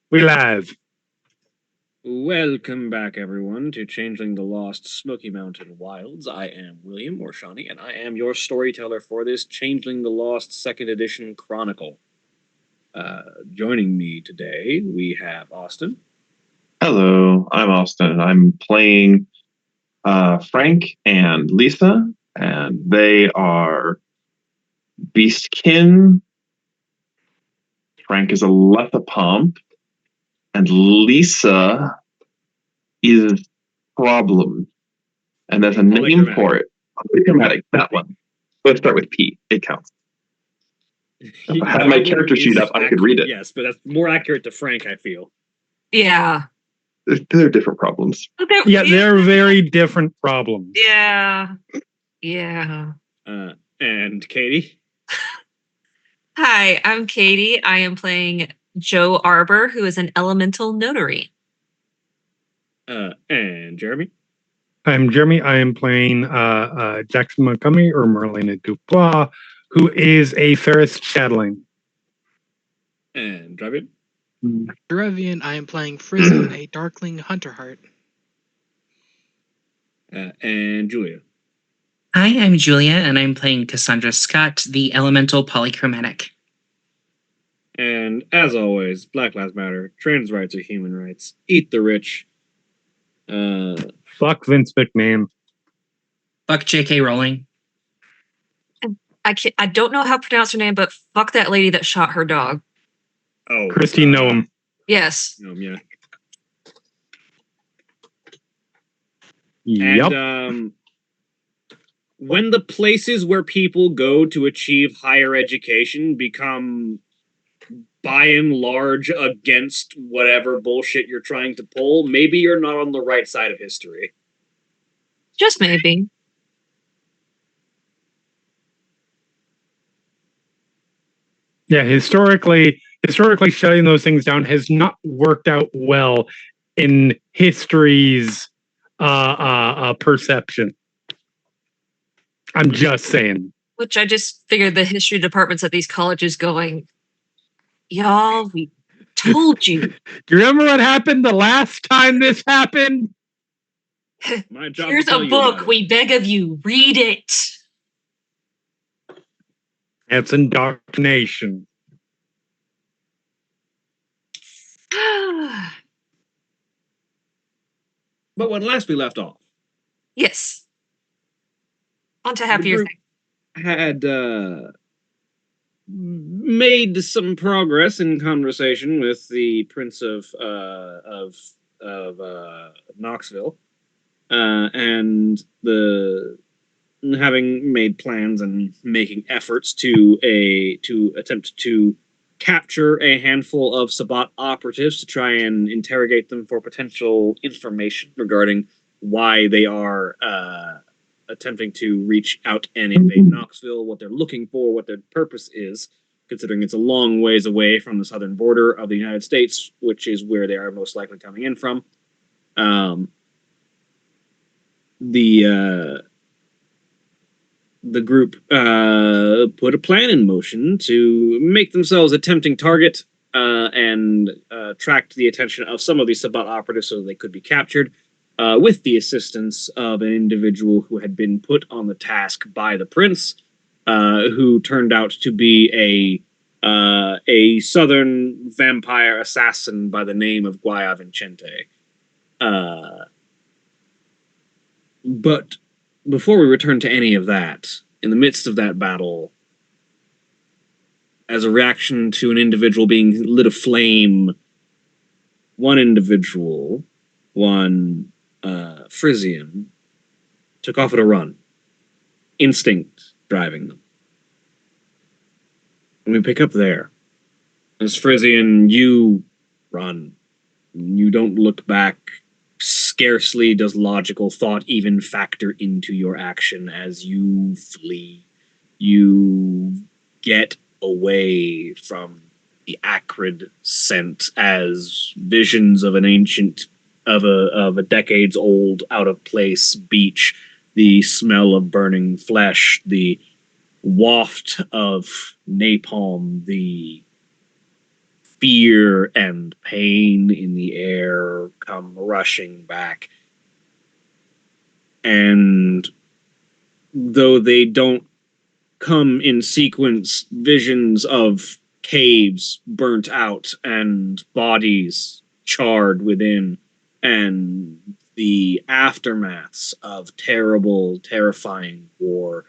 We live. Welcome back, everyone, to Changeling the Lost Smoky Mountain Wilds. I am William Orshani, and I am your storyteller for this Changeling the Lost Second Edition Chronicle. Joining me today, we have Austin. Hello, I'm Austin. I'm playing Frank and Lisa, and they are beastkin. Frank is a lethopomp, and Lisa is problem. And there's a name for it. Polychromatic, that one. Let's start with P. It counts. If I had my character sheet up, I could read it. Yes, but that's more accurate to Frank, I feel. Yeah. They're different problems. They're very different problems. Yeah. And Katie? Hi, I'm Katie. I am playing Joe Arbor, who is an elemental notary. And Jeremy? I'm Jeremy. I am playing Jackson Montgomery or Merlina Dubois, who is a Ferris Chatteling. And Dravian? Dravian, I am playing Frizzin, a Darkling Hunterheart. And Julia? Hi, I'm Julia, and I'm playing Cassandra Scott, the Elemental Polychromatic. And as always, Black Lives Matter, trans rights are human rights, eat the rich. Fuck Vince McMahon. Fuck J.K. Rowling. I don't know how to pronounce her name, but fuck that lady that shot her dog. Oh, Christy Noam. Yes. Yeah. Yep. And when the places where people go to achieve higher education become by and large against whatever bullshit you're trying to pull, maybe you're not on the right side of history. Just maybe. Yeah, historically shutting those things down has not worked out well in history's perception. I'm just saying. Which I just figured the history departments at these colleges going, y'all, we told you. Do you remember what happened the last time this happened? My job. Here's a book. We beg of you, read it. That's indoctrination. But when last we left off. Yes. On to happier things. Had made some progress in conversation with the Prince of Knoxville, and having made plans and making efforts to attempt to capture a handful of Sabbat operatives to try and interrogate them for potential information regarding why they are attempting to reach out and invade Knoxville, what they're looking for, what their purpose is, considering it's a long ways away from the southern border of the United States, which is where they are most likely coming in from. The group put a plan in motion to make themselves a tempting target and attract the attention of some of these Sabbat operatives so they could be captured. With the assistance of an individual who had been put on the task by the prince, who turned out to be a southern vampire assassin by the name of Guaya Vincente. But before we return to any of that, in the midst of that battle, as a reaction to an individual being lit aflame, one individual, one Frisian, took off at a run. Instinct driving them. And we pick up there. As Frisian, you run. You don't look back. Scarcely does logical thought even factor into your action as you flee. You get away from the acrid scent as visions of an ancient of a decades old out of place beach, the smell of burning flesh, the waft of napalm, the fear and pain in the air come rushing back. And though they don't come in sequence, visions of caves burnt out and bodies charred within, and the aftermaths of terrible, terrifying war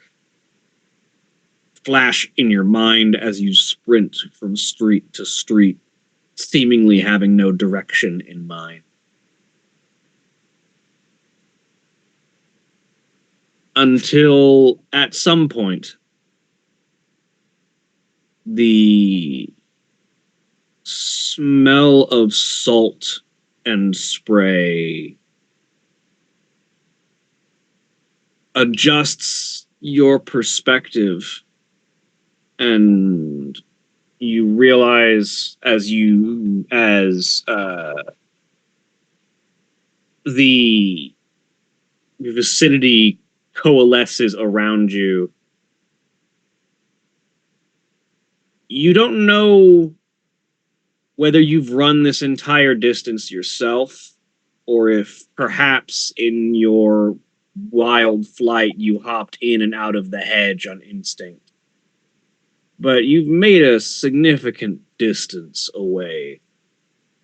flash in your mind as you sprint from street to street, seemingly having no direction in mind. Until at some point, the smell of salt and spray adjusts your perspective, and you realize as the vicinity coalesces around you, you don't know whether you've run this entire distance yourself, or if perhaps in your wild flight you hopped in and out of the hedge on instinct. But you've made a significant distance away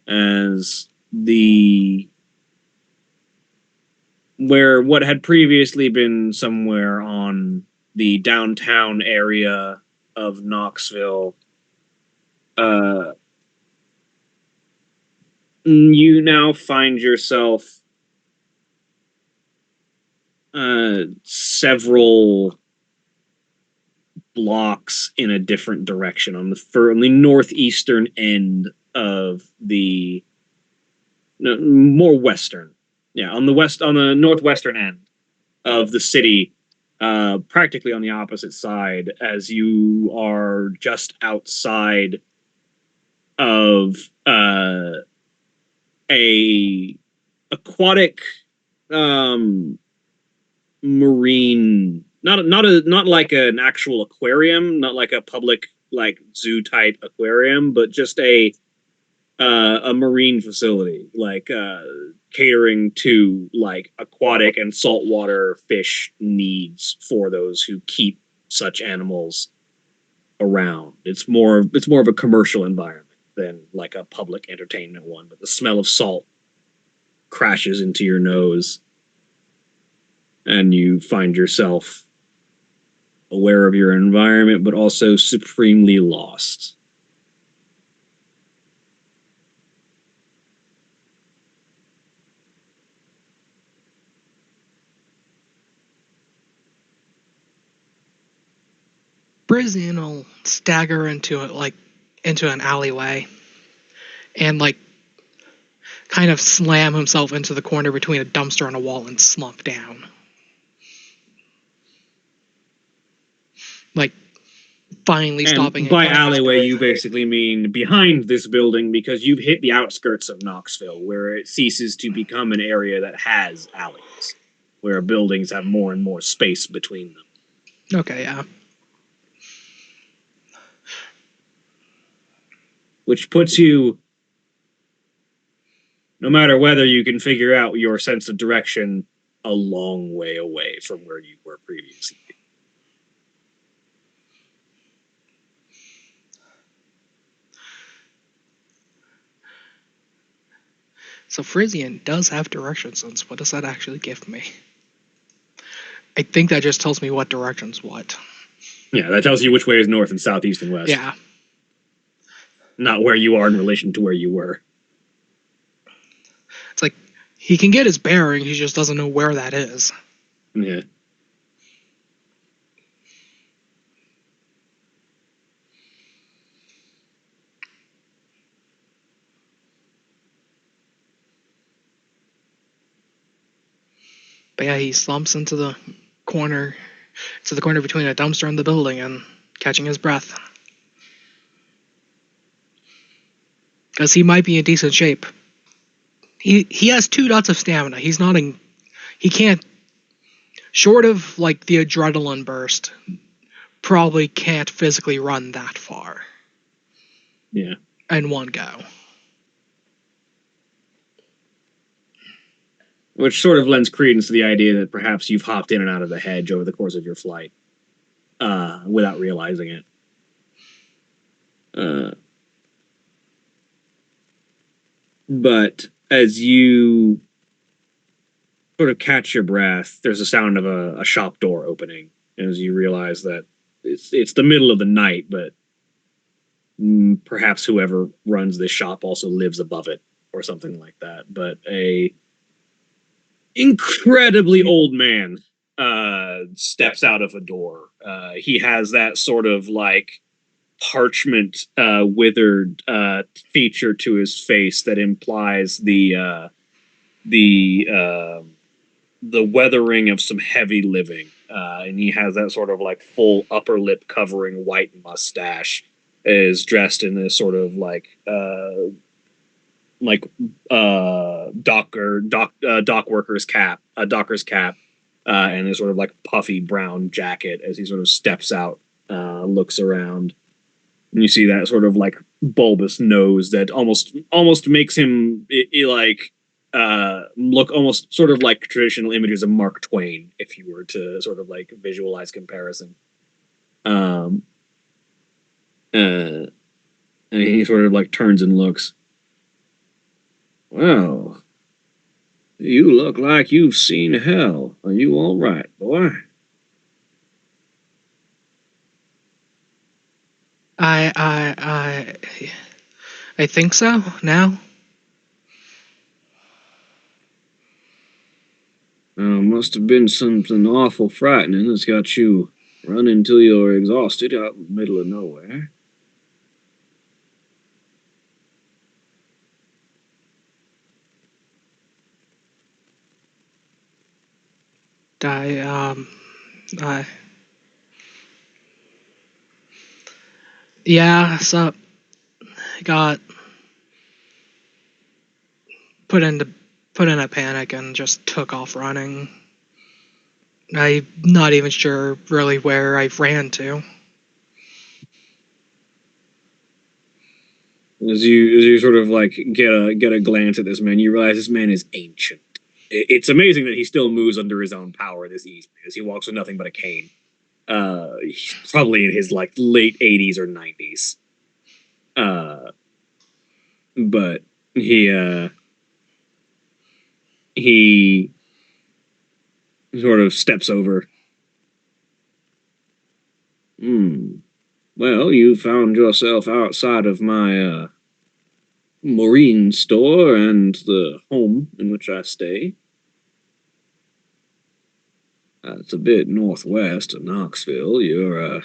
as where what had previously been somewhere on the downtown area of Knoxville, you now find yourself several blocks in a different direction on the northeastern end of more western. Yeah, on the northwestern end of the city, practically on the opposite side, as you are just outside of a aquatic marine, not like an actual aquarium, not like a public like zoo type aquarium, but just a marine facility, like catering to like aquatic and saltwater fish needs for those who keep such animals around. It's more of a commercial environment than like a public entertainment one, but the smell of salt crashes into your nose and you find yourself aware of your environment, but also supremely lost. Brizian will stagger into an alleyway and kind of slam himself into the corner between a dumpster and a wall and slump down. Finally stopping. By alleyway, you basically mean behind this building, because you've hit the outskirts of Knoxville, where it ceases to become an area that has alleys, where buildings have more and more space between them. Okay, yeah. Which puts you, no matter whether you can figure out your sense of direction, a long way away from where you were previously. So Frisian does have direction sense. What does that actually give me? I think that just tells me what direction's what. Yeah, that tells you which way is north and south, east and west. Yeah. Not where you are in relation to where you were. It's like, he can get his bearing, he just doesn't know where that is. Yeah. But yeah, he slumps into the corner between a dumpster and the building and catching his breath. Because he might be in decent shape. He has 2 dots of stamina. He can't, short of like the adrenaline burst, probably can't physically run that far. Yeah. in one go. Which sort of lends credence to the idea that perhaps you've hopped in and out of the hedge over the course of your flight, without realizing it. But as you sort of catch your breath, there's a sound of a shop door opening, as you realize that it's the middle of the night, but perhaps whoever runs this shop also lives above it or something like that. But a incredibly old man steps out of a door. He has that sort of like parchment withered feature to his face that implies the weathering of some heavy living, and he has that sort of like full upper lip covering white mustache, is dressed in this sort of like dock worker's cap, docker's cap, and this sort of like puffy brown jacket as he sort of steps out, looks around, and you see that sort of like bulbous nose that almost makes him look almost sort of like traditional images of Mark Twain, if you were to sort of like visualize comparison. And he sort of like turns and looks. Well, you look like you've seen hell. Are you all right, boy? I think so now. Must have been something awful frightening that's got you running till you're exhausted out in the middle of nowhere. Yeah, so got put in a panic and just took off running. I'm not even sure really where I ran to. As you sort of like get a glance at this man, you realize this man is ancient. It's amazing that he still moves under his own power this easily, as he walks with nothing but a cane. He's probably in his like late 80s or 90s. But he sort of steps over. Well, you found yourself outside of my marine store and the home in which I stay. It's a bit northwest of Knoxville. You're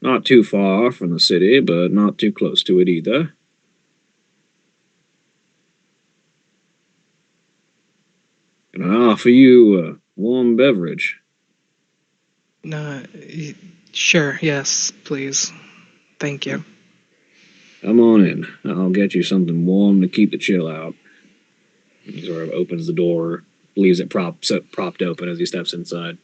not too far from the city, but not too close to it either. Can I offer you a warm beverage? No, sure, yes, please. Thank you. Come on in. I'll get you something warm to keep the chill out. He sort of opens the door, leaves it propped open as he steps inside.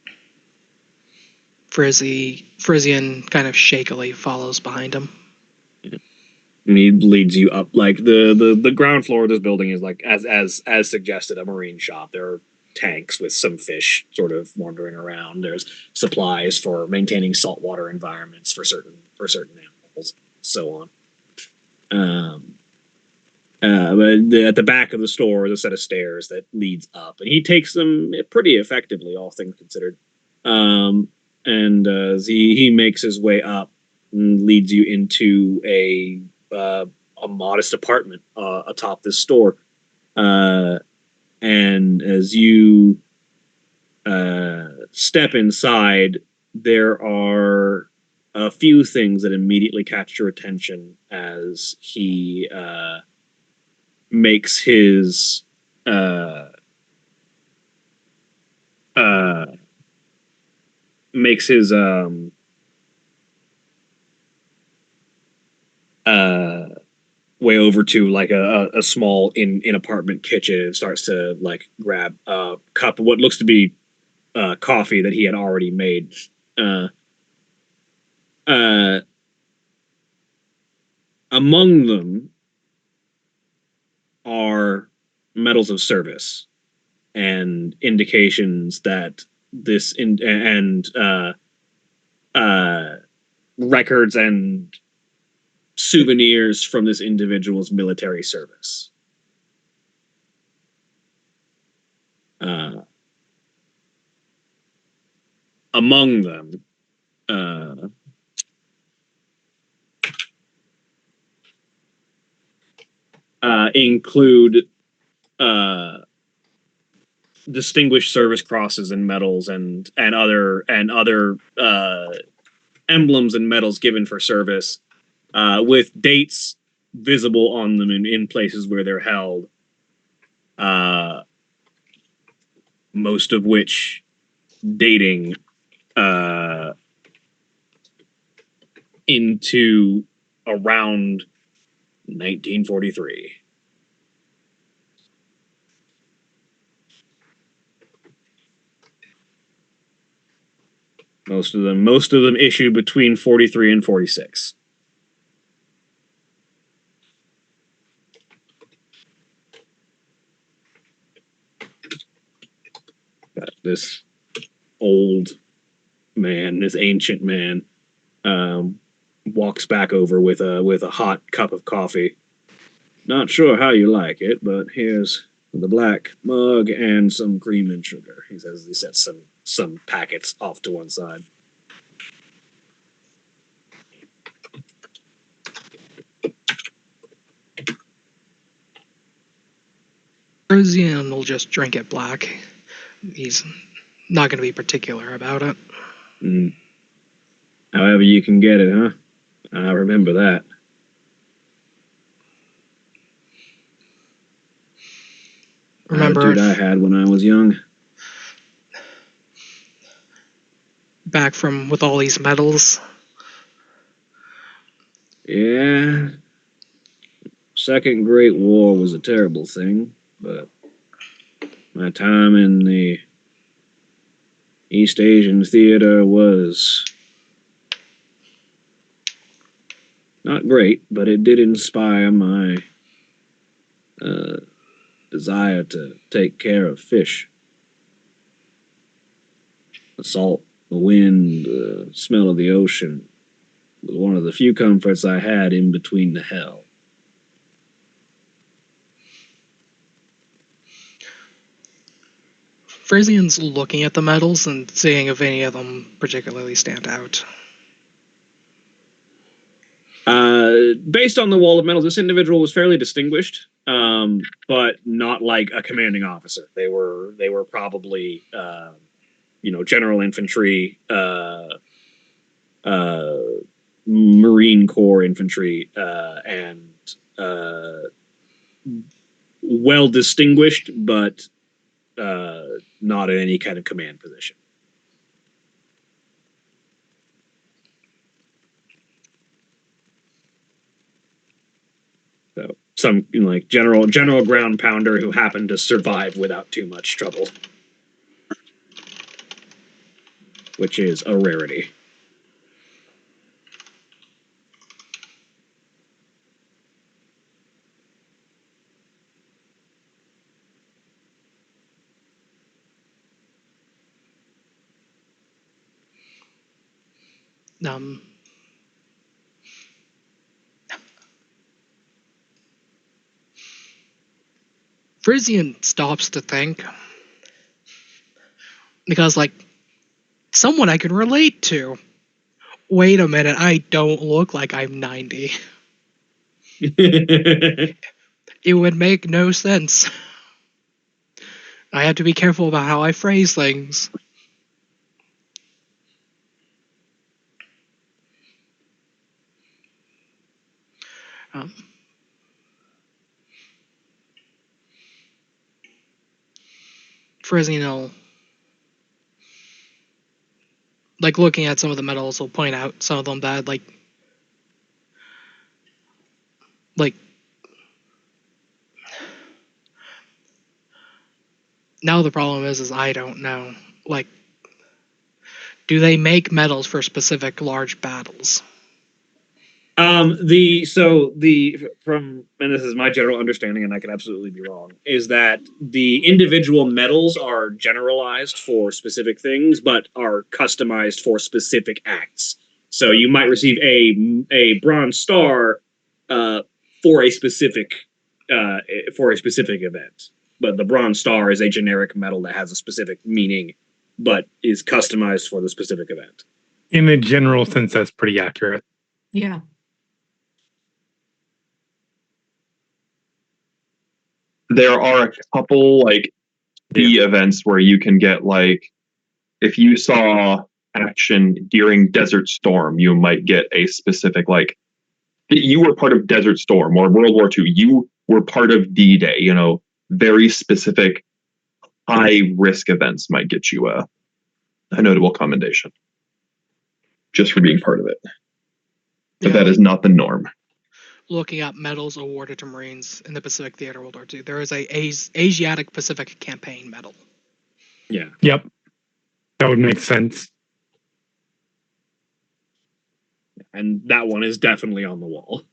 Frisian kind of shakily follows behind him. Yeah. And he leads you up. Like the ground floor of this building is like as suggested, a marine shop. There are tanks with some fish sort of wandering around. There's supplies for maintaining saltwater environments for certain animals, so on. But at the back of the store is a set of stairs that leads up, and he takes them pretty effectively, all things considered. And as he makes his way up and leads you into a modest apartment atop this store. And as you step inside, there are a few things that immediately catch your attention as he makes his way over to like a small in apartment kitchen and starts to like grab a cup of what looks to be coffee that he had already made. Among them are medals of service and indications that records and souvenirs from this individual's military service. Among them, include distinguished service crosses and medals and other emblems and medals given for service, with dates visible on them in places where they're held. Most of which dating into around 1943. Most of them issued between 43 and 46. Got this old man, this ancient man, walks back over with a hot cup of coffee. Not sure how you like it, but here's the black mug and some cream and sugar. He says he sets some packets off to one side. Frisian will just drink it black. He's not going to be particular about it. However you can get it, huh? I remember that. Remember, dude I had when I was young. Back from with all these medals. Yeah. Second Great War was a terrible thing, but my time in the East Asian theater was not great, but it did inspire my desire to take care of fish. The salt, the wind, the smell of the ocean was one of the few comforts I had in between the hell. Frisian's looking at the medals and seeing if any of them particularly stand out. Based on the wall of medals, this individual was fairly distinguished, but not like a commanding officer. They were probably general infantry, Marine Corps infantry, and well distinguished, but not in any kind of command position. So some general ground pounder who happened to survive without too much trouble, which is a rarity. Frisian stops to think. Because, someone I can relate to. Wait a minute, I don't look like I'm 90. It would make no sense. I have to be careful about how I phrase things. Frisian will, looking at some of the medals, will point out some of them that, now the problem is I don't know. Do they make medals for specific large battles? And this is my general understanding, and I could absolutely be wrong, is that the individual medals are generalized for specific things, but are customized for specific acts. So you might receive a bronze star for a specific event, but the bronze star is a generic medal that has a specific meaning, but is customized for the specific event. In a general sense, that's pretty accurate. Yeah. There are a couple like key events where you can get like, if you saw action during Desert Storm, you might get a specific like, you were part of Desert Storm or World War II. You were part of D-Day. You know, very specific high risk events might get you a notable commendation just for being part of it. But that is not the norm. Looking at medals awarded to Marines in the Pacific Theater World War II, there is a Asiatic Pacific Campaign medal. Yeah. Yep. That would make sense. And that one is definitely on the wall.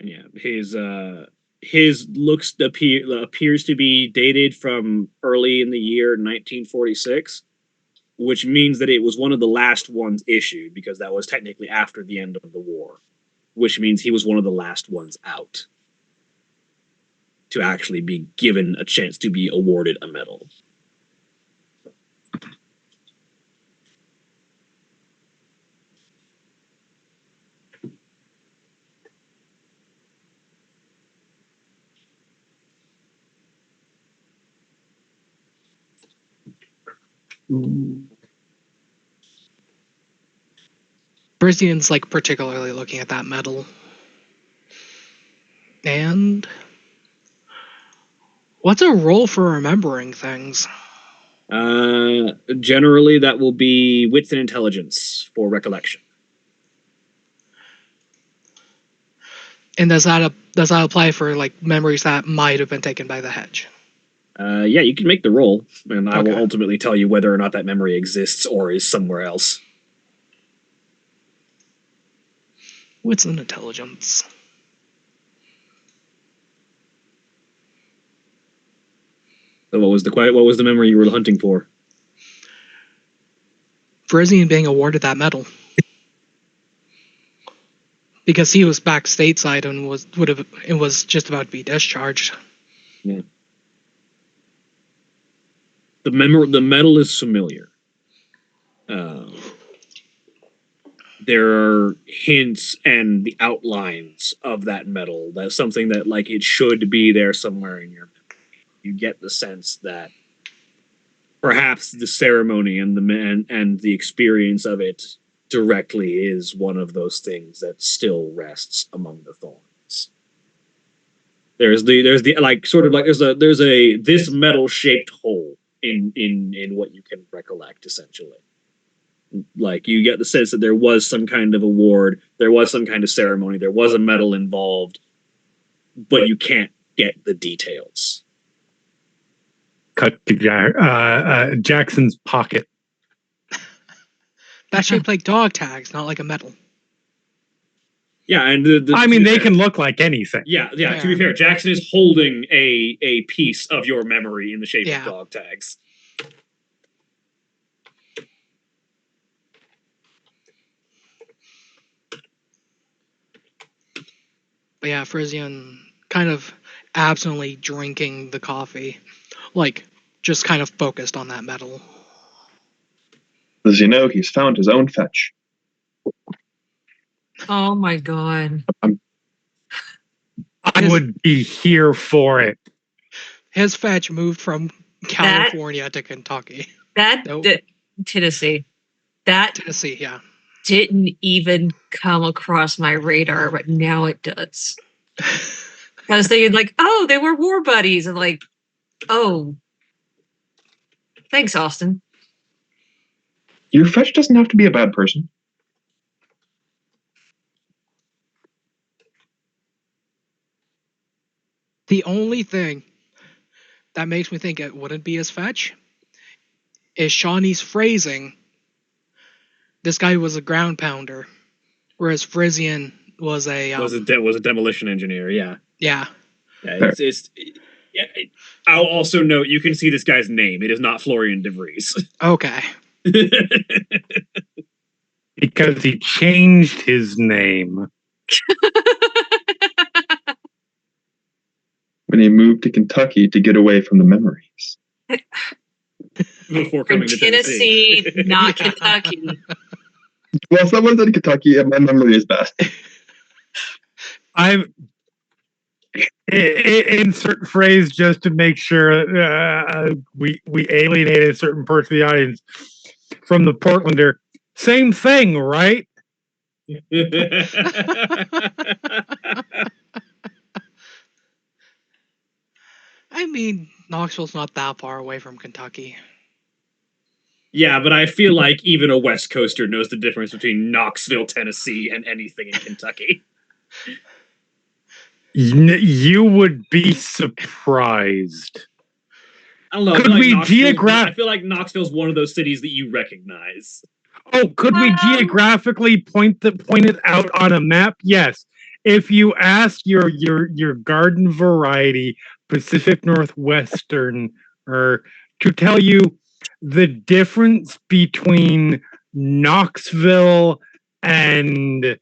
Yeah, his looks appears to be dated from early in the year 1946, which means that it was one of the last ones issued, because that was technically after the end of the war, which means he was one of the last ones out to actually be given a chance to be awarded a medal. Brizian's like particularly looking at that medal. And what's a roll for remembering things? Generally, that will be wits and intelligence for recollection. And does that apply for like memories that might have been taken by the hedge? Yeah, you can make the roll, and I will Okay. ultimately tell you whether or not that memory exists or is somewhere else. Wits and intelligence. So what was the memory you were hunting for? Brizian being awarded that medal. Because he was back stateside and was just about to be discharged. Yeah. The medal is familiar. There are hints and the outlines of that medal. That's something that like it should be there somewhere in your memory. You get the sense that perhaps the ceremony and the experience of it directly is one of those things that still rests among the thorns. There's the like sort of like there's a this metal shaped hole in what you can recollect, essentially. Like you get the sense that there was some kind of award, there was some kind of ceremony, there was a medal involved, but you can't get the details. Cut to Jackson's pocket. That's shaped like dog tags, not like a medal. Yeah, and I mean, they can look like anything. Yeah. To be fair, Jackson is holding a piece of your memory in the shape of dog tags. But yeah, Frisian kind of absently drinking the coffee, like just kind of focused on that medal. As you know, he's found his own fetch. Oh my god. I would be here for it. His fetch moved from California to Kentucky. Tennessee. That Tennessee, yeah. Didn't even come across my radar, but now it does. Because they like, oh, they were war buddies, and like, oh, thanks, Austin. Your fetch doesn't have to be a bad person. The only thing that makes me think it wouldn't be as fetch is Shawnee's phrasing. This guy was a ground pounder, whereas Frisian was a was a demolition engineer. Yeah. yeah. Yeah, I'll also note you can see this guy's name. It is not Florian DeVries. Okay. Because he changed his name. When he moved to Kentucky to get away from the memories. Before From coming to Tennessee. Tennessee, not Kentucky. Well, someone said Kentucky, and my memory is best. I'm insert phrase just to make sure we alienate a certain part of the audience from the Portlander. Same thing, right? I mean, Knoxville's not that far away from Kentucky. Yeah, but I feel like even a West Coaster knows the difference between Knoxville, Tennessee, and anything in Kentucky. You would be surprised. I don't know. Could we I feel like Knoxville's one of those cities that you recognize. Oh, could we geographically point it out on a map? Yes. If you ask your garden variety Pacific Northwestern or to tell you the difference between Knoxville and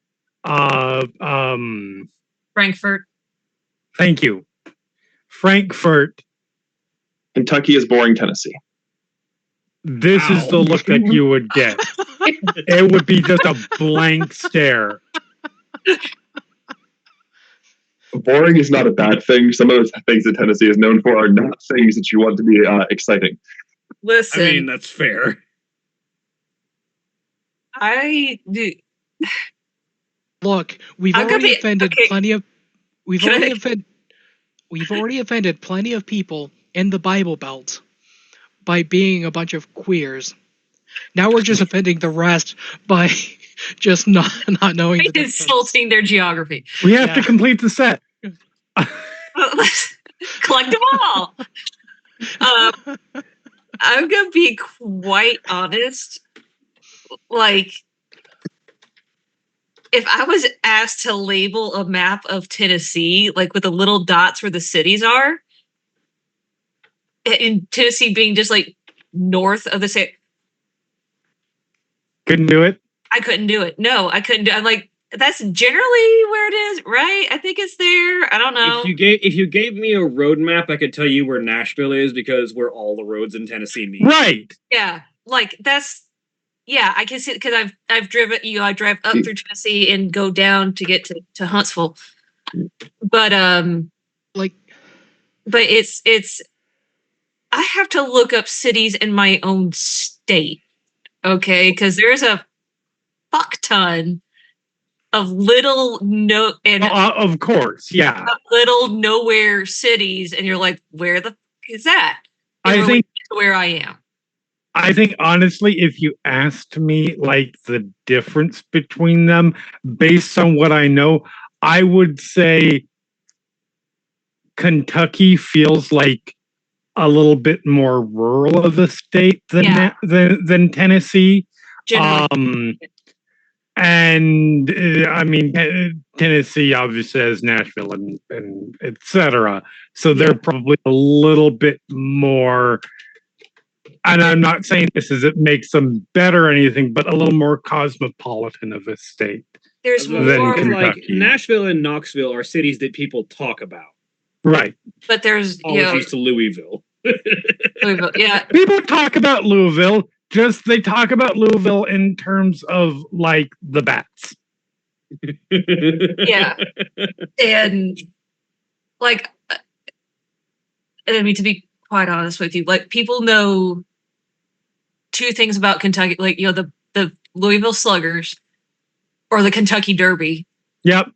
Frankfurt. Thank you. Frankfurt. Kentucky is boring Tennessee. This is the look that you would get. It would be just a blank stare. Boring is not a bad thing. Some of the things that Tennessee is known for are not things that you want to be exciting. Listen, I mean, that's fair. I do. Look, we've I'm gonna already be- offended okay. plenty of. We've Can already I- offended. We've already offended plenty of people in the Bible Belt by being a bunch of queers. Now we're just offending the rest by just not knowing the difference. Insulting their geography. We have to Yeah. complete the set. Collect them all. I'm gonna be quite honest. Like, if I was asked to label a map of Tennessee, like with the little dots where the cities are, in Tennessee being just like north of the city, Couldn't do it. I couldn't do it. No, I couldn't do. I'm like, that's generally where it is, right? I think it's there. I don't know. If you gave me a road map, I could tell you where Nashville is because where all the roads in Tennessee meet. Right. Yeah, like that's. Yeah, I can see it because I've driven. I drive up through Tennessee and go down to get to Huntsville. But Like, but it's. I have to look up cities in my own state, okay? Because there's a fuck ton of little Of course, yeah. little nowhere cities, and you're like, where the fuck is that? I And think to where I am. I think honestly, if you asked me like the difference between them based on what I know, I would say Kentucky feels like a little bit more rural of a state than Yeah. than Tennessee. Generally. And I mean, Tennessee obviously has Nashville and etc. So they're probably a little bit more. And I'm not saying it makes them better or anything, but a little more cosmopolitan of a state. There's Then more, Kentucky. Like Nashville and Knoxville are cities that people talk about. Right. but there's Apologies to Louisville. Louisville. Yeah, People talk about Louisville, just they talk about Louisville in terms of like the bats. yeah, and like, I mean, to be quite honest with you, like people know two things about Kentucky, like the Louisville Sluggers or the Kentucky Derby. Yep.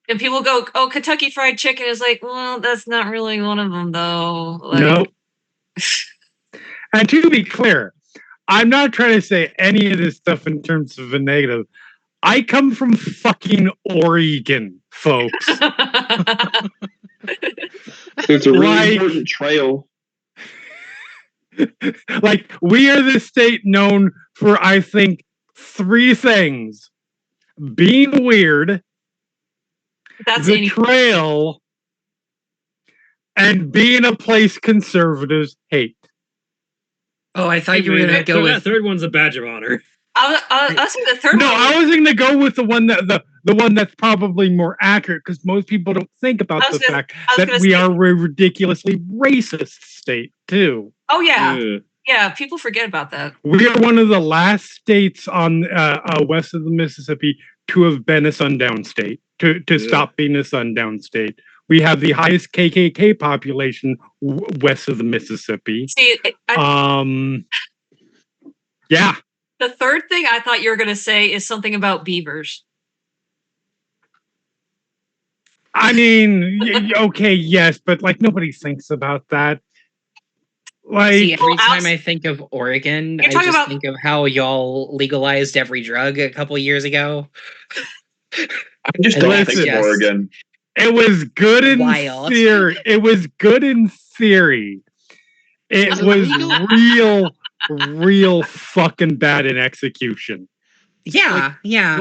And people go, "Oh, Kentucky Fried Chicken," is like, well, that's not really one of them, though. Like, No. And to be clear, I'm not trying to say any of this stuff in terms of a negative. I come from fucking Oregon, folks. There's a really Like- important trail. Like, we are the state known for, I think, 3 things: being weird, That's the any. trail, and being a place conservatives hate. Oh, I thought you were gonna go that with. third one's a badge of honor. I was saying the third No, one. I was going to go with the one that the one that's probably more accurate, because most people don't think about I was the gonna- fact I was that gonna we say- are a ridiculously racist state too. Oh yeah, Ugh. yeah. People forget about that. We are one of the last states on west of the Mississippi to have been a sundown state, to Yeah. stop being a sundown state. We have the highest KKK population west of the Mississippi. See, Yeah. the third thing I thought you were gonna say is something about beavers. I mean, okay, yes, but like nobody thinks about that. Like, See, every Well, time Alex- I think of Oregon, You're I talking just about- think of how y'all legalized every drug a couple years ago. I just And don't that's think of just- Oregon. it was good in Wild. theory. It was good in theory. It Was it was legal? real fucking bad in execution. Yeah, yeah.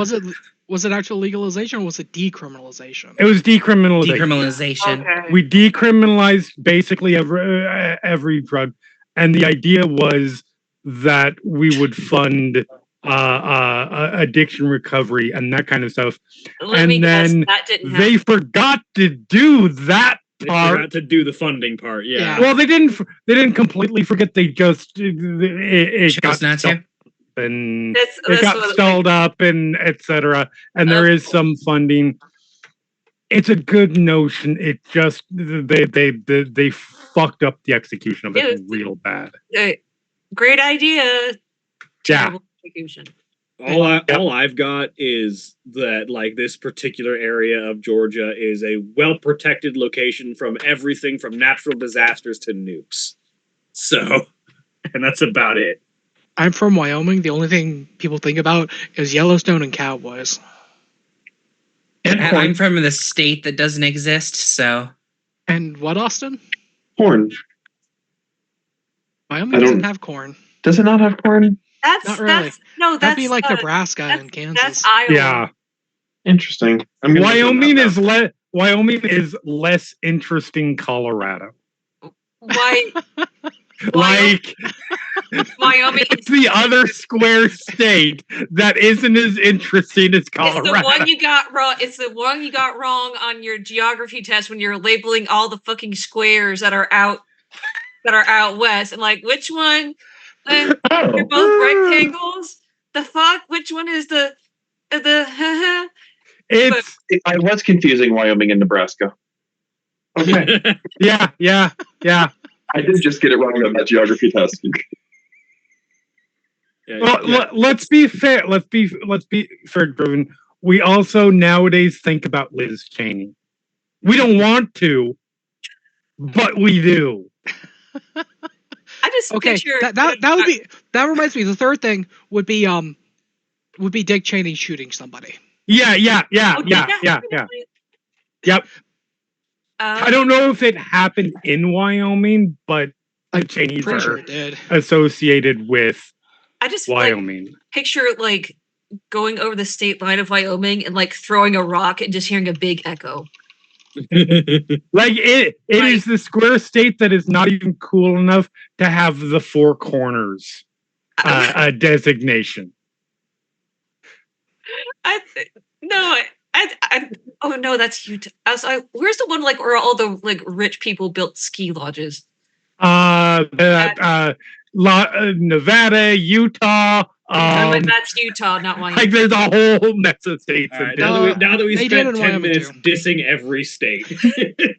Was it actual legalization or was it decriminalization? It was decriminalization. Decriminalization. Okay. We decriminalized basically every drug, and the idea was that we would fund addiction recovery and that kind of stuff. Let me And guess, then that didn't happen. They forgot to do that They part. forgot to do the funding part. Yeah. Yeah. Well, they didn't completely forget. They just it Chose got not stalled to. and That's it got what- stalled up and etc. And there is some funding. It's a good notion. It just they fucked up the execution of it It was- real bad. Great idea. Yeah. Terrible execution. All I've got is that like this particular area of Georgia is a well protected location from everything from natural disasters to nukes. So, and that's about it. I'm from Wyoming. The only thing people think about is Yellowstone and cowboys. And I'm corn. from the state that doesn't exist, so And what, Austin? Corn. Wyoming I don't- doesn't have corn. Does it not have corn? That's Not really. that's no. That's That'd be like Nebraska that's- and Kansas. That's Iowa. Yeah. Interesting. I'm gonna look at Wyoming that is now. Wyoming is less interesting Colorado. Why Like Wyoming it's the other square state that isn't as interesting as It's Colorado. the one you got wrong. It's the one you got wrong on your geography test when you're labeling all the fucking squares that are out west. And like, which one? They're Oh, both rectangles. The fuck? Which one is the? It's I was confusing Wyoming and Nebraska. Okay. yeah. I did just get it wrong on that geography test. Yeah, Well, yeah. let's be fair. Let's be fair driven. We also nowadays think about Liz Cheney. We don't want to, but we do. I just Okay, picture that would be. That reminds me. The third thing would be Dick Cheney shooting somebody. Yeah. Oh, did that Yep. happen? I don't know if it happened in Wyoming, but the I'm Cheneys pretty are sure it did. associated with I just like Wyoming. picture like going over the state line of Wyoming and like throwing a rock and just hearing a big echo. Like it Right. is the square state that is not even cool enough to have the four corners designation. Oh no, that's Utah. I was like, where's the one like where all the like rich people built ski lodges? Nevada, Utah. That's Utah, not Wyoming. Like there's a whole mess of states. All right, that now do that we they did spent in 10 Wyoming, minutes too. dissing every state.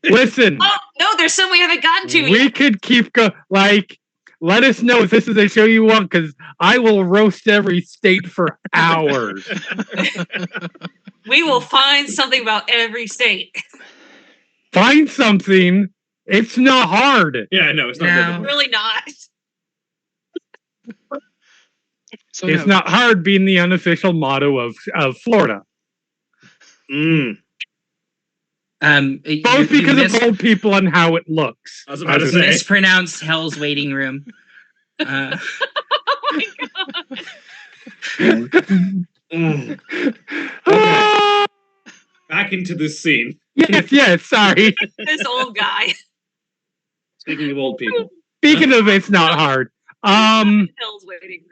Listen, Oh no, there's some we haven't gotten to we yet. could keep going. Like, let us know if this is a show you want, because I will roast every state for hours. We will find something about every state. Find something. It's not hard. Yeah, no, it's not No. difficult. Really not. So It's no, not hard being the unofficial motto of Florida. Mm. Both because of old people and how it looks. I was about to You say. mispronounced Hell's Waiting Room. Oh my god. Mm. Ah, Back into this scene. yes, sorry. This old guy. Speaking of old people. Speaking of it's not hard. Hell's waiting room.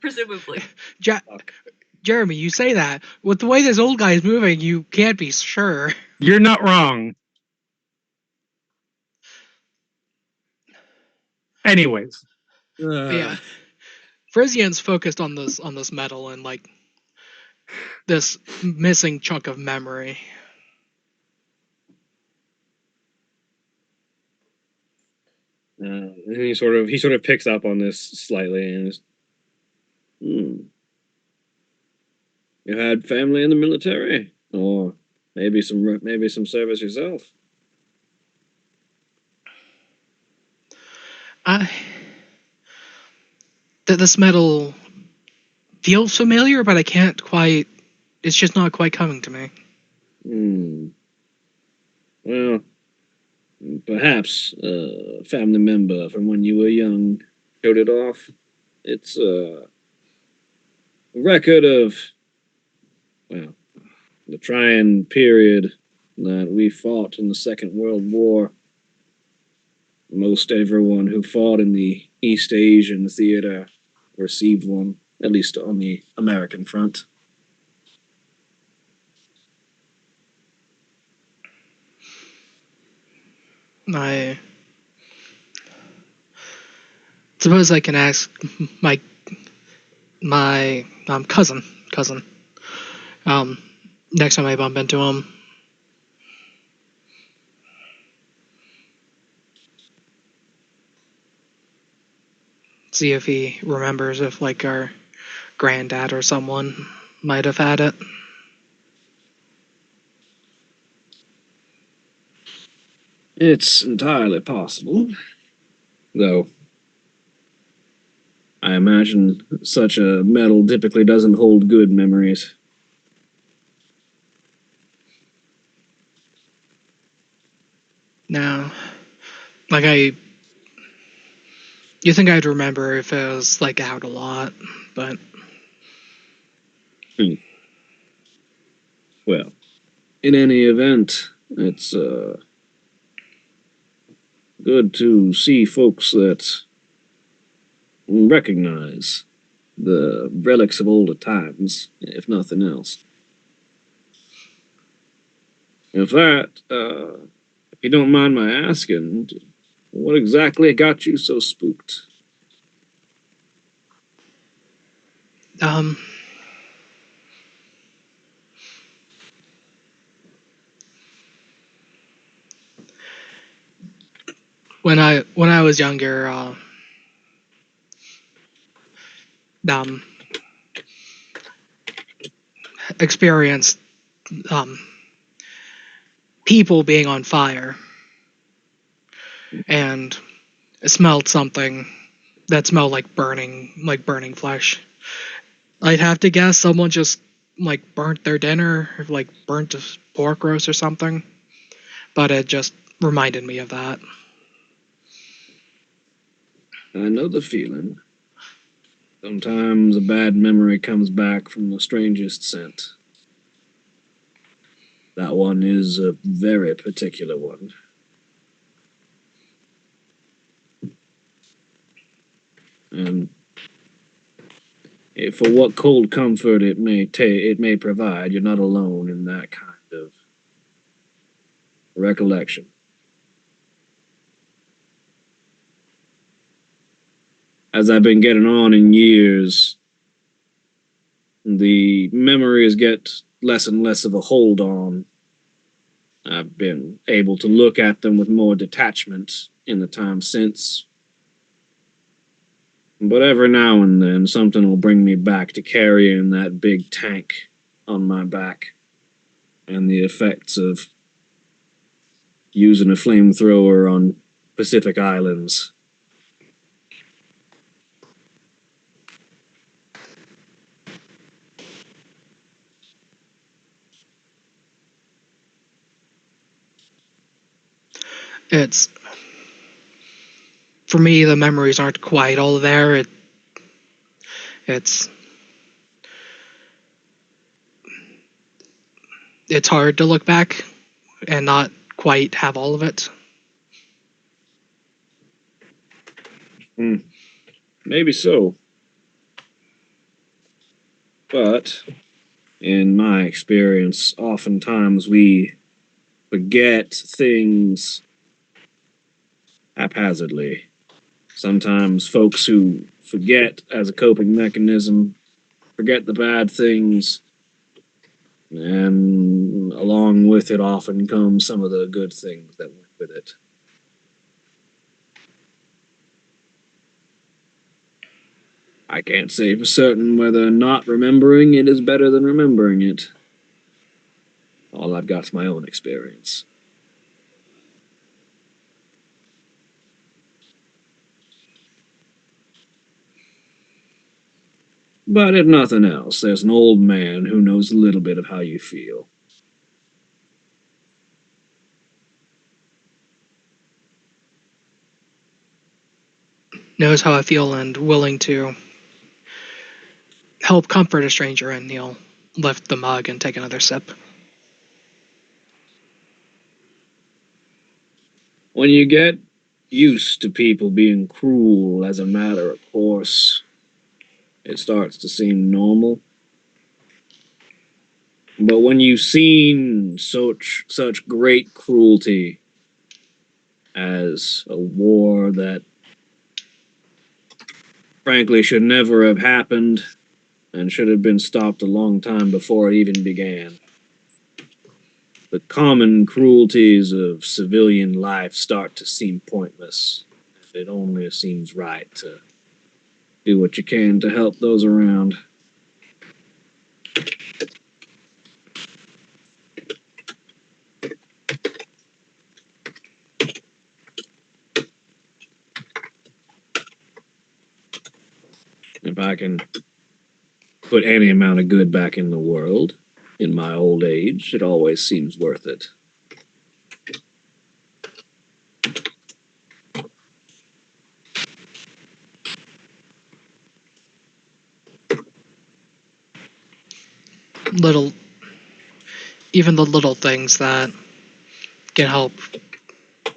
Presumably. Fuck. Jeremy, you say that. With the way this old guy is moving, you can't be sure. You're not wrong. Anyways, Yeah. Frisian's focused on this metal and like this missing chunk of memory. He sort of picks up on this slightly and is, You had family in the military, or maybe some service yourself. This metal feels familiar, but I can't quite. It's just not quite coming to me. Well, perhaps a family member from when you were young showed it off. It's a record of, well, the trying period that we fought in the Second World War. Most everyone who fought in the East Asian theater received one, at least on the American front. I suppose I can ask my cousin next time I bump into him. See if he remembers if like our granddad or someone might have had it. It's entirely possible, though I imagine such a metal typically doesn't hold good memories. Now, like you think I'd remember if it was like out a lot, but Well, in any event, it's good to see folks that recognize the relics of older times, if nothing else. In fact, if you don't mind my asking, what exactly got you so spooked? when I was younger, experienced people being on fire, and smelled something that smelled like burning flesh. I'd have to guess someone just like burnt their dinner, or, like burnt a pork roast or something. But it just reminded me of that. I know the feeling. Sometimes a bad memory comes back from the strangest scent. That one is a very particular one. And for what cold comfort it may provide, you're not alone in that kind of recollection. As I've been getting on in years, the memories get less and less of a hold on. I've been able to look at them with more detachment in the time since. But every now and then, something will bring me back to carrying that big tank on my back and the effects of using a flamethrower on Pacific Islands. It's for me, the memories aren't quite all there. It's hard to look back and not quite have all of it. Maybe so. But in my experience, oftentimes we forget things haphazardly. Sometimes folks who forget as a coping mechanism forget the bad things, and along with it often comes some of the good things that went with it. I can't say for certain whether not remembering it is better than remembering it. All I've got is my own experience. But if nothing else, there's an old man who knows a little bit of how you feel. Knows how I feel and willing to help comfort a stranger, and he'll lift the mug and take another sip. When you get used to people being cruel as a matter of course, it starts to seem normal. But when you've seen such great cruelty as a war that frankly should never have happened and should have been stopped a long time before it even began, the common cruelties of civilian life start to seem pointless. It only seems right to do what you can to help those around. If I can put any amount of good back in the world in my old age, it always seems worth it. Even the little things that can help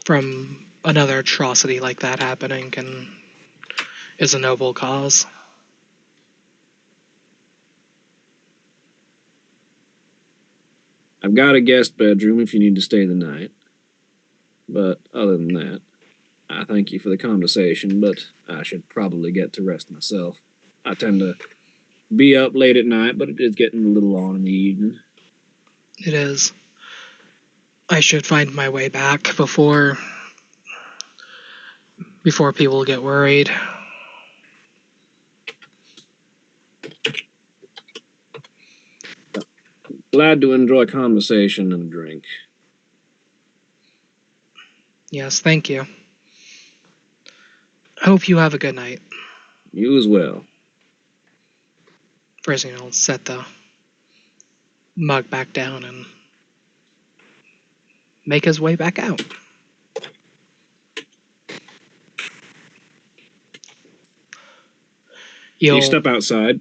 from another atrocity like that happening is a noble cause. I've got a guest bedroom if you need to stay the night. But other than that, I thank you for the conversation, but I should probably get to rest myself. I tend to be up late at night, but it is getting a little on in the evening. It is. I should find my way back before people get worried. Glad to enjoy conversation and a drink. Yes, thank you. Hope you have a good night. You as well. Frisian will set the mug back down and make his way back out. You step outside,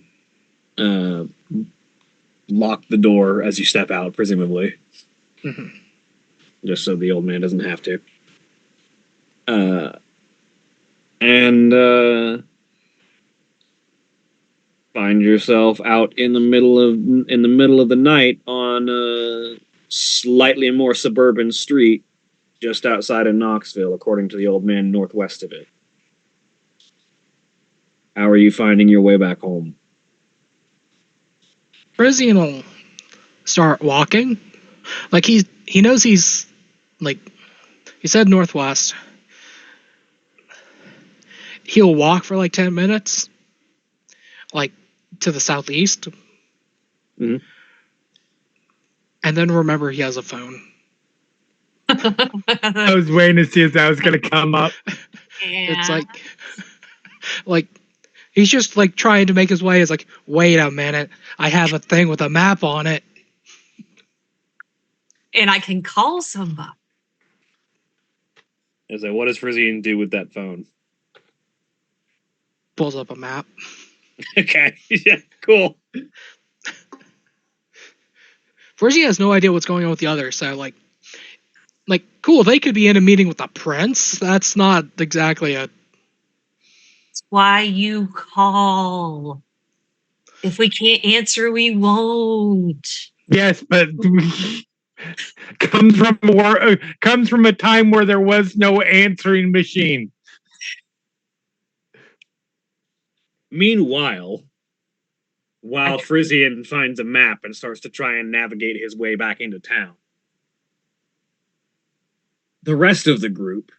lock the door as you step out, presumably. Mm-hmm. Just so the old man doesn't have to. And find yourself out in the middle of the night on a slightly more suburban street just outside of Knoxville, according to the old man northwest of it. How are you finding your way back home? Frisian will start walking. Like he knows he's like he said northwest. He'll walk for like 10 minutes, like to the southeast. Mm-hmm. And then remember he has a phone. I was waiting to see if that was going to come up. Yeah. It's like he's just like trying to make his way. It's like, wait a minute, I have a thing with a map on it. And I can call somebody. Is that what does Frisian do with that phone? Pulls up a map. Okay, yeah, cool. Frizzy has no idea what's going on with the others, so like, cool, they could be in a meeting with the prince. That's not exactly a. That's why you call. If we can't answer, we won't. Yes, but comes from a time where there was no answering machine. Meanwhile, while Frisian finds a map and starts to try and navigate his way back into town, the rest of the group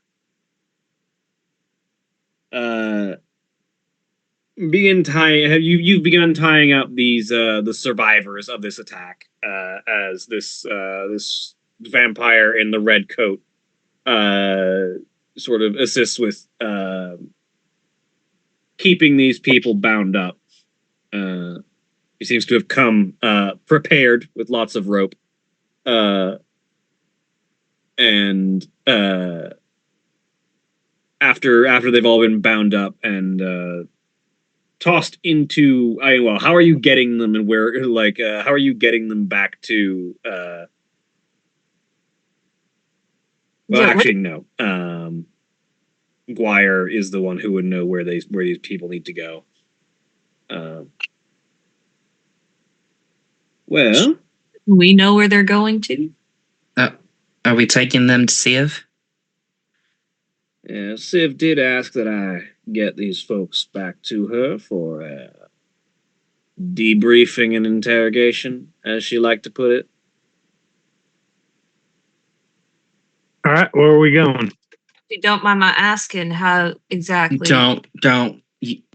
you've begun tying up these the survivors of this attack as this vampire in the red coat sort of assists with keeping these people bound up. He seems to have come prepared with lots of rope, and after they've all been bound up and tossed into, how are you getting them and where? How are you getting them back to? Actually, no. Guire is the one who would know where these people need to go. Well, We know where they're going to. Are we taking them to Civ? yeah, Civ did ask that I get these folks back to her for debriefing and interrogation, as she liked to put it. All right, where are we going? If you don't mind my asking, how exactly? Don't.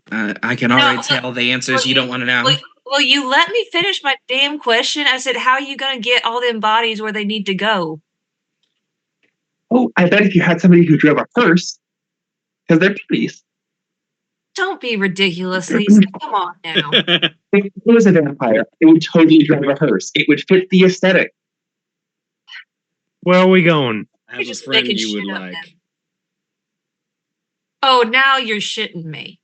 I can already tell the answers you don't want to know. Well, you let me finish my damn question. I said, how are you going to get all them bodies where they need to go? Oh, I bet if you had somebody who drove a hearse, because they're police. Don't be ridiculous, Lisa. Come on now. If it was a vampire, it would totally drive a hearse. It would fit the aesthetic. Where are we going? I have You're a just friend making you would shit up like. now. Oh, now you're shitting me.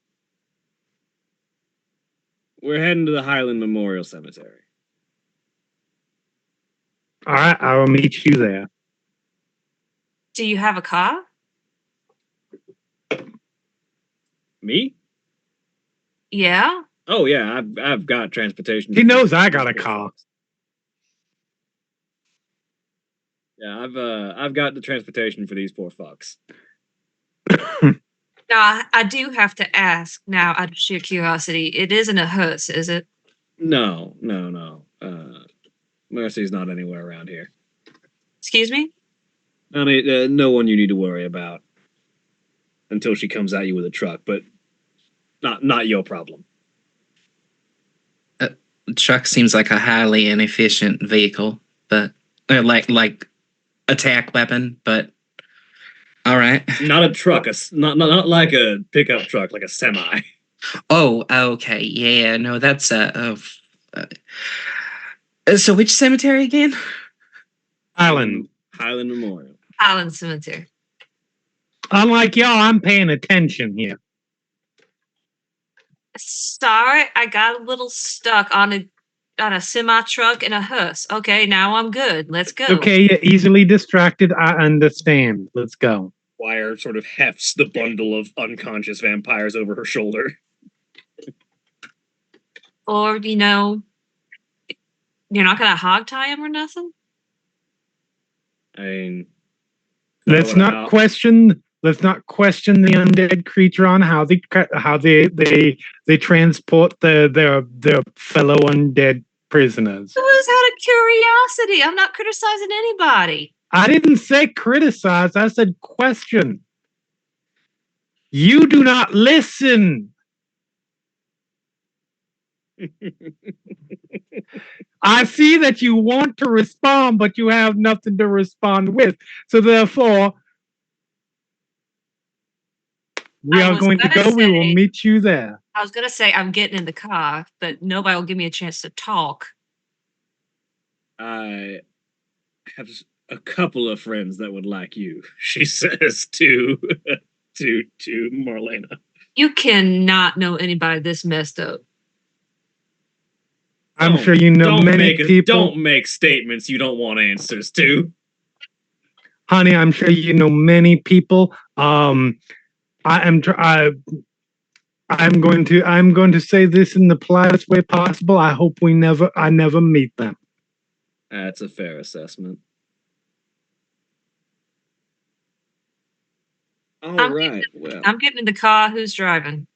We're heading to the Highland Memorial Cemetery. All right, I will meet you there. Do you have a car? Me? Yeah. Oh yeah, I've got transportation. He knows I got a car. Yeah, I've got the transportation for these poor fucks. Now, I do have to ask now, out of sheer curiosity, it isn't a hearse, is it? No. Mercy's not anywhere around here. Excuse me? No one you need to worry about until she comes at you with a truck, but not your problem. The truck seems like a highly inefficient vehicle, but like attack weapon. But all right. Not a truck, not like a pickup truck, like a semi. Oh, okay, yeah. No, that's so which cemetery again? Island. Highland Memorial. Island Cemetery. Unlike y'all, I'm paying attention here. Sorry, I got a little stuck on a semi truck and a hearse. Okay, now I'm good. Let's go. Okay, you're easily distracted. I understand. Let's go. Wire sort of hefts the bundle of unconscious vampires over her shoulder. Or, you're not gonna hog tie him or nothing? I mean, Let's not question the undead creature on how they transport their fellow undead prisoners. It was out of curiosity. I'm not criticizing anybody. I didn't say criticize. I said question. You do not listen. I see that you want to respond, but you have nothing to respond with. So therefore, we are going to go. We will meet you there. I was going to say I'm getting in the car, but nobody will give me a chance to talk. I have a couple of friends that would like you, she says to Marlena. You cannot know anybody this messed up. I'm sure you know many people. Don't make statements you don't want answers to. Honey, I'm sure you know many people. I'm going to say this in the politest way possible. I hope I never meet them. That's a fair assessment. All right. Well, I'm getting in the car. Who's driving?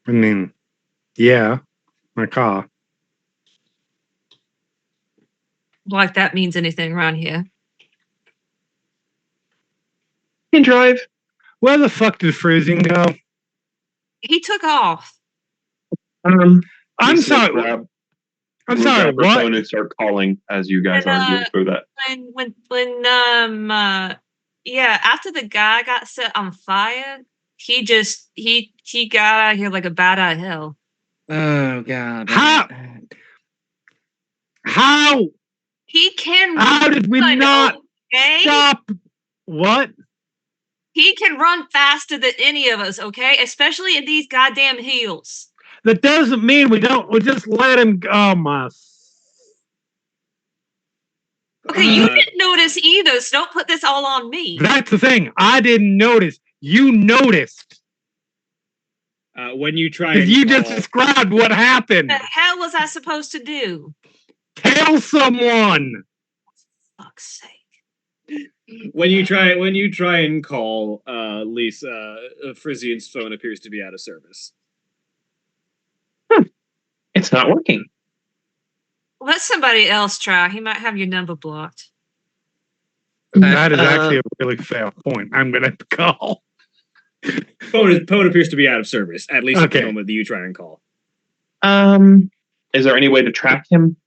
I mean, yeah, my car. Like that means anything around here. You can drive. Where the fuck did Frisian go? He took off. I'm Lisa sorry. will I'm grab sorry. her What? phone and start calling as you guys are going through that. Yeah, after the guy got set on fire, he got out of here like a bat out of hell. Oh God. How? He can How did we not stop? What? He can run faster than any of us, okay? Especially in these goddamn heels. That doesn't mean we just let him go. Oh my. Okay, you didn't notice either, so don't put this all on me. That's the thing. I didn't notice. You noticed. When you try you just described what happened. What the hell was I supposed to do? Tell someone. For fuck's sake. When you try and call Lisa, Frisian's phone appears to be out of service. It's not working. Let somebody else try. He might have your number blocked. That is actually a really fair point. I'm gonna call. Phone appears to be out of service, at least at the moment that you try and call. Is there any way to track him?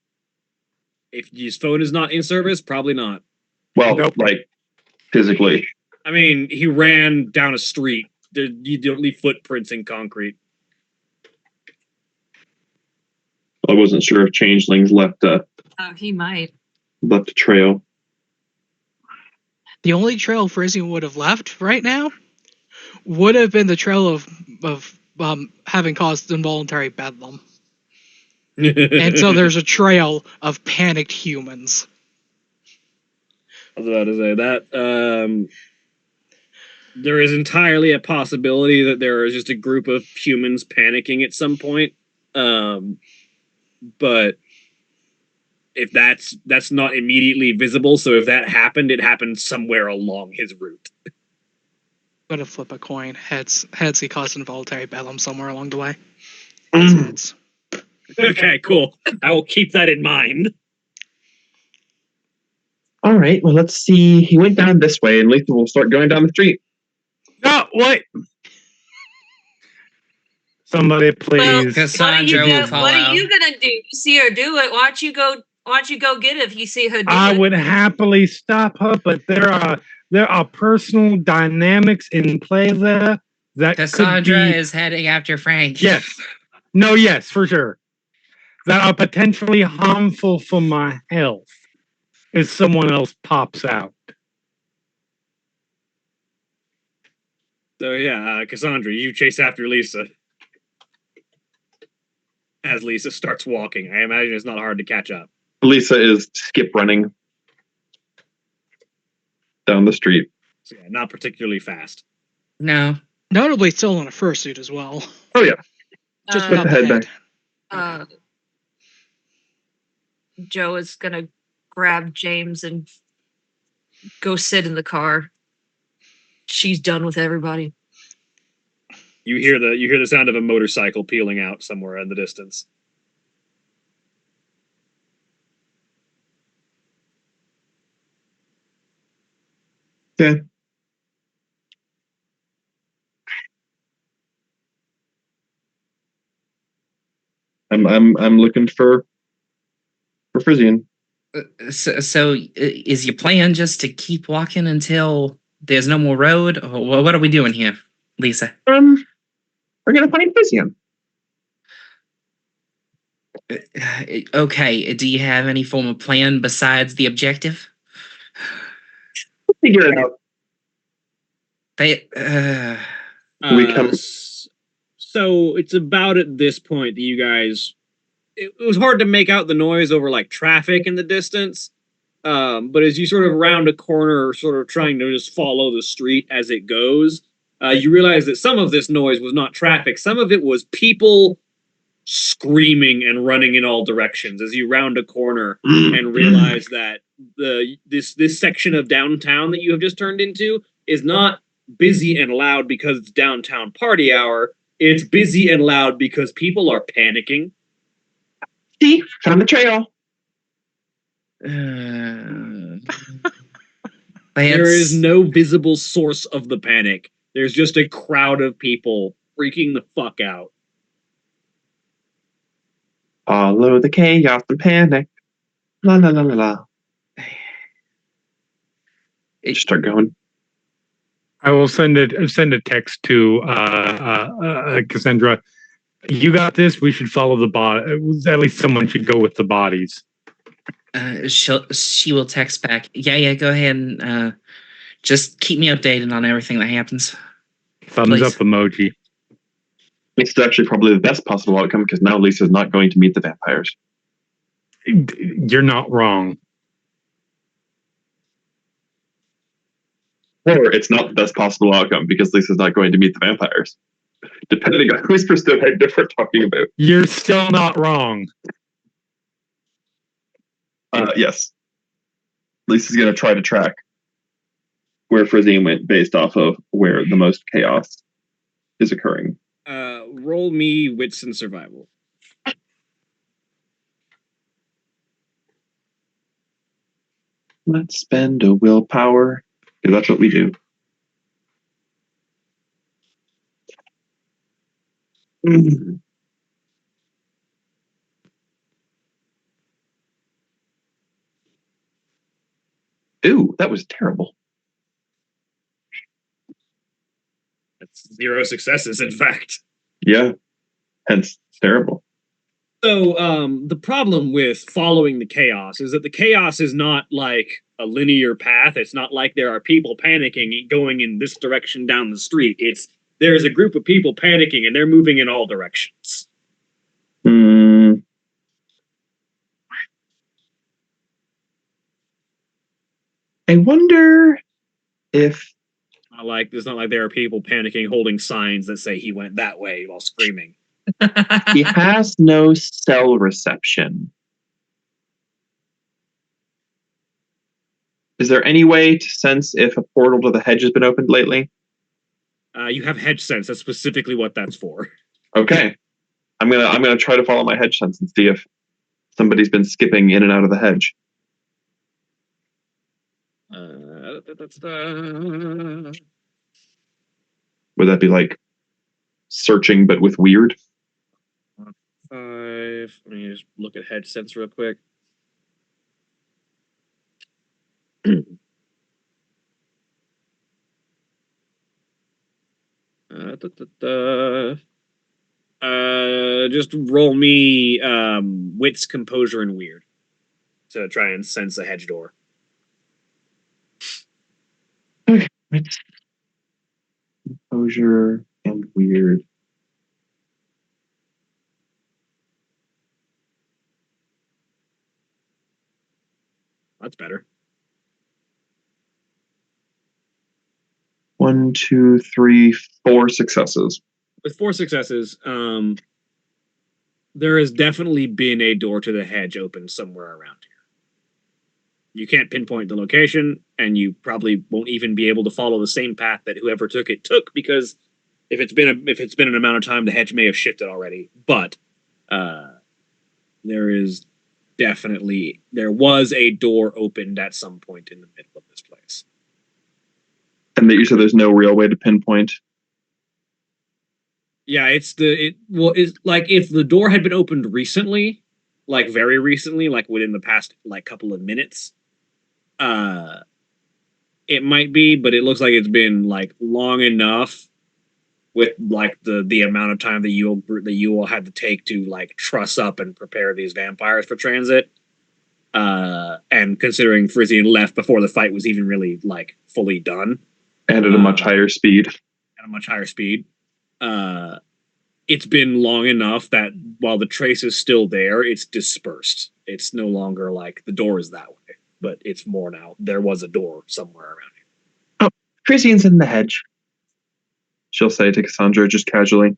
If his phone is not in service, probably not. Well, like physically. I mean, he ran down a street. You don't leave footprints in concrete. I wasn't sure if Changelings left He might. Left a trail. The only trail Frisian would have left right now would have been the trail of having caused involuntary bedlam. And so there's a trail of panicked humans. I was about to say that. There is entirely a possibility that there is just a group of humans panicking at some point. But if that's not immediately visible, so if that happened, it happened somewhere along his route. I'm gonna flip a coin. Heads, he caused involuntary bedlam somewhere along the way. Heads. Okay, cool. I will keep that in mind. All right, well, let's see. He went down this way, and Lisa will start going down the street. No, wait. Somebody, please. Cassandra will follow. What are you gonna do? You see her do it. Why don't you go get it if you see her do it? I would happily stop her, but there are personal dynamics in play there that Cassandra is heading after Frank. Yes. No, yes, for sure. That are potentially harmful for my health if someone else pops out. So yeah, Cassandra, you chase after Lisa. As Lisa starts walking, I imagine it's not hard to catch up. Lisa is skip running down the street. So yeah, not particularly fast. No. Notably still in a fursuit as well. Oh yeah. Just Put the head back. Joe is gonna grab James and go sit in the car. She's done with everybody. You hear the sound of a motorcycle peeling out somewhere in the distance. Yeah. I'm looking for Frisian. So is your plan just to keep walking until there's no more road? Or what are we doing here, Lisa? We're gonna find Frisian. Okay, do you have any form of plan besides the objective? Figure it out. They, We come- So it's about at this point that you guys. It was hard to make out the noise over like traffic in the distance. But as you sort of round a corner, sort of trying to just follow the street as it goes, you realize that some of this noise was not traffic. Some of it was people screaming and running in all directions as you round a corner and realize that this section of downtown that you have just turned into is not busy and loud because it's downtown party hour. It's busy and loud because people are panicking. See, found the trail. There is no visible source of the panic. There's just a crowd of people freaking the fuck out. Follow the chaos and panic. La la la la la. Just start going. I will send a text to Cassandra. You got this. We should follow the body. At least someone should go with the bodies. She will text back. Yeah, go ahead and just keep me updated on everything that happens. Thumbs Please. up emoji. This is actually probably the best possible outcome because now Lisa's not going to meet the vampires. You're not wrong. Or it's not the best possible outcome because Lisa's not going to meet the vampires. Depending on whose perspective we're talking about. You're still not wrong. Yes. Lisa's going to try to track where Frisian went based off of where the most chaos is occurring. Roll me wits and survival. Let's spend a willpower because that's what we do. Ooh, that was terrible. That's 0 successes, in fact. Yeah, hence terrible. So, the problem with following the chaos is that the chaos is not like a linear path. It's not like there are people panicking going in this direction down the street. There's a group of people panicking and they're moving in all directions. I wonder if It's not like there are people panicking holding signs that say he went that way while screaming. he has no cell reception. Is there any way to sense if a portal to the hedge has been opened lately? You have hedge sense. That's specifically what that's for. Okay. I'm gonna try to follow my hedge sense and see if somebody's been skipping in and out of the hedge. Would that be like searching but with weird? 5. Let me just look at hedge sense real quick. Just roll me wits, composure, and weird to try and sense a hedge door. Wits, composure, and weird. That's better. 1, 2, 3, 4 successes. With 4 successes, there has definitely been a door to the hedge open somewhere around here. You can't pinpoint the location, and you probably won't even be able to follow the same path that whoever took it took, because if it's been an amount of time, the hedge may have shifted already. But there was a door opened at some point in the middle of this place. And that you said there's no real way to pinpoint. Yeah, it's like if the door had been opened recently, like very recently, like within the past like couple of minutes, it might be, but it looks like it's been like long enough with like the amount of time that you all had to take to like truss up and prepare these vampires for transit. And considering Frisian left before the fight was even really like fully done, and at a much higher speed. It's been long enough that while the trace is still there, it's dispersed. It's no longer like the door is that way, but it's more now. There was a door somewhere around here. Oh, Frisian's in the hedge. She'll say to Cassandra just casually.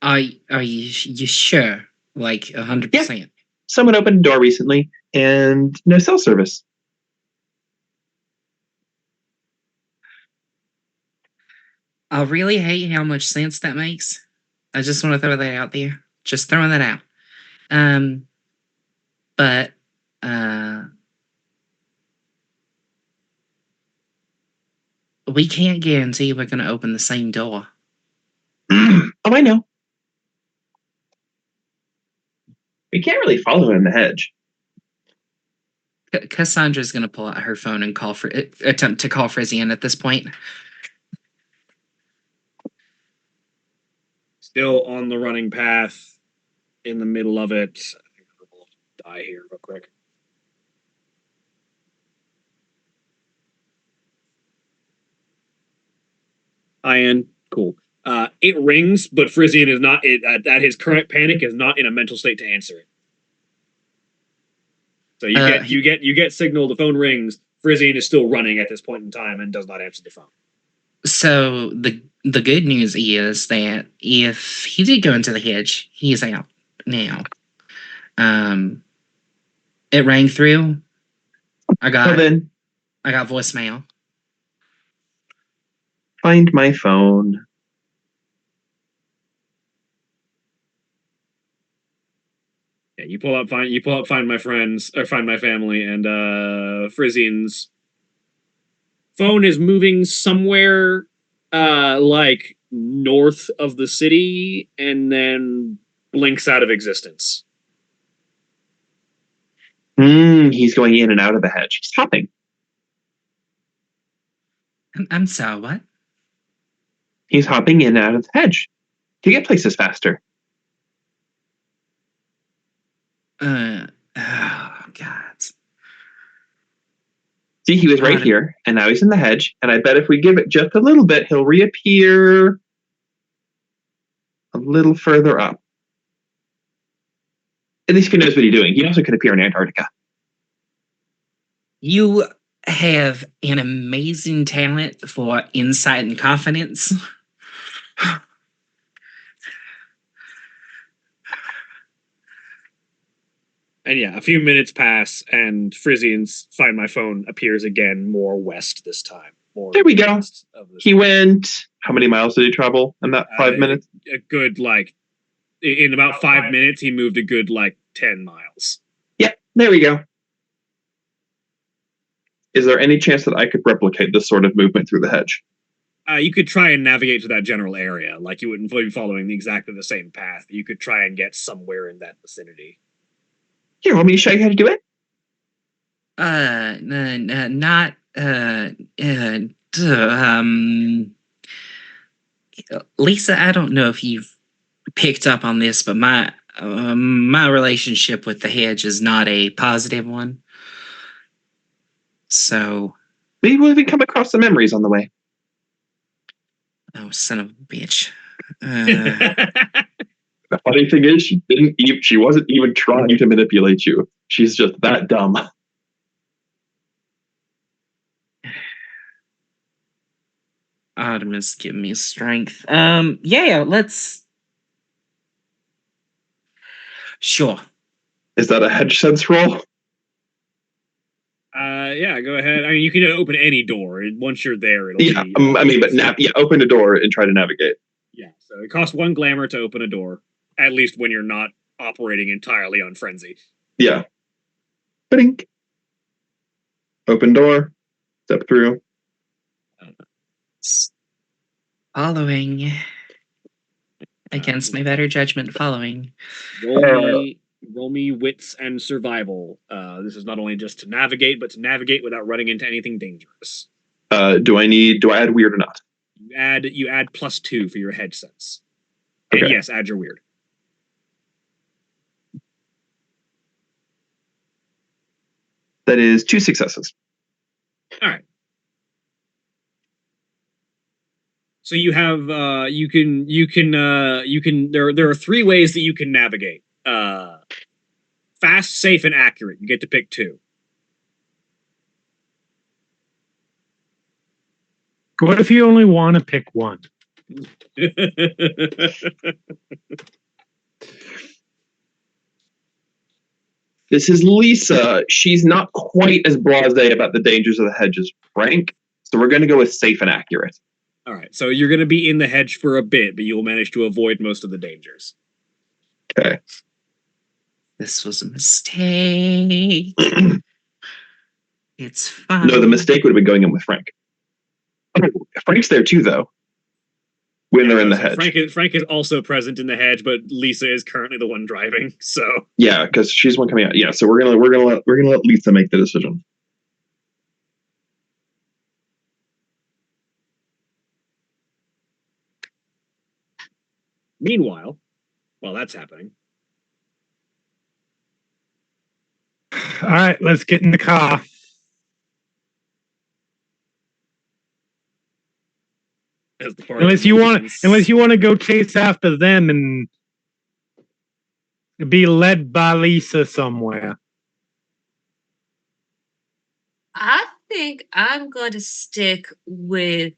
Are you sure? Like 100%? Someone opened a door recently, and no cell service. I really hate how much sense that makes. I just want to throw that out there. Just throwing that out. But we can't guarantee we're going to open the same door. Oh, I know. We can't really follow him in the hedge. Cassandra's going to pull out her phone and attempt to call Frisian at this point. Still on the running path, in the middle of it. I think we'll die here real quick. Ian, cool. It rings, but Frisian is not. At his current panic, is not in a mental state to answer it. So you get signal. The phone rings. Frisian is still running at this point in time and does not answer the phone. So the good news is that if he did go into the hedge, he is out now. It rang through. I got voicemail. Find my phone. Yeah, you pull up find my friends or find my family, and Frisian's phone is moving somewhere like north of the city and then blinks out of existence. He's going in and out of the hedge. He's hopping. I'm sorry, what? He's hopping in and out of the hedge to get places faster. Oh, God. See, he was right here, and now he's in the hedge, and I bet if we give it just a little bit, he'll reappear a little further up. At least if he knows what he's doing. He also could appear in Antarctica. You have an amazing talent for insight and confidence. And yeah, a few minutes pass, and Frisian's Find My Phone appears again, more west this time. There we go. He went. How many miles did he travel in that 5 minutes? A good, like, in about 5 minutes, he moved a good, like, 10 miles. Yeah, there we go. Is there any chance that I could replicate this sort of movement through the hedge? You could try and navigate to that general area. Like, you wouldn't be following exactly the same path. You could try and get somewhere in that vicinity. Here, want me to show you how to do it? Lisa, I don't know if you've picked up on this, but my relationship with the hedge is not a positive one. So maybe we'll even come across some memories on the way. Oh, son of a bitch! The funny thing is, she wasn't even trying to manipulate you. She's just that dumb. Artemis, give me strength. Yeah, let's. Sure. Is that a hedge sense roll? Yeah, go ahead. I mean, you can open any door. Once you're there, it'll be... open a door and try to navigate. Yeah, so it costs 1 glamour to open a door, at least when you're not operating entirely on frenzy. Yeah. Blink. Open door. Step through. Following. Against my better judgment, following. Roll me wits and survival. This is not only just to navigate, but to navigate without running into anything dangerous. Do I add weird or not? You add +2 for your hedge sense. Okay. And yes, add your weird. That is 2 successes. All right. So you have you can there are 3 ways that you can navigate. Fast, safe, and accurate. You get to pick 2. What if you only want to pick one? This is Lisa. She's not quite as blasé about the dangers of the hedge as Frank, so we're going to go with safe and accurate. All right, so you're going to be in the hedge for a bit, but you'll manage to avoid most of the dangers. Okay. This was a mistake. It's fine. No, the mistake would have been going in with Frank. Oh, Frank's there too, though. When they're in the hedge. Frank is also present in the hedge, but Lisa is currently the one driving. So yeah, because she's the one coming out. Yeah, so we're gonna let Lisa make the decision. Meanwhile, while that's happening, all right, let's get in the car. Unless you want to go chase after them and be led by Lisa somewhere. I think I'm going to stick with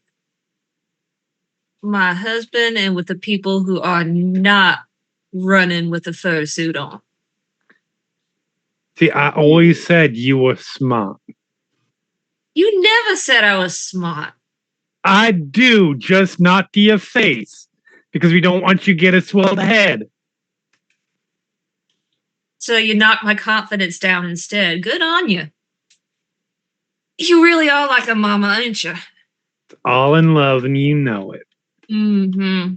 my husband and with the people who are not running with a fursuit on. See, I always said you were smart. You never said I was smart. I do, just not to your face, because we don't want you to get a swelled head. So you knocked my confidence down instead. Good on you. You really are like a mama, aren't you? All in love, and you know it. Mm-hmm.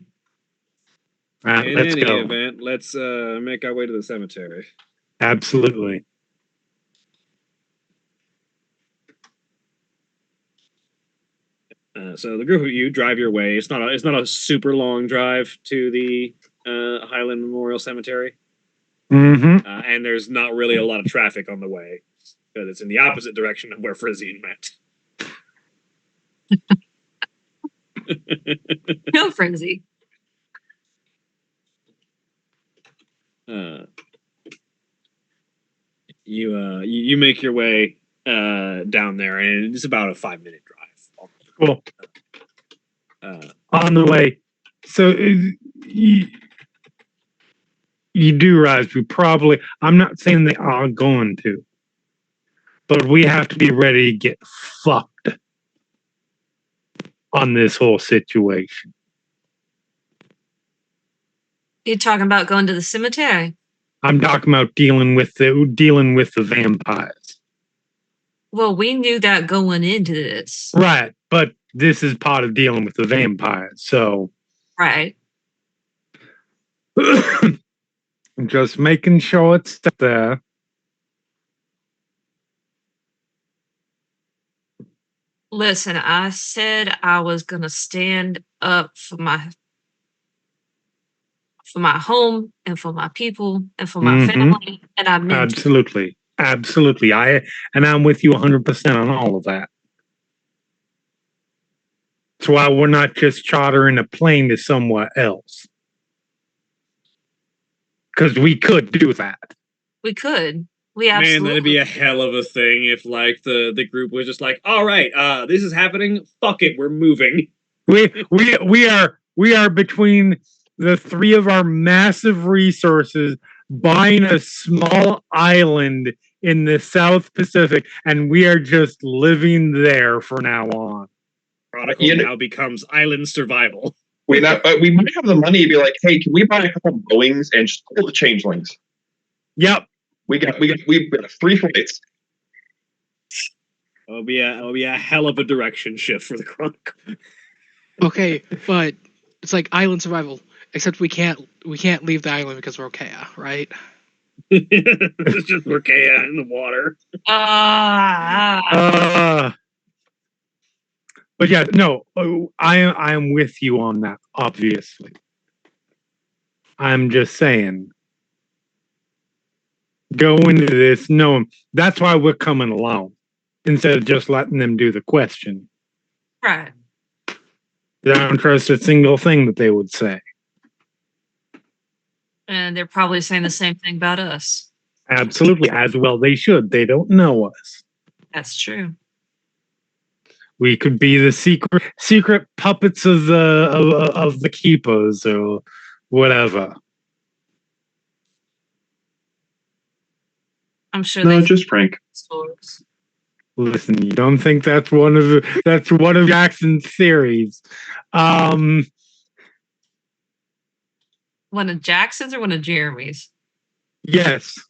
All right, in let's any go. event, let's make our way to the cemetery. Absolutely. So the group of you drive your way. It's not a super long drive to the Highland Memorial Cemetery, Mm-hmm. and there's not really a lot of traffic on the way because it's in the opposite direction of where Frisian met. No frenzy. You make your way down there, and it's about a 5-minute drive. Cool. On the way. So you do rise. We probably, I'm not saying they are going to, but we have to be ready to get fucked on this whole situation. You're talking about going to the cemetery? I'm talking about dealing with the vampires. Well, we knew that going into this. Right, but this is part of dealing with the vampires, so Right. just making sure it's there. Listen, I said I was gonna stand up for my home and for my people and for my family, and I meant absolutely. Absolutely. I'm with you 100% on all of that. That's why we're not just chartering a plane to somewhere else. Because we could do that. We could. We absolutely. Man, that'd be a hell of a thing if like the group was just like, all right, this is happening. Fuck it, we're moving. We are between the 3 of our massive resources buying a small island in the South Pacific, and we are just living there for now on. Prodigal now becomes island survival. We might have the money to be like, hey, can we buy a couple Boeings and just pull the changelings? Yep. We've got 3 flights. It'll be a hell of a direction shift for the Chronicle. Okay, but it's like island survival, except we can't leave the island because we're Okea, right? It's just Orkea in the water. But yeah, no, I am with you on that. Obviously, I'm just saying. Go into this knowing that's why we're coming along instead of just letting them do the question. Right. I don't trust a single thing that they would say. And they're probably saying the same thing about us. Absolutely, as well they should. They don't know us. That's true. We could be the secret puppets of the keepers or whatever. I'm sure No, they just Frank. stories. Listen, you don't think that's one of Jackson's theories? One of Jackson's or one of Jeremy's? Yes.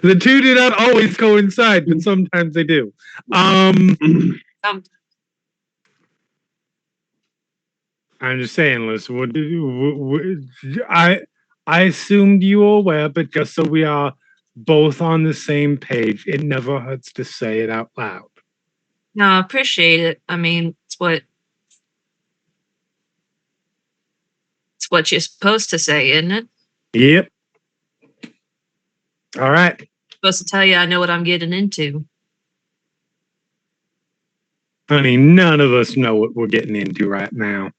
The two do not always coincide, but sometimes they do. I'm just saying, listen. I assumed you were aware, but just so we are both on the same page, it never hurts to say it out loud. No, I appreciate it. I mean, it's what you're supposed to say, isn't it? Yep. All right. Supposed to tell you I know what I'm getting into. Honey, none of us know what we're getting into right now.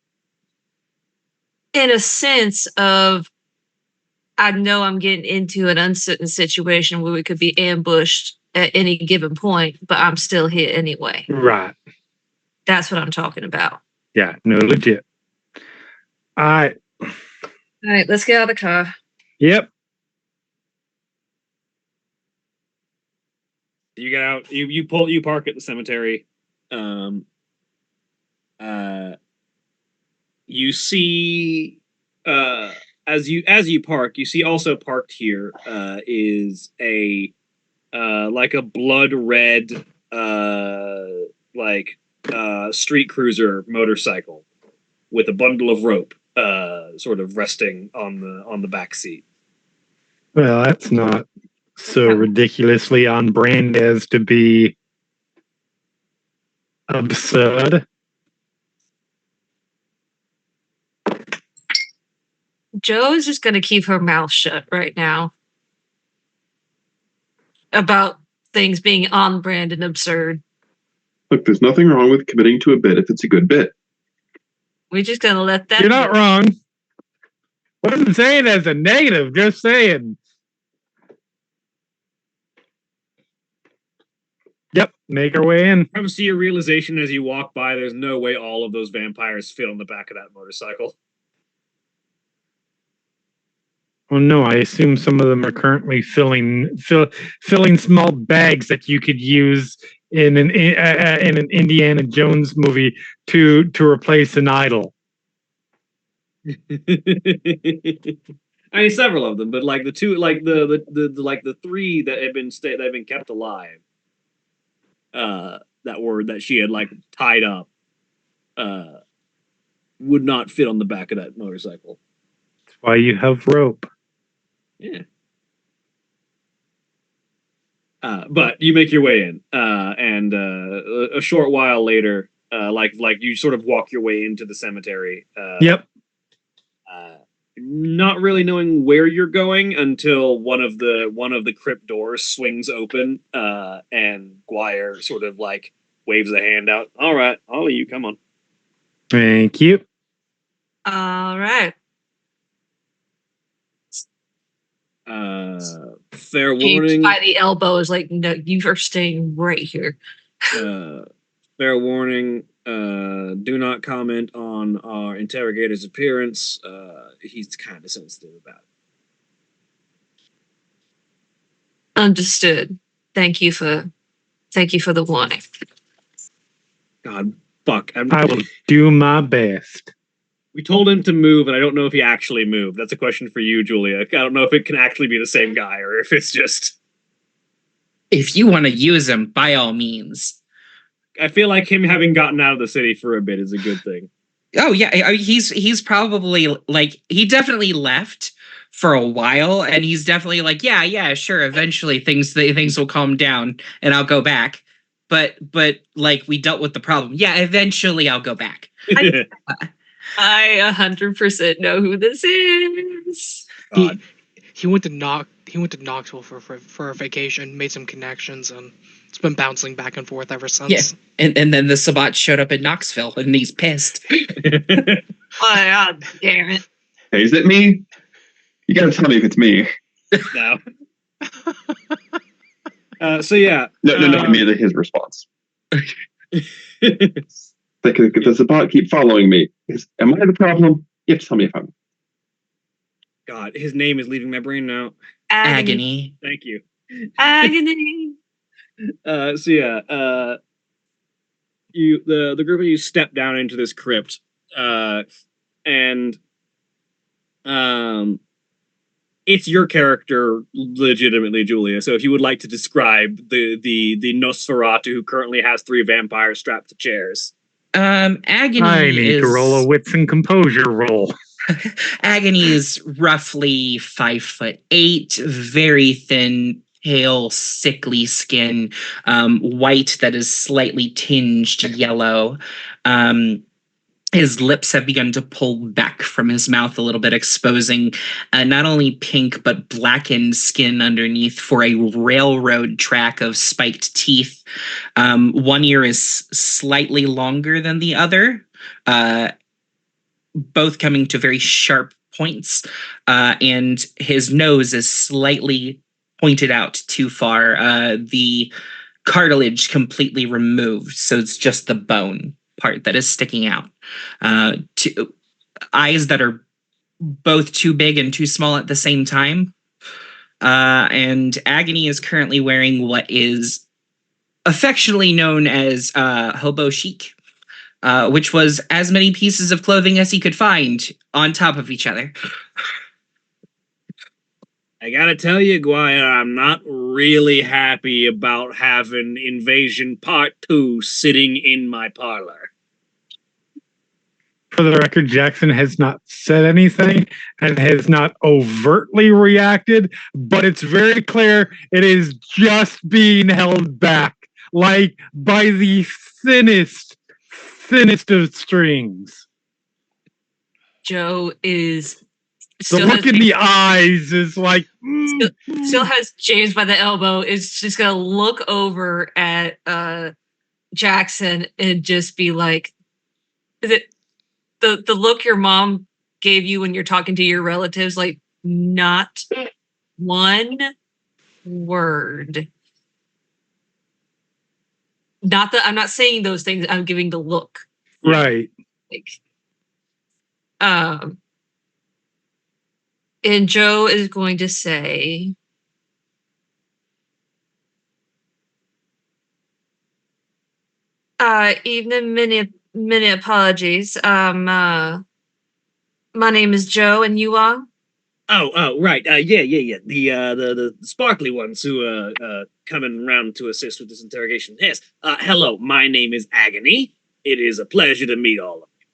In a sense of, I know I'm getting into an uncertain situation where we could be ambushed at any given point, but I'm still here anyway. Right. That's what I'm talking about. Yeah, no, legit. All right. All right, let's get out of the car. Yep. You get out. You park at the cemetery. You see, as you park, you see also parked here is a like a blood red street cruiser motorcycle with a bundle of rope sort of resting on the back seat. Well, that's not so ridiculously on brand as to be absurd. Jo is just going to keep her mouth shut right now about things being on brand and absurd. Look, there's nothing wrong with committing to a bit if it's a good bit. We're just going to let that. You're not wrong. Wasn't saying as a negative, just saying. Yep, make our way in. Comes to your realization as you walk by, there's no way all of those vampires fit on the back of that motorcycle. Oh no, I assume some of them are currently filling small bags that you could use in an Indiana Jones movie to replace an idol. I mean, several of them, but like the two, like the three that have been kept alive, that she had like tied up, would not fit on the back of that motorcycle. That's why you have rope. Yeah. But you make your way in, and a short while later, like you sort of walk your way into the cemetery. Yep. Not really knowing where you're going until one of the crypt doors swings open, and Guire sort of like waves a hand out. All right, all of you, come on. Thank you. All right. Fair warning. By the elbow is like, no, you are staying right here. Fair warning. Do not comment on our interrogator's appearance. He's kind of sensitive about it. Understood. Thank you for the warning. God, fuck. I will do my best. We told him to move, and I don't know if he actually moved. That's a question for you, Julia. I don't know if it can actually be the same guy or if it's just. If you want to use him, by all means. I feel like him having gotten out of the city for a bit is a good thing. Oh yeah, he's probably like, he definitely left for a while, and he's definitely like, yeah, sure. Eventually things will calm down, and I'll go back. but like we dealt with the problem. Yeah, eventually I'll go back. I 100% know who this is. God. He went to Knoxville for a vacation, made some connections, and it's been bouncing back and forth ever since. Yeah. And then the Sabat showed up in Knoxville and he's pissed. Oh, God damn it. Hey, is it me? You gotta tell me if it's me. No. So yeah. No, not me. His response. Like, does the bot keep following me? Am I the problem? You have to tell me if I'm. God, his name is leaving my brain now. Agony. Thank you. Agony. So yeah, you the group of you step down into this crypt, and it's your character legitimately, Julia. So if you would like to describe the Nosferatu who currently has 3 vampires strapped to chairs. Agony I need is to roll a wits and composure roll. Agony is roughly 5'8", very thin, pale, sickly skin, white that is slightly tinged yellow. His lips have begun to pull back from his mouth a little bit, exposing not only pink but blackened skin underneath for a railroad track of spiked teeth. One ear is slightly longer than the other, both coming to very sharp points, and his nose is slightly pointed out too far. The cartilage completely removed, so it's just the bone part that is sticking out. Eyes that are both too big and too small at the same time. And Agony is currently wearing what is affectionately known as hobo chic, which was as many pieces of clothing as he could find on top of each other. I gotta tell you, Guaya, I'm not really happy about having Invasion Part 2 sitting in my parlor. For the record, Jackson has not said anything and has not overtly reacted, but it's very clear it is just being held back, like by the thinnest of strings. Joe is The look in the eyes is like still has James by the elbow, is just gonna look over at Jackson and just be like, is it the look your mom gave you when you're talking to your relatives, like not one word. Not that I'm not saying those things, I'm giving the look. right. Like, and Joe is going to say, evening, many apologies. My name is Joe, and you are? Oh, right. Yeah. The sparkly ones who coming around to assist with this interrogation. Yes. Hello, my name is Agony. It is a pleasure to meet all of you.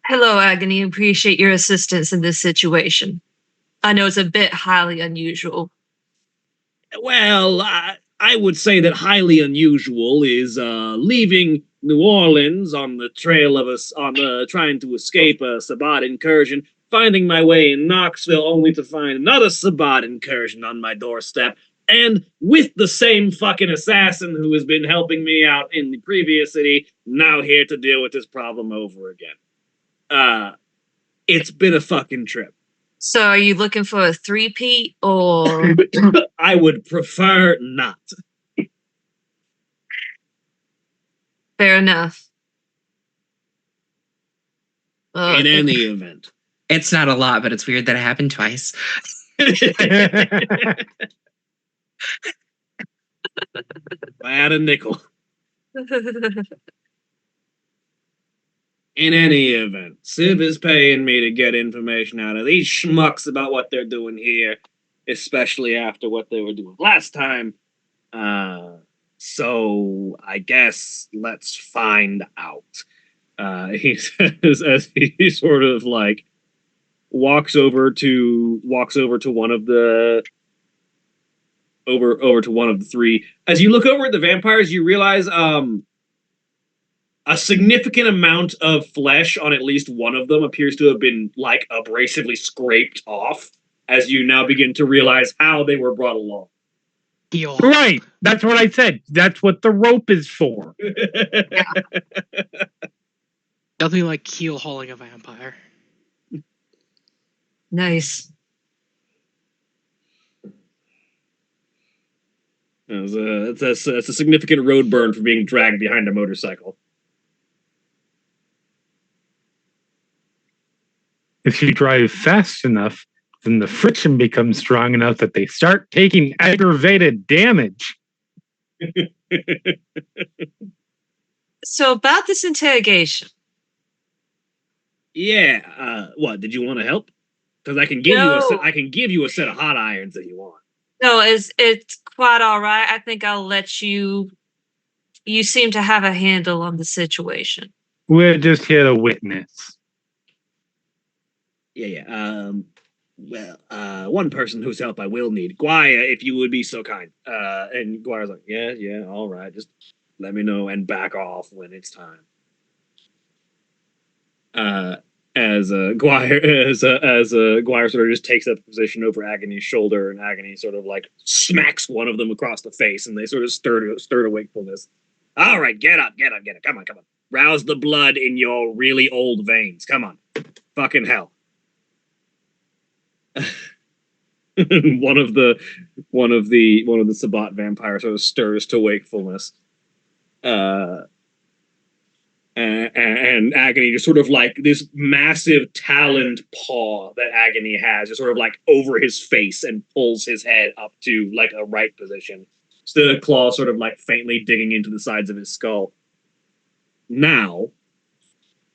Hello, Agony. Appreciate your assistance in this situation. I know it's a bit highly unusual. Well, I would say that highly unusual is leaving New Orleans on the trail of trying to escape a Sabat incursion, finding my way in Knoxville only to find another Sabat incursion on my doorstep, and with the same fucking assassin who has been helping me out in the previous city, now here to deal with this problem over again. It's been a fucking trip. So are you looking for a three-peat or? I would prefer not. Fair enough. In any event. It's not a lot, but it's weird that it happened twice. I had a nickel. In any event, Civ is paying me to get information out of these schmucks about what they're doing here, especially after what they were doing last time. So I guess let's find out. He says as he sort of like walks over to one of the over to one of the three. As you look over at the vampires, you realize a significant amount of flesh on at least one of them appears to have been like abrasively scraped off. As you now begin to realize how they were brought along. Heel. Right. That's what I said. That's what the rope is for. Nothing like keel hauling a vampire. Nice. It's a significant road burn for being dragged behind a motorcycle. If you drive fast enough, then the friction becomes strong enough that they start taking aggravated damage. So about this interrogation. Yeah. What? Did you want to help? Because I can give you a set of hot irons that you want. No, it's quite all right. I think I'll let you. You seem to have a handle on the situation. We're just here to witness. Yeah. Well, one person whose help I will need, Guaya, if you would be so kind. And Guaya's like, yeah, all right, just let me know and back off when it's time. As Guaya sort of just takes up the position over Agony's shoulder, and Agony sort of like smacks one of them across the face, and they sort of stir to wakefulness. All right, get up. Come on. Rouse the blood in your really old veins. Come on. Fucking hell. one of the Sabbat vampires sort of stirs to wakefulness. And Agony just sort of like this massive taloned paw that Agony has, just sort of like over his face and pulls his head up to like a right position. So the claw sort of like faintly digging into the sides of his skull. Now,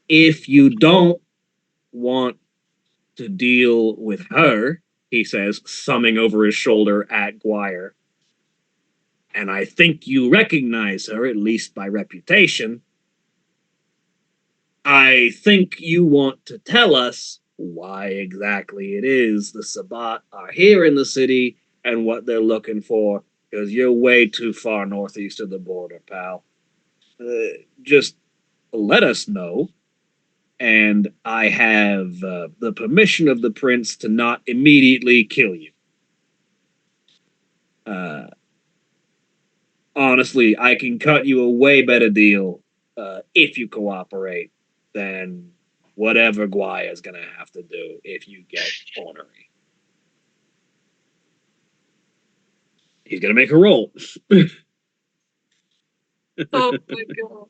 if you don't want to deal with her, he says, thumbing over his shoulder at Guire, and I think you recognize her, at least by reputation, I think you want to tell us why exactly it is the Sabbat are here in the city and what they're looking for, because you're way too far northeast of the border, pal. Just let us know, and I have the permission of the prince to not immediately kill you. Honestly, I can cut you a way better deal if you cooperate than whatever Guaya's gonna have to do if you get ornery. He's gonna make a roll. Oh my god.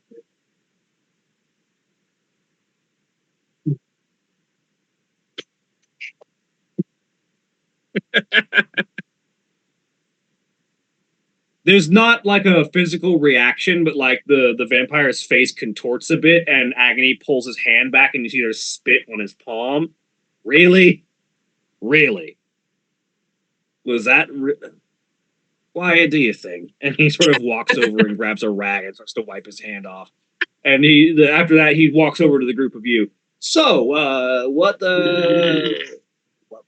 There's not like a physical reaction, but like the vampire's face contorts a bit, and Agony pulls his hand back, and you see there's spit on his palm. Really? Was that? Why do you think? And he sort of walks over and grabs a rag and starts to wipe his hand off. And after that, he walks over to the group of you. So, what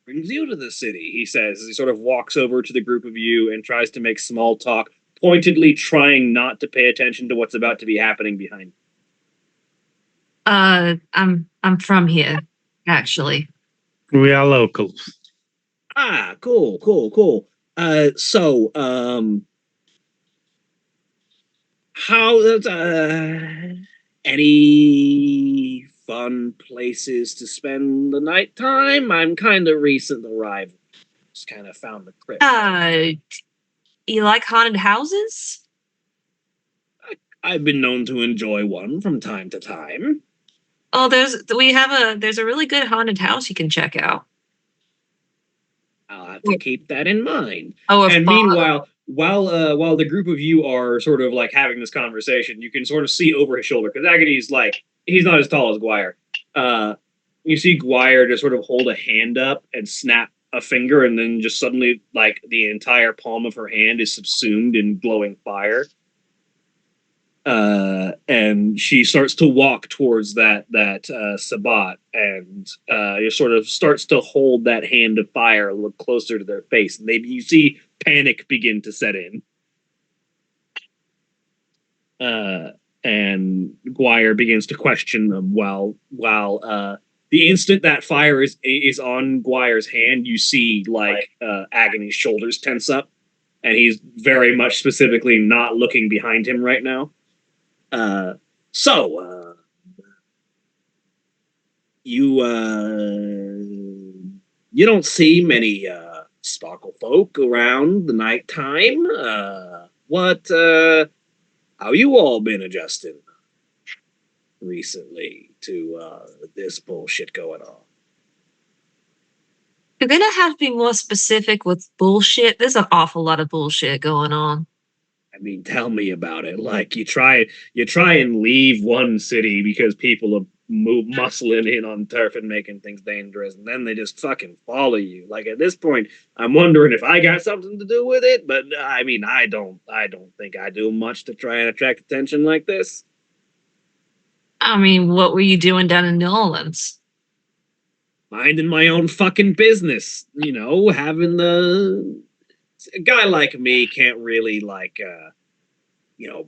brings you to the city? He says as he sort of walks over to the group of you and tries to make small talk, pointedly trying not to pay attention to what's about to be happening behind. I'm from here, actually. We are locals. Ah, cool. How any fun places to spend the nighttime? I'm kind of recent arrival. Just kind of found the crypt. You like haunted houses? I've been known to enjoy one from time to time. Oh, there's a really good haunted house you can check out. I'll have to keep that in mind. Oh, and meanwhile, while the group of you are sort of like having this conversation, you can sort of see over his shoulder, because Agony's like, he's not as tall as Guire. You see Guire just sort of hold a hand up and snap a finger, and then just suddenly, like, the entire palm of her hand is subsumed in glowing fire. And she starts to walk towards that Sabbat, and sort of starts to hold that hand of fire a little closer to their face. And you see panic begin to set in. And Guire begins to question them while the instant that fire is on Guire's hand, you see like Agony's shoulders tense up, and he's very much specifically not looking behind him right now. You don't see many sparkle folk around the nighttime. How you all been adjusting recently to this bullshit going on? You're gonna have to be more specific with bullshit. There's an awful lot of bullshit going on. I mean, tell me about it. Like you try and leave one city because people are muscling in on turf and making things dangerous, and then they just fucking follow you. Like at this point, I'm wondering if I got something to do with it. But I mean, I don't think I do much to try and attract attention like this. I mean, what were you doing down in New Orleans? Minding my own fucking business. You know, having a guy like me can't really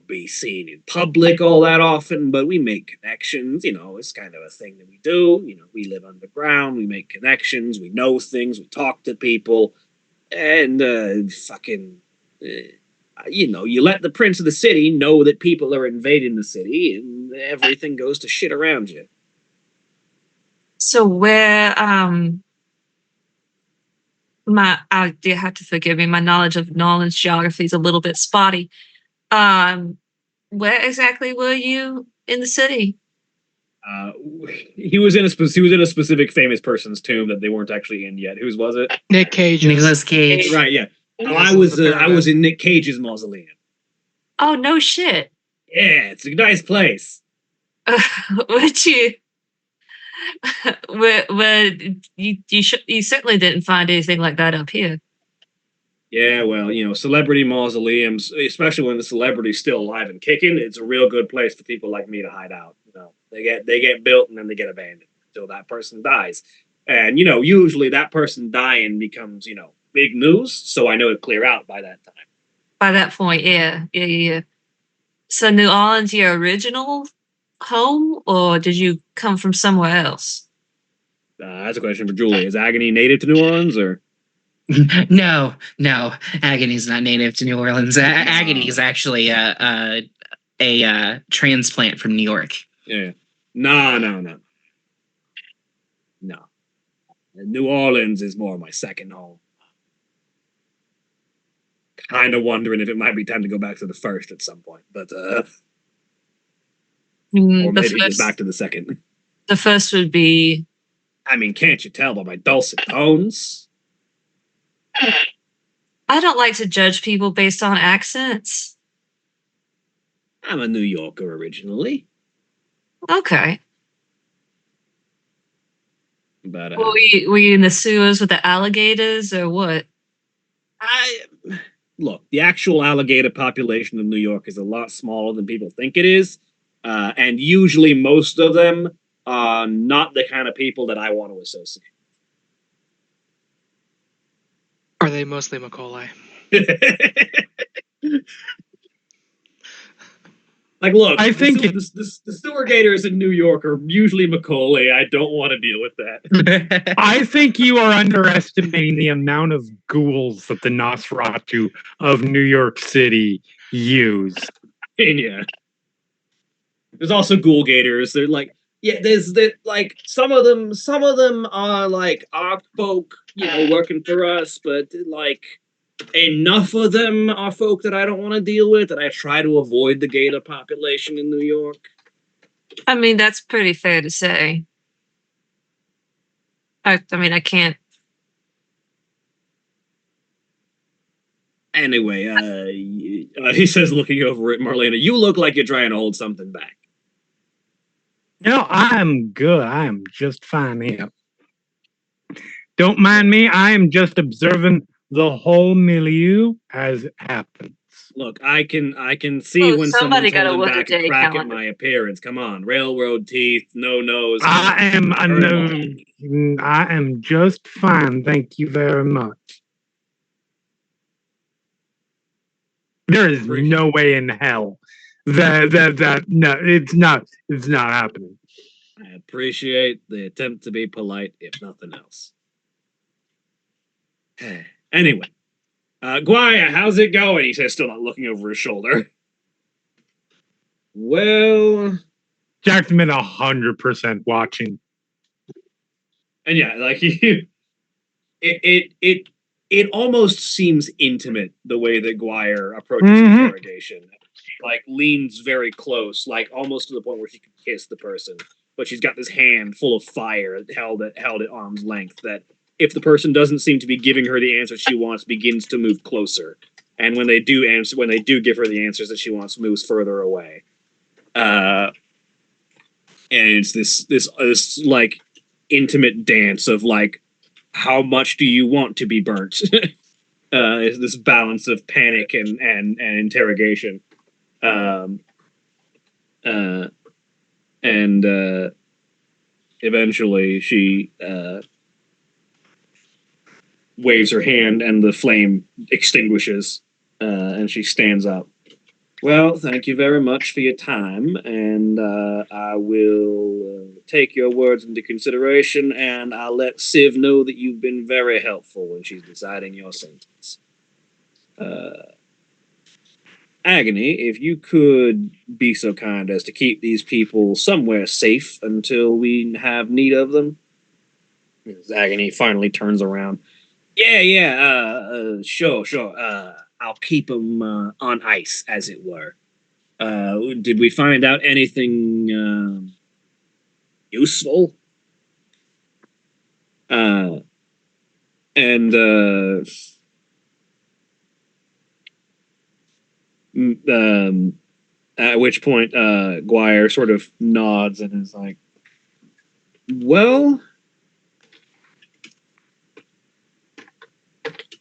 be seen in public all that often, but we make connections. It's kind of a thing that we do. We live underground, we make connections, we know things, we talk to people, and you let the prince of the city know that people are invading the city, and everything goes to shit around you. So where you have to forgive me, my knowledge of New Orleans geography is a little bit spotty. Where exactly were you in the city? He was in a specific famous person's tomb that they weren't actually in yet. Whose was it? Nick Cage. Nicolas Cage. Right, yeah. I was in Nick Cage's mausoleum. Oh no shit. Yeah, it's a nice place. Would you? Where you certainly didn't find anything like that up here. Yeah, well, celebrity mausoleums, especially when the celebrity's still alive and kicking, it's a real good place for people like me to hide out. They get built and then they get abandoned until that person dies. And usually that person dying becomes, big news, so I know to clear out by that time. By that point, yeah. So New Orleans, your original home, or did you come from somewhere else? That's a question for Julie. Is Agony native to New Orleans, or? No. Agony's not native to New Orleans. Agony is actually a transplant from New York. Yeah. No. New Orleans is more my second home. Kind of wondering if it might be time to go back to the first at some point, but or maybe just back to the second. The first would be. I mean, can't you tell by my dulcet tones? I don't like to judge people based on accents. I'm a New Yorker originally. Okay. But were you in the sewers with the alligators or what? Look, the actual alligator population of New York is a lot smaller than people think it is. And usually most of them are not the kind of people that I want to associate. Are they mostly Macaulay? Like, look, I think the sewer gators in New York are usually Macaulay. I don't want to deal with that. I think you are underestimating the amount of ghouls that the Nosferatu of New York City use. And yeah. There's also ghoul gators. They're like, yeah, there's some of them are like our folk, working for us, but like enough of them are folk that I don't want to deal with, that I try to avoid the gator population in New York. I mean, that's pretty fair to say. I mean, I can't. Anyway, he says, looking over at Marlena, you look like you're trying to hold something back. I am good. I am just fine here. Don't mind me. I am just observing the whole milieu as it happens. Look, I can see when somebody someone's got a holding back a crack calendar. at my appearance. Come on, railroad teeth, no nose. I am just fine. Thank you very much. There is no way in hell that no, it's not happening. I appreciate the attempt to be polite, if nothing else. Anyway, Guaya, how's it going? He says, still not looking over his shoulder. Well, Jack's been 100% watching. and yeah, like it almost seems intimate the way that Guire approaches interrogation. She like leans very close, like almost to the point where she can kiss the person, but she's got this hand full of fire held at arm's length that if the person doesn't seem to be giving her the answer she wants, begins to move closer. And when they do give her the answers that she wants, moves further away. And it's this like intimate dance of like, how much do you want to be burnt? Is this balance of panic and interrogation. And eventually she waves her hand and the flame extinguishes, and she stands up. Well, thank you very much for your time, and I will take your words into consideration, and I'll let Civ know that you've been very helpful when she's deciding your sentence. Agony, if you could be so kind as to keep these people somewhere safe until we have need of them. Agony finally turns around. Sure. I'll keep them on ice, as it were. Did we find out anything useful? At which point Guire sort of nods and is like, well,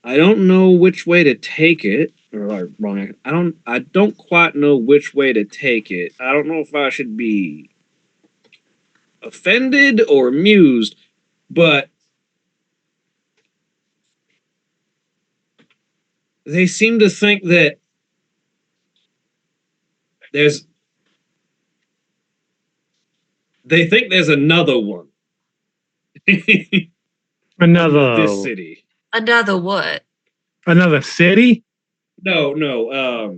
I don't know which way to take it. Or wrong. I don't quite know which way to take it. I don't know if I should be offended or amused, but they seem to think that there's another one. Another This city. Another what? Another city? No.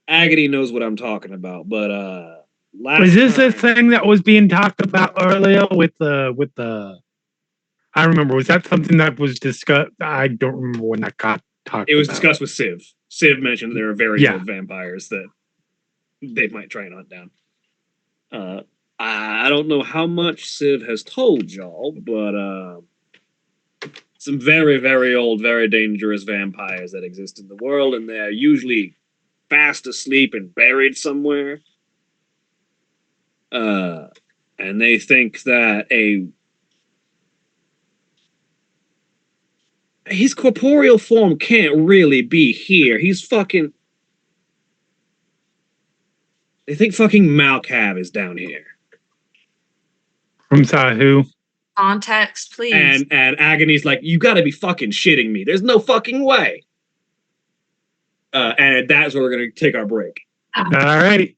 Agony knows what I'm talking about, but Is this the thing that was being talked about earlier with the I remember, was that something that was discussed? I don't remember when that got talked about. It was discussed with Civ. Civ mentioned there are very old vampires that they might try and hunt down. I don't know how much Civ has told y'all, but some very, very old, very dangerous vampires that exist in the world, and they're usually fast asleep and buried somewhere. And they think that his corporeal form can't really be here. He's fucking... They think fucking Malcav is down here. I'm sorry, who? Context, please. And Agony's like, you gotta be fucking shitting me. There's no fucking way. And that's where we're gonna take our break. All right.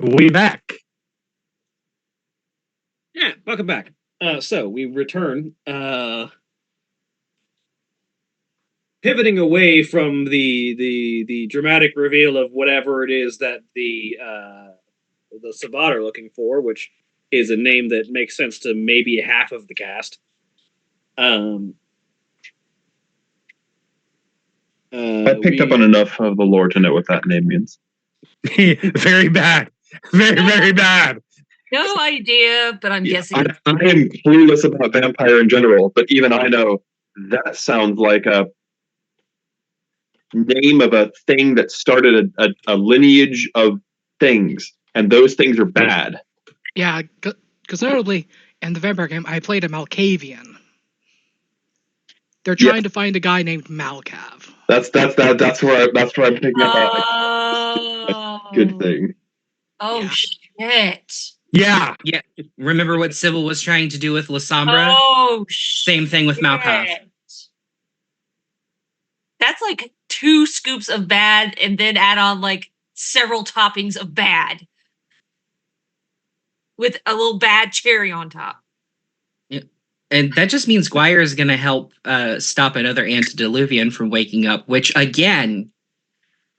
We back. Yeah, welcome back. So we return, pivoting away from the dramatic reveal of whatever it is that the Sabbat are looking for, which is a name that makes sense to maybe half of the cast. I picked up on enough of the lore to know what that name means. Very bad. Very bad. No idea, but I'm guessing. I am clueless about vampire in general, but even I know that sounds like a name of a thing that started a lineage of things, and those things are bad. Yeah, because notably in the vampire game, I played a Malkavian. They're trying to find a guy named Malkav. That's where I'm picking up on. Oh. Good thing. Oh Yeah. shit. Yeah. Yeah. Remember what Sybil was trying to do with Lasombra? Oh Same thing with Malkav. That's like 2 scoops of bad and then add on like several toppings of bad. With a little bad cherry on top. And that just means Squire is going to help stop another antediluvian from waking up, which, again,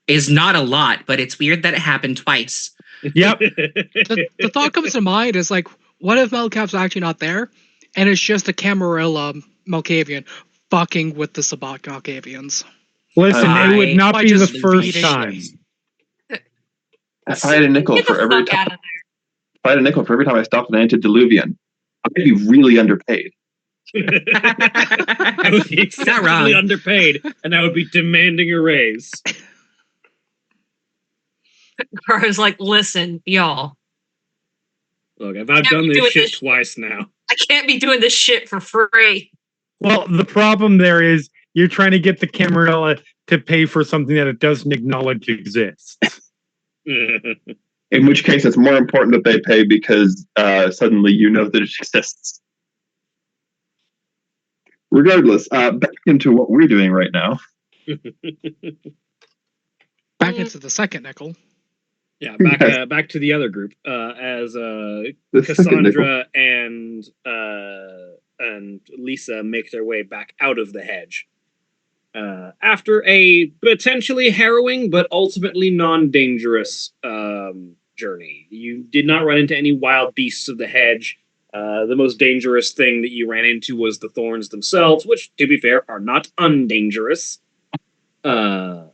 is not a lot, but it's weird that it happened twice. Yep. The thought comes to mind is like, what if Malkav's actually not there, and it's just a Camarilla Malkavian fucking with the Sabbat Malkavians? Listen, it would not By be the just first feeding time. If I had a nickel Get the for every fuck time, out of there. if I had a nickel for every time I stopped an antediluvian, I'd be really underpaid. I would be exceptionally underpaid, and I would be demanding a raise. I was like, listen, y'all. Look, I've done this shit twice now. I can't be doing this shit for free. Well, the problem there is you're trying to get the Camarilla to pay for something that it doesn't acknowledge exists. In which case, it's more important that they pay because suddenly you know that it exists. Regardless, back into what we're doing right now. Back into the second nickel. Yeah, back to the other group as Cassandra and Lisa make their way back out of the hedge after a potentially harrowing but ultimately non-dangerous journey. You did not run into any wild beasts of the hedge. The most dangerous thing that you ran into was the thorns themselves, which, to be fair, are not undangerous. The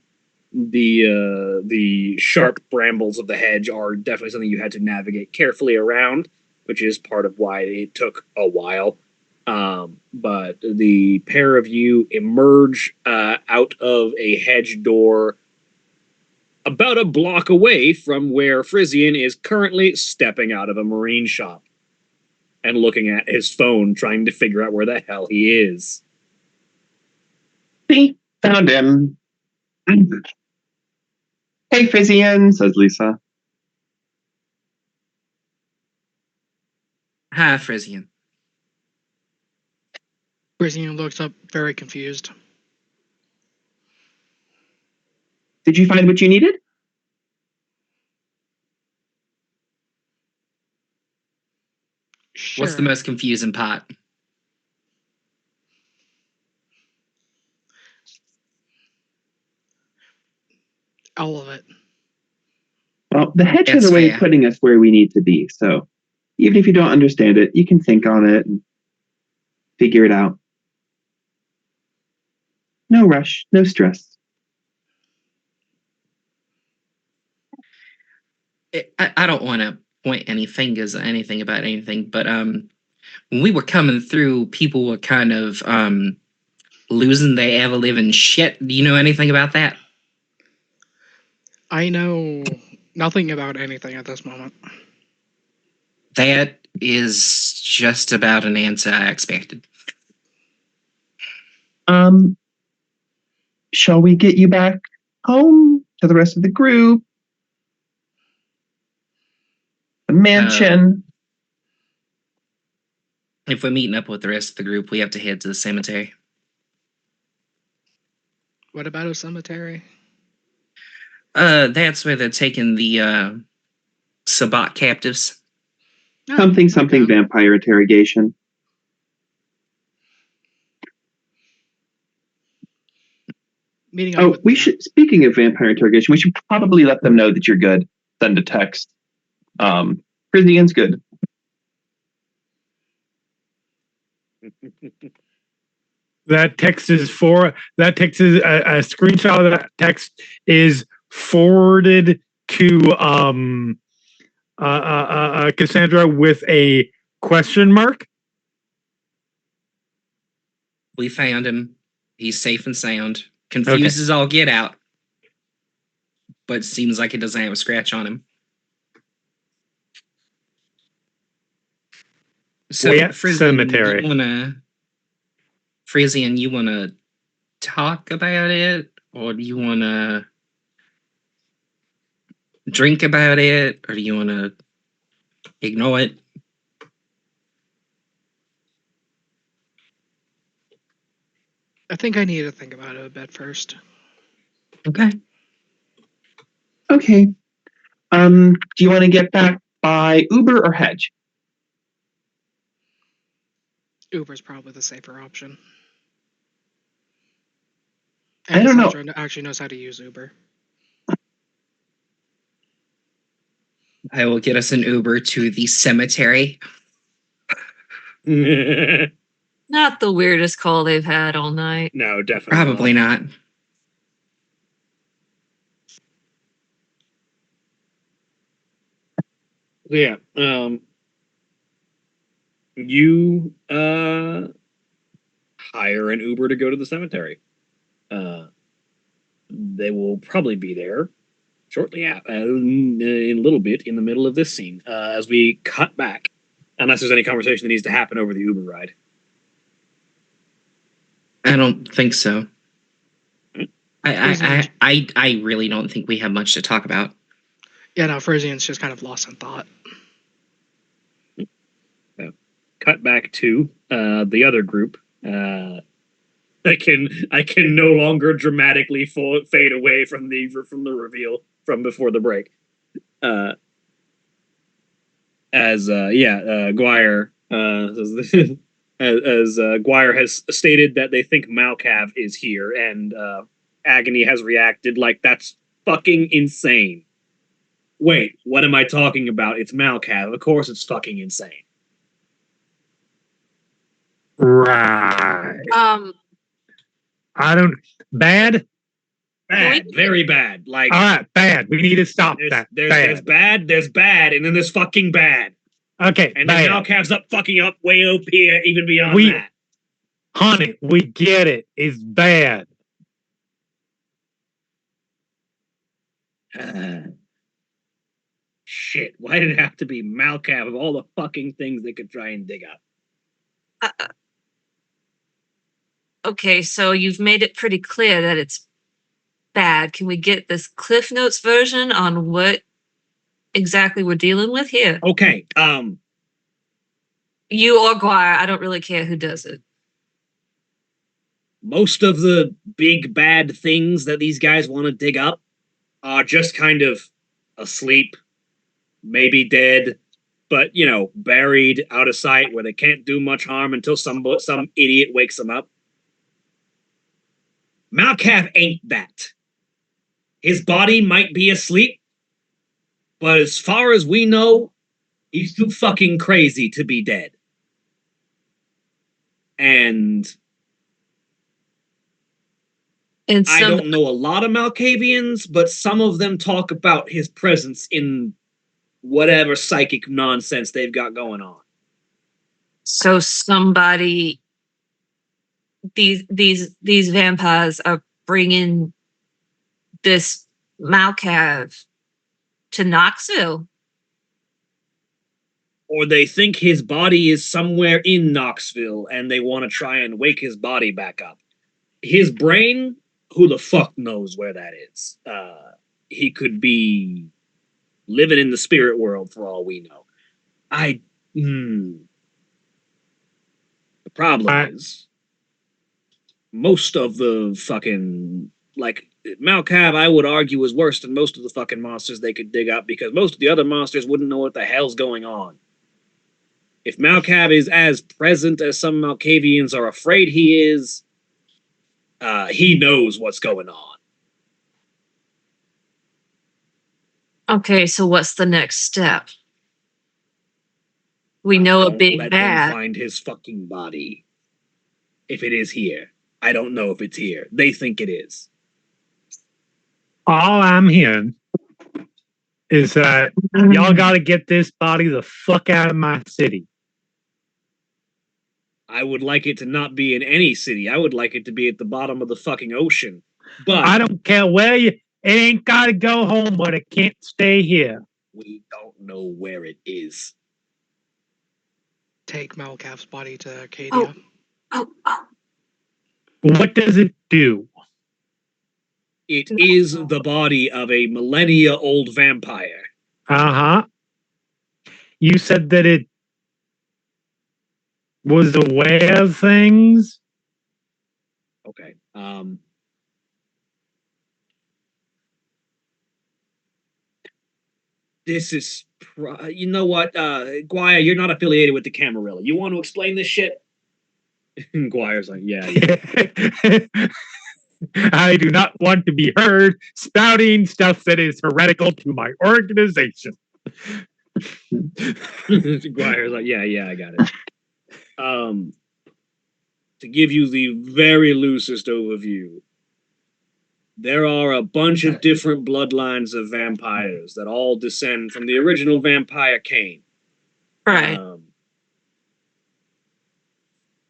sharp brambles of the hedge are definitely something you had to navigate carefully around, which is part of why it took a while. But the pair of you emerge out of a hedge door about a block away from where Frisian is currently stepping out of a marine shop and looking at his phone, trying to figure out where the hell he is. See, found him. Hey, Frisian, says Lisa. Hi, Frisian. Frisian looks up very confused. Did you find what you needed? Sure. What's the most confusing part? All of it. Well, the hedge has That's a way fair. of putting us where we need to be, so even if you don't understand it, you can think on it and figure it out. No rush, no stress. I don't want to point any fingers or anything about anything, but when we were coming through, people were kind of losing their ever-living shit. Do you know anything about that? I know nothing about anything at this moment. That is just about an answer I expected. Shall we get you back home to the rest of the group? The mansion? If we're meeting up with the rest of the group, we have to head to the cemetery. What about a cemetery? That's where they're taking the Sabbat captives. Oh, Something okay. vampire interrogation. Meeting up Oh, with we the, should. Speaking of vampire interrogation, we should probably let them know that you're good. Send a text. Frisian's good. That text is a screenshot of that text is forwarded to Cassandra with a question mark. We found him. He's safe and sound. Confused as all get out. But seems like he doesn't have a scratch on him. So, We're at Frisian, cemetery. Frisian, you wanna talk about it, or do you wanna drink about it, or do you wanna ignore it? I think I need to think about it a bit first. Okay. Okay. Do you want to get back by Uber or Hedge? Uber's probably the safer option. I don't know. Cassandra actually knows how to use Uber. I will get us an Uber to the cemetery. Not the weirdest call they've had all night. No, definitely Probably not. Yeah. You hire an Uber to go to the cemetery. They will probably be there shortly in a little bit in the middle of this scene as we cut back, unless there's any conversation that needs to happen over the Uber ride. I don't think so. I really don't think we have much to talk about. Yeah, no, Frisian's just kind of lost in thought. Cut back to the other group. I can no longer dramatically fade away from the reveal from before the break. Guire as Guire has stated that they think Malcav is here, and Agony has reacted like that's fucking insane. Wait, what am I talking about? It's Malcav. Of course, it's fucking insane. Right. I don't. Bad. Very bad. Like, all right, bad. We need to stop that. There's bad, and then there's fucking bad. Okay, and bad. then Malcav's up fucking up way up here, even beyond that. Honey, we get it. It's bad. Shit, why did it have to be Malcav of all the fucking things they could try and dig up? Okay, so you've made it pretty clear that it's bad. Can we get this Cliff Notes version on what exactly we're dealing with here? Okay, you or Guire, I don't really care who does it. Most of the big bad things that these guys want to dig up are just kind of asleep, maybe dead, but buried out of sight where they can't do much harm until some idiot wakes them up. Malcav ain't that. His body might be asleep, but as far as we know, he's too fucking crazy to be dead. And I don't know a lot of Malkavians, but some of them talk about his presence in whatever psychic nonsense they've got going on. So somebody, these vampires are bringing this Malcav to Knoxville. Or they think his body is somewhere in Knoxville and they want to try and wake his body back up. His brain, who the fuck knows where that is? He could be living in the spirit world for all we know. The problem is most of the fucking, like, Malcab, I would argue, is worse than most of the fucking monsters they could dig up because most of the other monsters wouldn't know what the hell's going on. If Malcab is as present as some Malkavians are afraid he is, he knows what's going on. Okay, so what's the next step? We know a big Let bad. them find his fucking body. If it is here. I don't know if it's here. They think it is. All I'm hearing is that y'all got to get this body the fuck out of my city. I would like it to not be in any city. I would like it to be at the bottom of the fucking ocean. But I don't care where you. It ain't got to go home, but it can't stay here. we don't know where it is. Take Malcav's body to Arcadia. Oh. What does it do? It is the body of a millennia-old vampire. Uh-huh. You said that it was aware of things? Okay. This is... you know what, Guire, you're not affiliated with the Camarilla. You want to explain this shit? Guire's like, yeah. I do not want to be heard spouting stuff that is heretical to my organization. Guire's like, yeah, I got it. To give you the very loosest overview, there are a bunch of different bloodlines of vampires that all descend from the original vampire Cain. Right.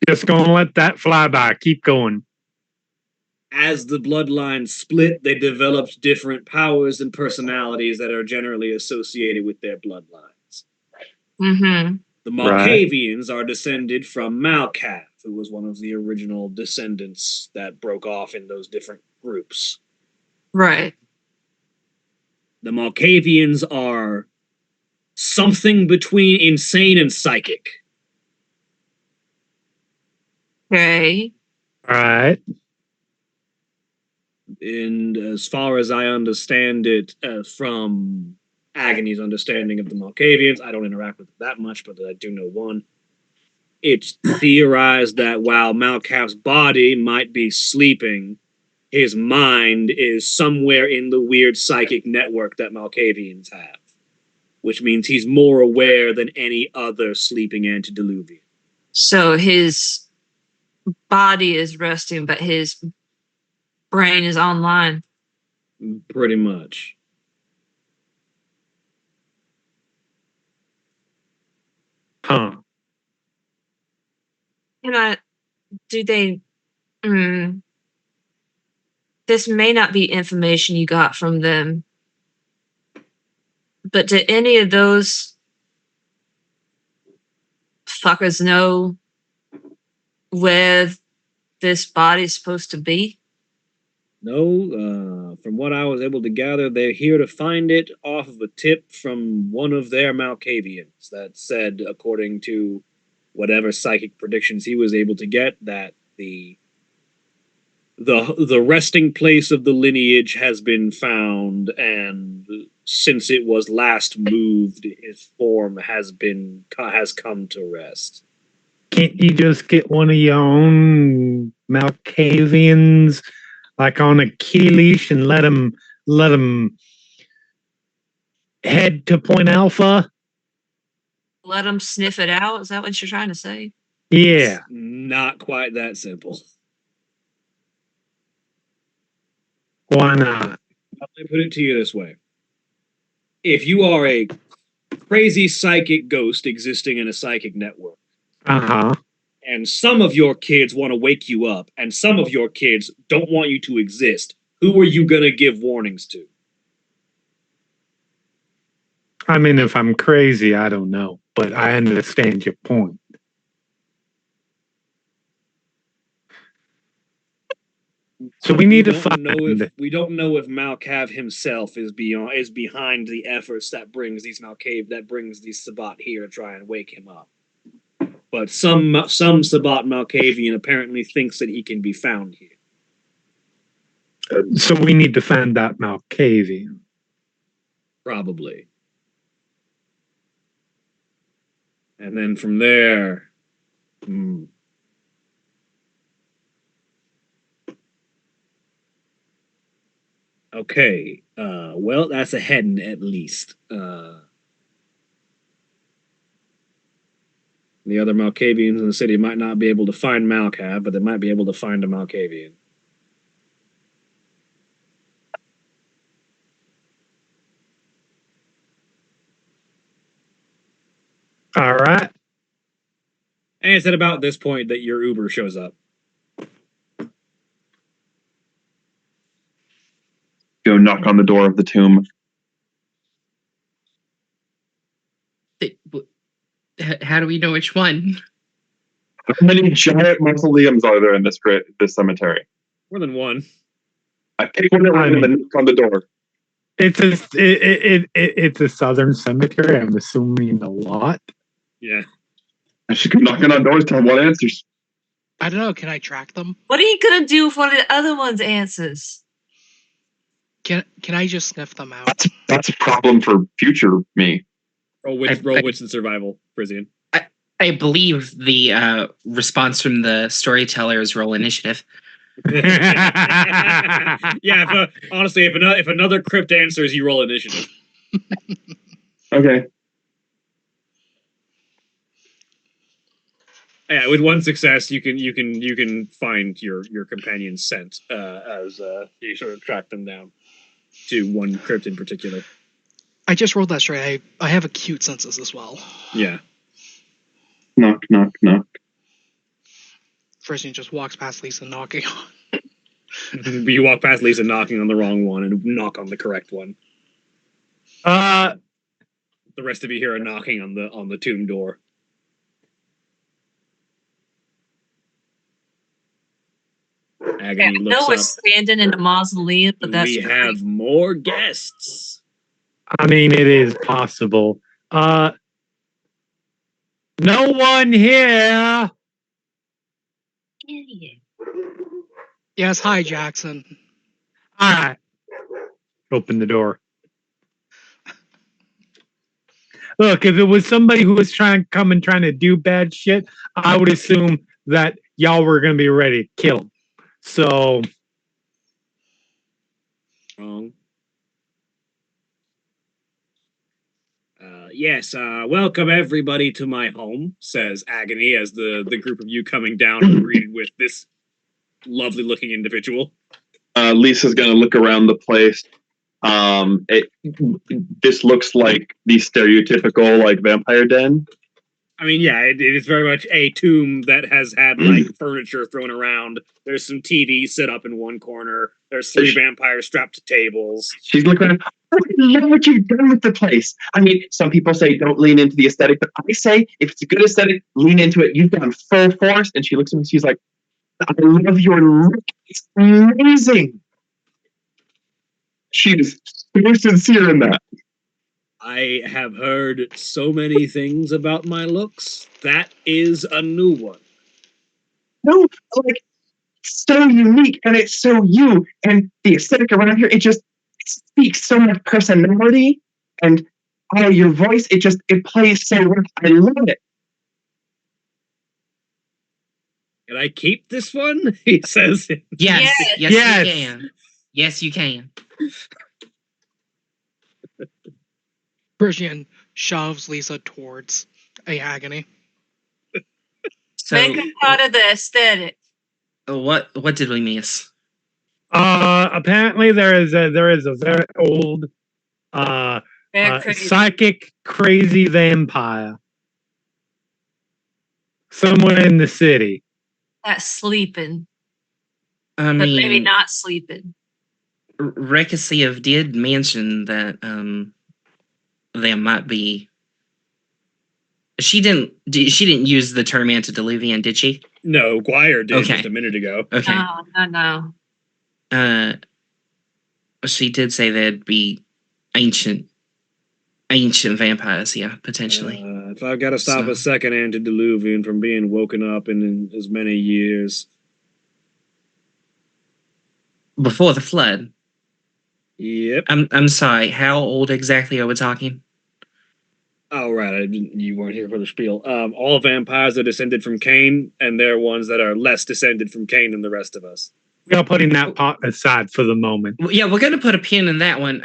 Just gonna let that fly by. Keep going. As the bloodlines split, they developed different powers and personalities that are generally associated with their bloodlines. Mm-hmm. The Malkavians are descended from Malkav, who was one of the original descendants that broke off in those different groups. Right. The Malkavians are something between insane and psychic. Okay. All right. And as far as I understand it, from Agony's understanding of the Malkavians, I don't interact with it that much, but I do know one. It's theorized that while Malkav's body might be sleeping, his mind is somewhere in the weird psychic network that Malkavians have, which means he's more aware than any other sleeping antediluvian. So his body is resting, but his brain is online. Pretty much. Huh. This may not be information you got from them, but do any of those fuckers know where this body's supposed to be? No, from what I was able to gather, they're here to find it off of a tip from one of their Malkavians that said, according to whatever psychic predictions he was able to get, that the resting place of the lineage has been found, and since it was last moved, its form has come to rest. Can't you just get one of your own Malkavians, like on a key leash, and let him head to Point Alpha? Let them sniff it out? Is that what you're trying to say? Yeah. It's not quite that simple. Why not? Let me put it to you this way. If you are a crazy psychic ghost existing in a psychic network, Uh-huh. and some of your kids want to wake you up, and some of your kids don't want you to exist, who are you going to give warnings to? I mean, if I'm crazy, I don't know, but I understand your point. So we need to find. We don't know if Malkav himself is behind the efforts that brings these Sabbat here to try and wake him up. But some Sabbat Malkavian apparently thinks that he can be found here. So we need to find that Malkavian. Probably. And then from there, okay. Well, that's a heading at least. The other Malkavians in the city might not be able to find Malkav, but they might be able to find a Malkavian. All right. And it's at about this point that your Uber shows up. Go knock on the door of the tomb. How do we know which one? How many giant mausoleums are there in this cemetery? More than one. I pick one at random and knock on the door. It's a southern cemetery. I'm assuming a lot. Yeah. I should go knocking on doors, tell them what answers. I don't know. Can I track them? What are you gonna do if one of the other ones answers? Can I just sniff them out? That's a problem for future me. Roll wits and survival, Frisian. I believe the response from the storyteller is roll initiative. Yeah, honestly, if another crypt answers, you roll initiative. Okay. Yeah, with one success, you can find your companion's scent as you sort of track them down to one crypt in particular. I just rolled that straight. I have acute senses as well. Yeah. Knock, knock, knock. First, he just walks past Lisa knocking. You walk past Lisa knocking on the wrong one and knock on the correct one. The rest of you hear a knocking on the tomb door. Agony looks we're up. standing in the mausoleum, but that's We have more guests. I mean, it is possible. No one here. idiot. Yes, hi, Jackson. All right. Open the door. Look, if it was somebody who was trying to do bad shit, I would assume that y'all were going to be ready to kill him. So, Wrong. Yes, welcome everybody to my home, says Agony as the group of you coming down are greeted with this lovely looking individual. Lisa's gonna look around the place. This looks like the stereotypical like vampire den. I mean, yeah, it is very much a tomb that has had like furniture thrown around. There's some TVs set up in one corner. There's 3 vampires strapped to tables. She's looking around. Oh, I love what you've done with the place. I mean, some people say don't lean into the aesthetic, but I say if it's a good aesthetic, lean into it. You've gone full force. And she looks at me and she's like, I love your look. It's amazing. She is so sincere in that. I have heard so many things about my looks. That is a new one. No, like, it's so unique and it's so you. And the aesthetic around here, it speaks so much personality. And your voice, it plays so well. I love it. Can I keep this one? He says. Yes, Yes. you can. Yes, you can. Persian shoves Lisa towards a agony. So, Make it part of the aesthetic. what did we miss? Apparently there is a very old Very crazy. psychic crazy vampire somewhere in the city. That's sleeping, I but maybe mean, not sleeping. Rekasiev did mention that there might be. She didn't use the term antediluvian, did she? No, Guire did Okay. just a minute ago. Okay. No. She did say there'd be ancient vampires, yeah, potentially. If I've got to stop a second antediluvian from being woken up in as many years, Before the flood. Yep. I'm sorry. How old exactly are we talking? Oh, right. You weren't here for the spiel. All vampires are descended from Cain, and they're ones that are less descended from Cain than the rest of us. We are putting that part aside for the moment. Well, yeah, we're gonna put a pin in that one.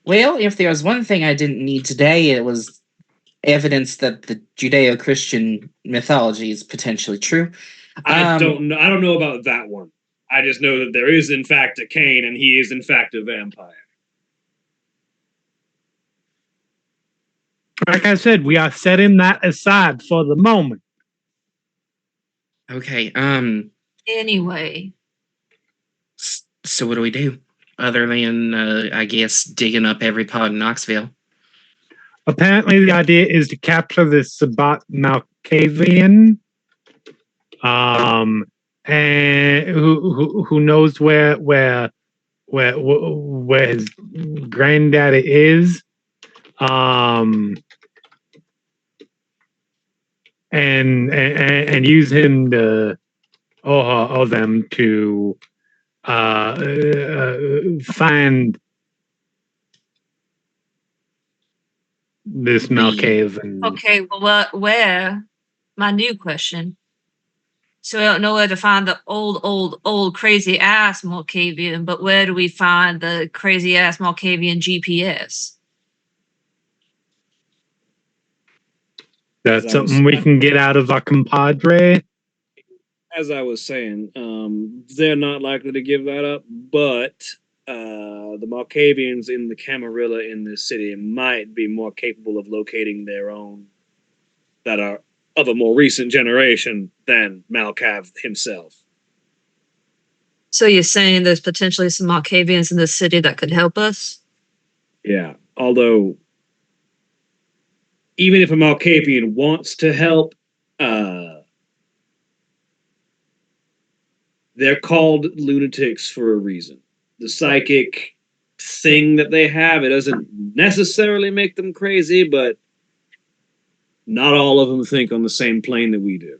Well, if there was one thing I didn't need today, it was evidence that the Judeo-Christian mythology is potentially true. I don't know. I don't know about that one. I just know that there is, in fact, a Cain, and he is, in fact, a vampire. Like I said, we are setting that aside for the moment. Okay. Anyway, So what do we do? Other than, I guess, digging up every pod in Knoxville. Apparently, the idea is to capture this Sabat Malkavian, and who knows where his granddaddy is, and use him to or them to find this Malkavian. okay, well, where? My new question. So we don't know where to find the old crazy ass Malkavian, but where do we find the crazy ass Malkavian GPS? That's something we can get out of our compadre. As I was saying, they're not likely to give that up, but the Malkavians in the Camarilla in this city might be more capable of locating their own that are of a more recent generation than Malkav himself. So you're saying there's potentially some Malkavians in this city that could help us? Yeah, although even if a Malkavian wants to help, they're called lunatics for a reason. The psychic thing that they have, it doesn't necessarily make them crazy, but not all of them think on the same plane that we do.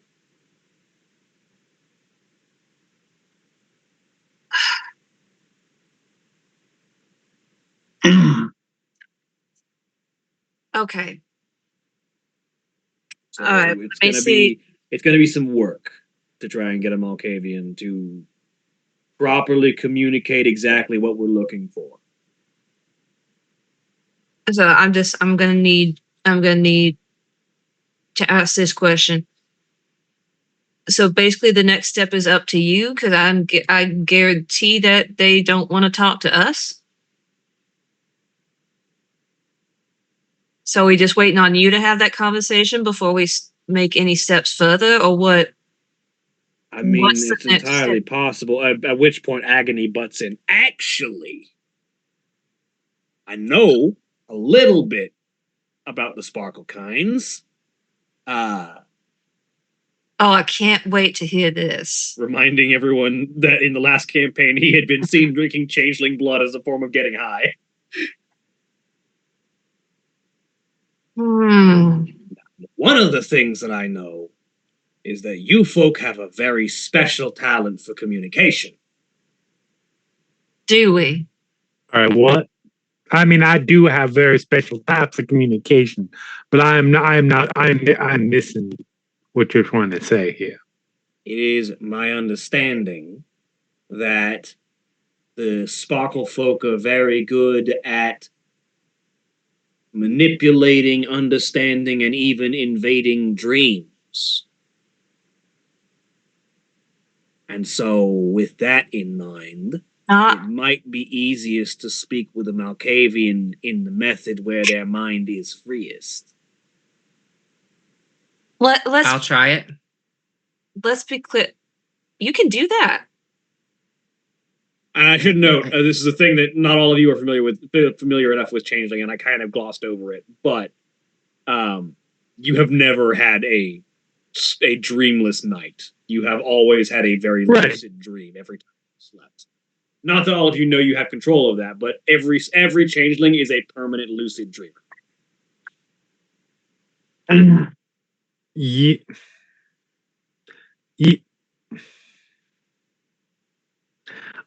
Okay. So all right. it's gonna be some work to try and get a Malkavian to properly communicate exactly what we're looking for. So I'm gonna need to ask this question. So basically, the next step is up to you because I guarantee that they don't want to talk to us. So we just waiting on you to have that conversation before we make any steps further, or what? I mean, it's entirely possible. At which point, Agony butts in. Actually, I know a little bit about the Sparkle Kinds. Oh, I can't wait to hear this. Reminding everyone that in the last campaign, he had been seen drinking Changeling blood as a form of getting high. One of the things that I know is that you folk have a very special talent for communication. Do we? All right, what? I mean, I do have very special types of communication, but I'm missing what you're trying to say here. It is my understanding that the Sparkle folk are very good at manipulating, understanding, and even invading dreams. And so, with that in mind, it might be easiest to speak with a Malkavian in the method where their mind is freest. I'll try it. Let's be clear. You can do that. And I should note, this is a thing that not all of you are familiar enough with Changeling, and I kind of glossed over it. But you have never had a dreamless night. You have always had a very lucid dream every time you slept. Not that all of you know you have control of that, but every changeling is a permanent lucid dreamer. Ye- ye-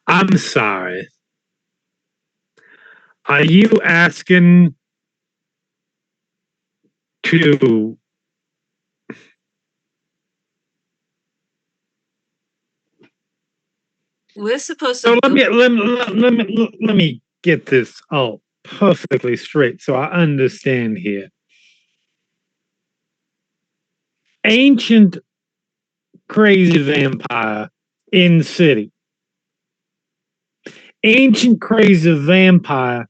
I'm sorry. Are you asking to We're supposed so to. let me get this all perfectly straight so I understand here. Ancient crazy vampire in city. Ancient crazy vampire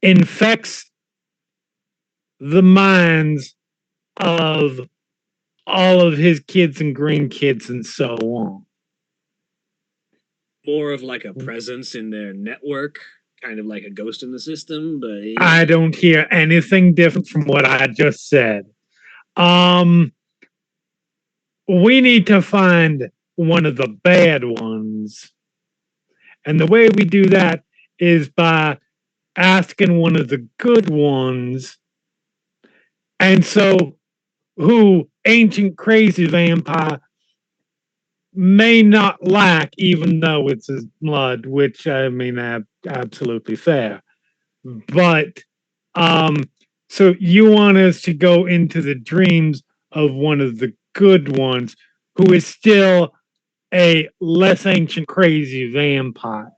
infects the minds of all of his kids and grandkids and so on. More of like a presence in their network, kind of like a ghost in the system, but I don't hear anything different from what I just said. We need to find one of the bad ones. And the way we do that is by asking one of the good ones. And so, who ancient crazy vampire may not lack, even though it's his blood, which I mean, absolutely fair. But, so you want us to go into the dreams of one of the good ones who is still a less ancient crazy vampire.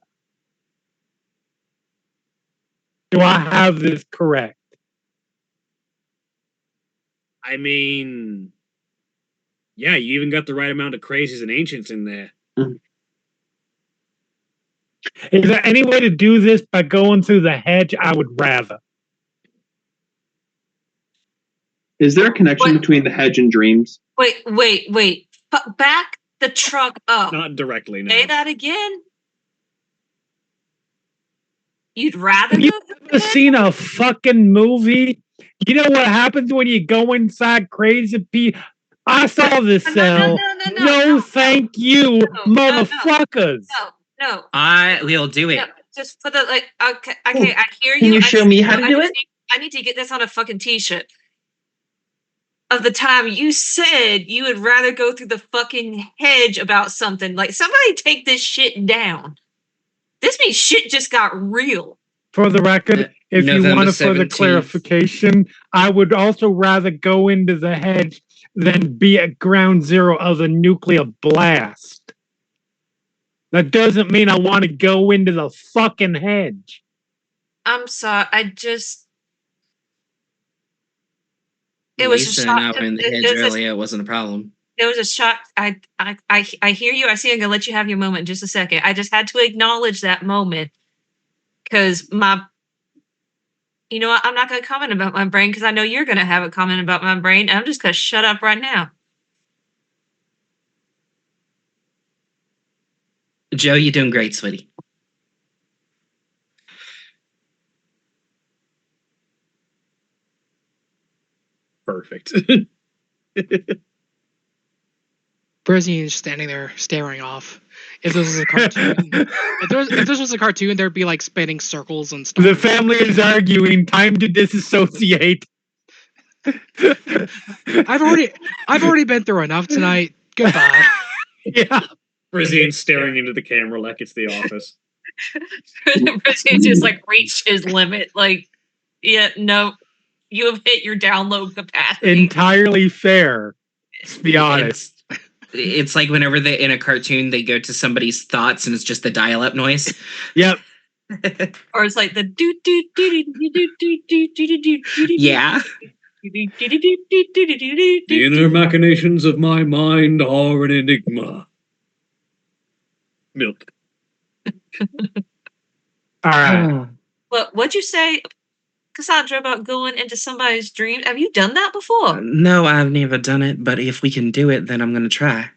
Do I have this correct? I mean, yeah, you even got the right amount of crazies and ancients in there. Is there any way to do this by going through the hedge? I would rather. Is there a connection What? between the hedge and dreams? Wait. Back the truck up. Not directly, no. Say that again. You'd rather Have you go through ever the hedge? seen a fucking movie? You know what happens when you go inside crazy people? I saw this cell. No, thank you, motherfuckers. No. I will do it. No, just for the okay, I hear you. Can you show me how to do it? I need to get this on a fucking t-shirt. Of the time you said you would rather go through the fucking hedge about something. Like, somebody take this shit down. This means shit just got real. For the record, if you November want a further 17th. clarification, I would also rather go into the hedge than be at ground zero of a nuclear blast. That doesn't mean I want to go into the fucking hedge. I'm sorry. It was a Lisa shock. and I were in the hedge earlier. It wasn't a problem. It was a shock. I hear you. I see. I'm gonna let you have your moment in just a second. I just had to acknowledge that moment because you know what? I'm not gonna comment about my brain because I know you're gonna have a comment about my brain. And I'm just gonna shut up right now. Joe, you're doing great, sweetie. Perfect. Brizzy is standing there staring off. If this was a cartoon, if this was a cartoon, there'd be like spinning circles and stuff. The family is arguing. Time to disassociate. I've already been through enough tonight. Goodbye. Yeah. Brizzian staring into the camera like it's the office. Brizzy just like reached his limit. Like, yeah, no, you have hit your download capacity. Entirely fair. Let's be honest. It's like whenever they in a cartoon they go to somebody's thoughts and it's just the dial-up noise. Yep. Or it's like the do do do do do do do do do do. Yeah. The inner machinations of my mind are an enigma. Milk. All right. What'd you say, Cassandra, about going into somebody's dream? Have you done that before? No, I've never done it, but if we can do it, then I'm gonna try.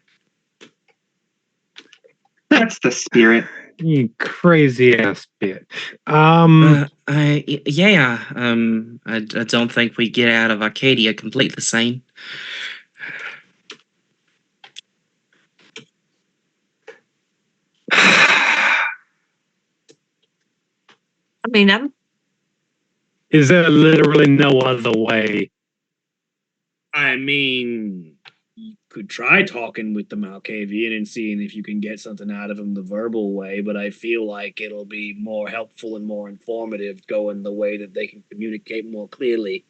That's the spirit. You crazy ass bitch. I don't think we get out of Arcadia completely sane. I mean, Is there literally no other way? I mean, you could try talking with the Malkavian and seeing if you can get something out of him the verbal way, but I feel like it'll be more helpful and more informative going the way that they can communicate more clearly.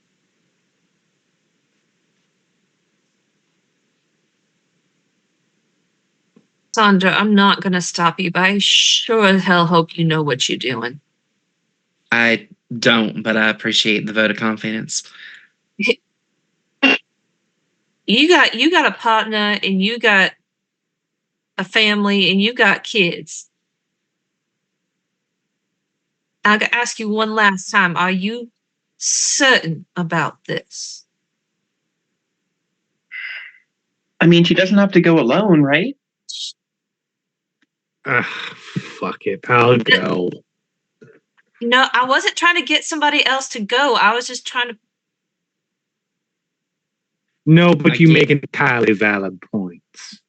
Sandra, I'm not going to stop you, but I sure as hell hope you know what you're doing. I don't, but I appreciate the vote of confidence. You got a partner, and you got a family, and you got kids. I'm going to ask you one last time. Are you certain about this? I mean, she doesn't have to go alone, right? Fuck it. I'll go. No, I wasn't trying to get somebody else to go. I was just trying to. No, but you Again. make entirely valid points.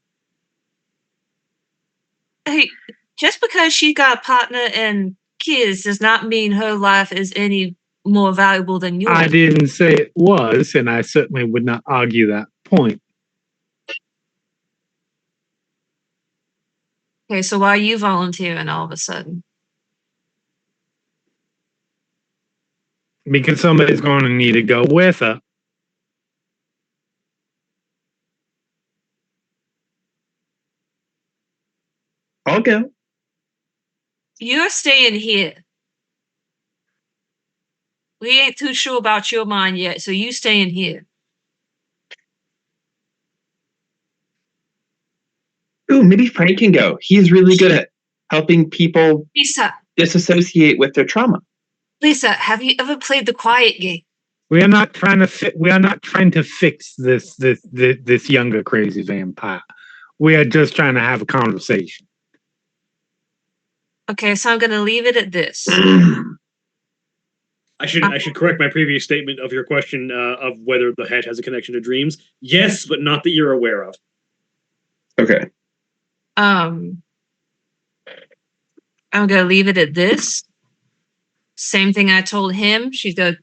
Hey, just because she got a partner and kids does not mean her life is any more valuable than yours. I didn't say it was, and I certainly would not argue that point. Okay, so why are you volunteering all of a sudden? Because somebody's going to need to go with her. I'll go. You're staying here. We ain't too sure about your mind yet, so you staying here. Ooh, maybe Frank can go. He's really good at helping people Lisa, disassociate with their trauma. Lisa, have you ever played the quiet game? We are not trying to fix this younger crazy vampire. We are just trying to have a conversation. Okay, so I'm gonna leave it at this. I should correct my previous statement of your question of whether the head has a connection to dreams. Yes, but not that you're aware of. Okay. I'm gonna leave it at this. Same thing I told him. She's gonna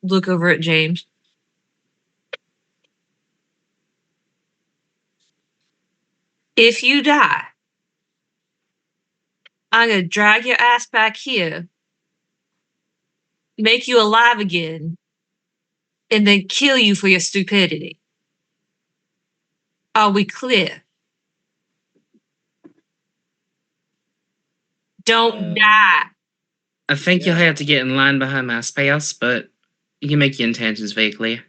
look over at James. If you die, I'm gonna drag your ass back here, make you alive again, and then kill you for your stupidity. Are we clear? Don't die. I think you'll have to get in line behind my spouse, but you can make your intentions very clear.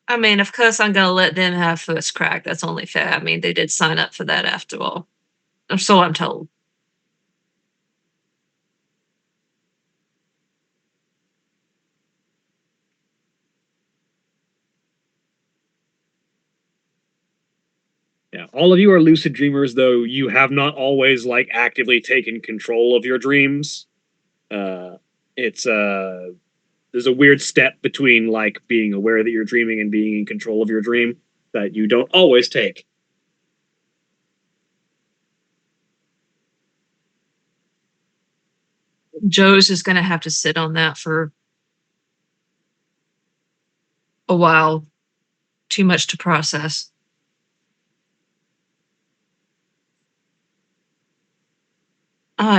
I mean, of course, I'm gonna let them have first crack. That's only fair. I mean, they did sign up for that after all. Or so I'm told. Yeah, all of you are lucid dreamers, though you have not always like actively taken control of your dreams. It's there's a weird step between like being aware that you're dreaming and being in control of your dream that you don't always take. Joe's is gonna have to sit on that for a while. Too much to process.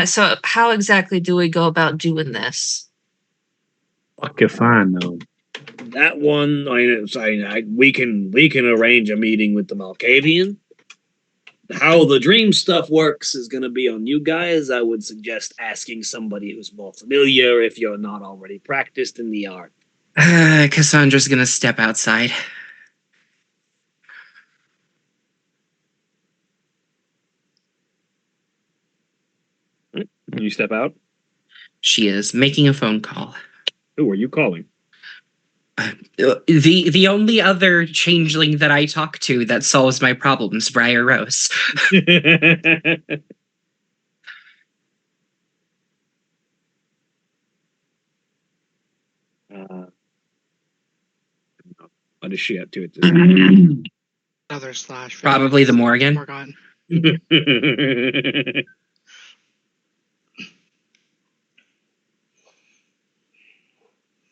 So how exactly do we go about doing this? Fuck if I know. That one, we can arrange a meeting with the Malkavian. How the dream stuff works is going to be on you guys. I would suggest asking somebody who's more familiar if you're not already practiced in the art. Cassandra's gonna step outside. You step out. She is making a phone call. Who are you calling? The only other changeling that I talk to that solves my problems, Briar Rose. What is she up to? Another slash. Probably the Morgan. Morgan.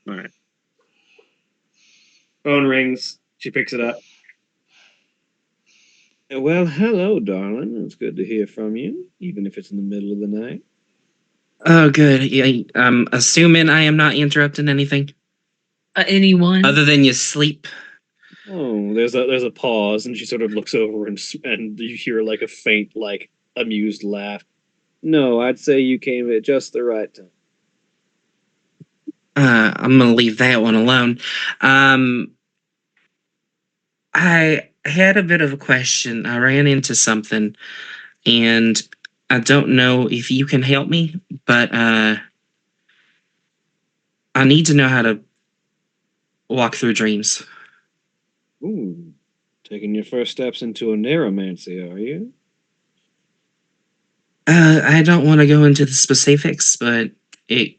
All right. Phone rings. She picks it up. Well, hello, darling. It's good to hear from you, even if it's in the middle of the night. Oh, good. Yeah, I'm assuming I am not interrupting anything Anyone? other than your sleep. Oh, there's a pause, and she sort of looks over, and you hear like a faint, like amused laugh. No, I'd say you came at just the right time. I'm gonna leave that one alone. I had a bit of a question. I ran into something, and I don't know if you can help me, but I need to know how to walk through dreams. Ooh, taking your first steps into a neuromancy, are you? I don't want to go into the specifics, but it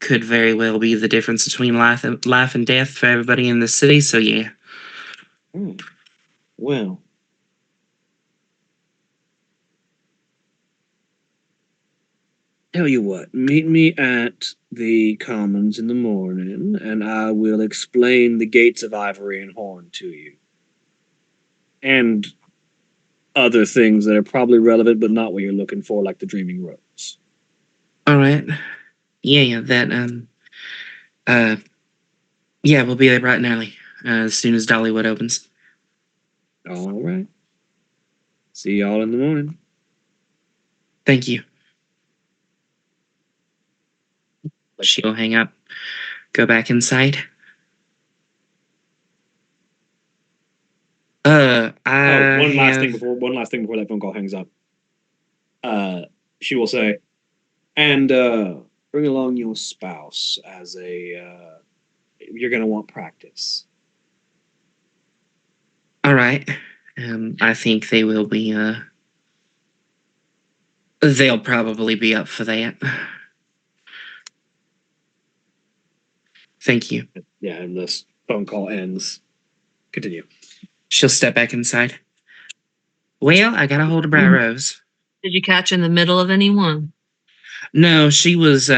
could very well be the difference between life and death for everybody in the city. So yeah. Hmm. Well, tell you what, meet me at the Commons in the morning, and I will explain the gates of ivory and horn to you. And other things that are probably relevant but not what you're looking for, like the Dreaming Rose. All right. Yeah. That uh. Yeah, we'll be there bright and early as soon as Dollywood opens. All right. See y'all in the morning. Thank you. She'll hang up, go back inside. One last thing before that phone call hangs up. She will say, and bring along your spouse as a. You're gonna want practice. All right. I think they will be. They'll probably be up for that. Thank you. Yeah, and this phone call ends. Continue. She'll step back inside. Well, I got a hold of Bright Rose. Did you catch in the middle of anyone? No, she was.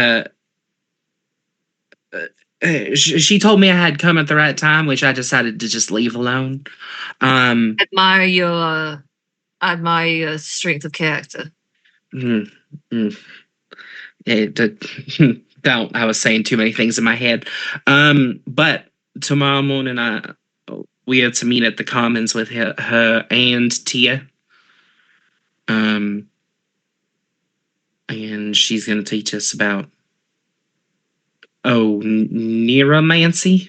She told me I had come at the right time, which I decided to just leave alone. Admire your strength of character. Mm, mm. Don't. I was saying too many things in my head. But tomorrow morning, we are to meet at the Commons with her and Tia. And she's going to teach us about neuromancy.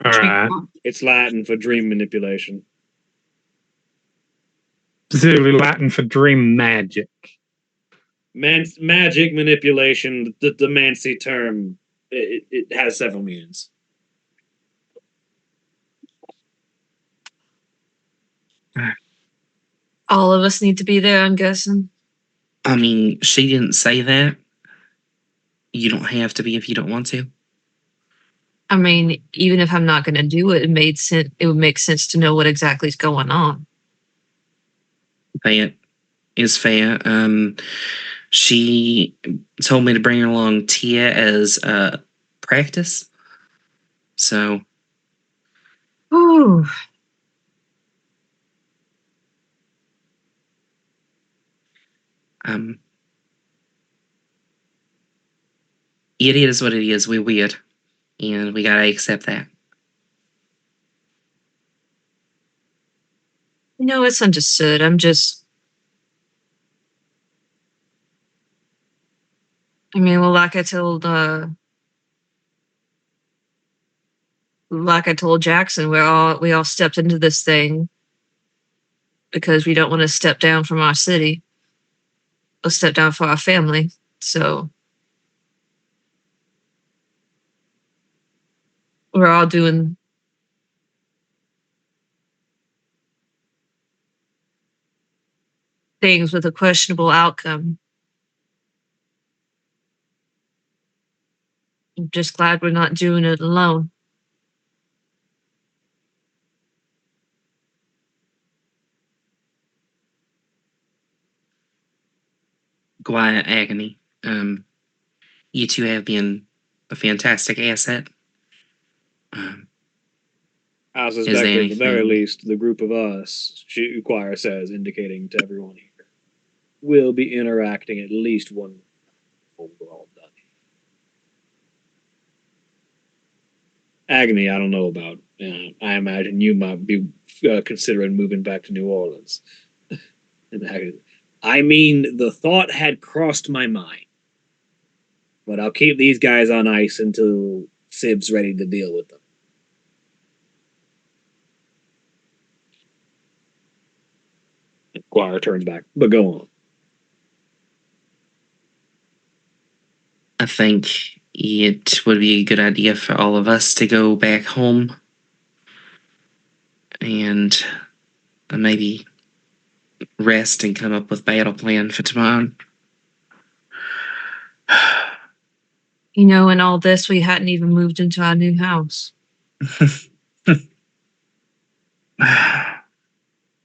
All right. It's Latin for dream manipulation. Specifically Latin for dream magic. Magic manipulation, the mancy term, it has several meanings. All of us need to be there, I'm guessing. I mean, she didn't say that. You don't have to be if you don't want to. I mean, even if I'm not going to do it, it would make sense to know what exactly is going on. That is fair. She told me to bring along Tia as practice. So. Ooh. It is what it is. We're weird. And we gotta accept that. No, it's understood. I mean, well, like I told Jackson, we all stepped into this thing because we don't want to step down from our city or step down for our family. So we're all doing things with a questionable outcome. I'm just glad we're not doing it alone. Quiet agony. You two have been a fantastic asset. I Is suspect there at the very anything- least, the group of us, Choir says, indicating to everyone here, will be interacting at least one before we're all done. Agony, I don't know about. I imagine you might be considering moving back to New Orleans. And Agony, I mean, the thought had crossed my mind. But I'll keep these guys on ice until Sib's ready to deal with them. Choir turns back, but go on. I think it would be a good idea for all of us to go back home and maybe rest and come up with battle plan for tomorrow. You know, in all this, we hadn't even moved into our new house.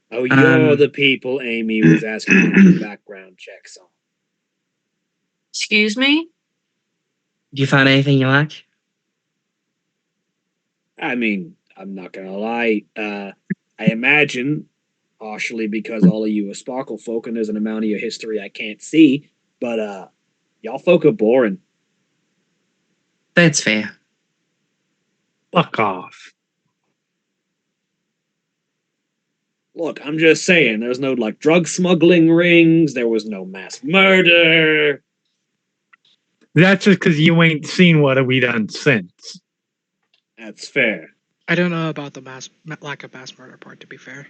Oh, you're Um, the people Amy was asking me to do background checks on. Excuse me? Do you find anything you like? I mean, I'm not gonna lie. I imagine, partially because all of you are sparkle folk and there's an amount of your history I can't see, but y'all folk are boring. That's fair. Fuck off. Look, I'm just saying, there's no like drug smuggling rings, there was no mass murder. That's just because you ain't seen what we done since. That's fair. I don't know about the lack of mass murder part, to be fair.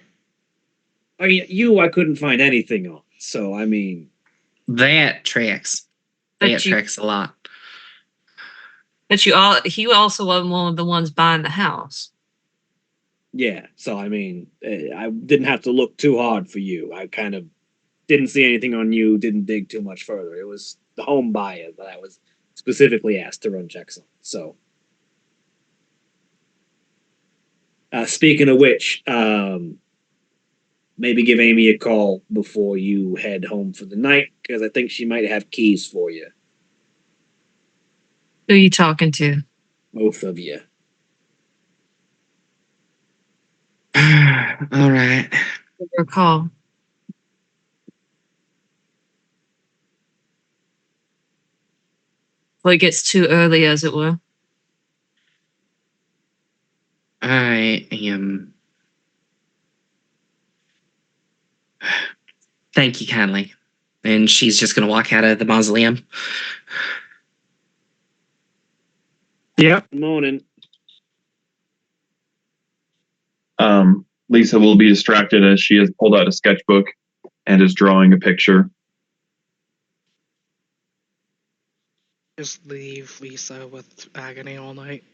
I mean, you I couldn't find anything on. So I mean, That tracks. But That you- tracks a lot. But he also wasn't one of the ones buying the house. yeah. So I mean, I didn't have to look too hard for you. I kind of didn't see anything on you. Didn't dig too much further. It was the home buyer that I was specifically asked to run checks on. So, speaking of which, maybe give Amy a call before you head home for the night because I think she might have keys for you, Who are you talking to? both of you. All right. Give her a call. Before it gets too early, as it were. I am. Thank you kindly. And she's just going to walk out of the mausoleum. Yep. Morning. Lisa will be distracted as she has pulled out a sketchbook and is drawing a picture. Just leave Lisa with Agony all night.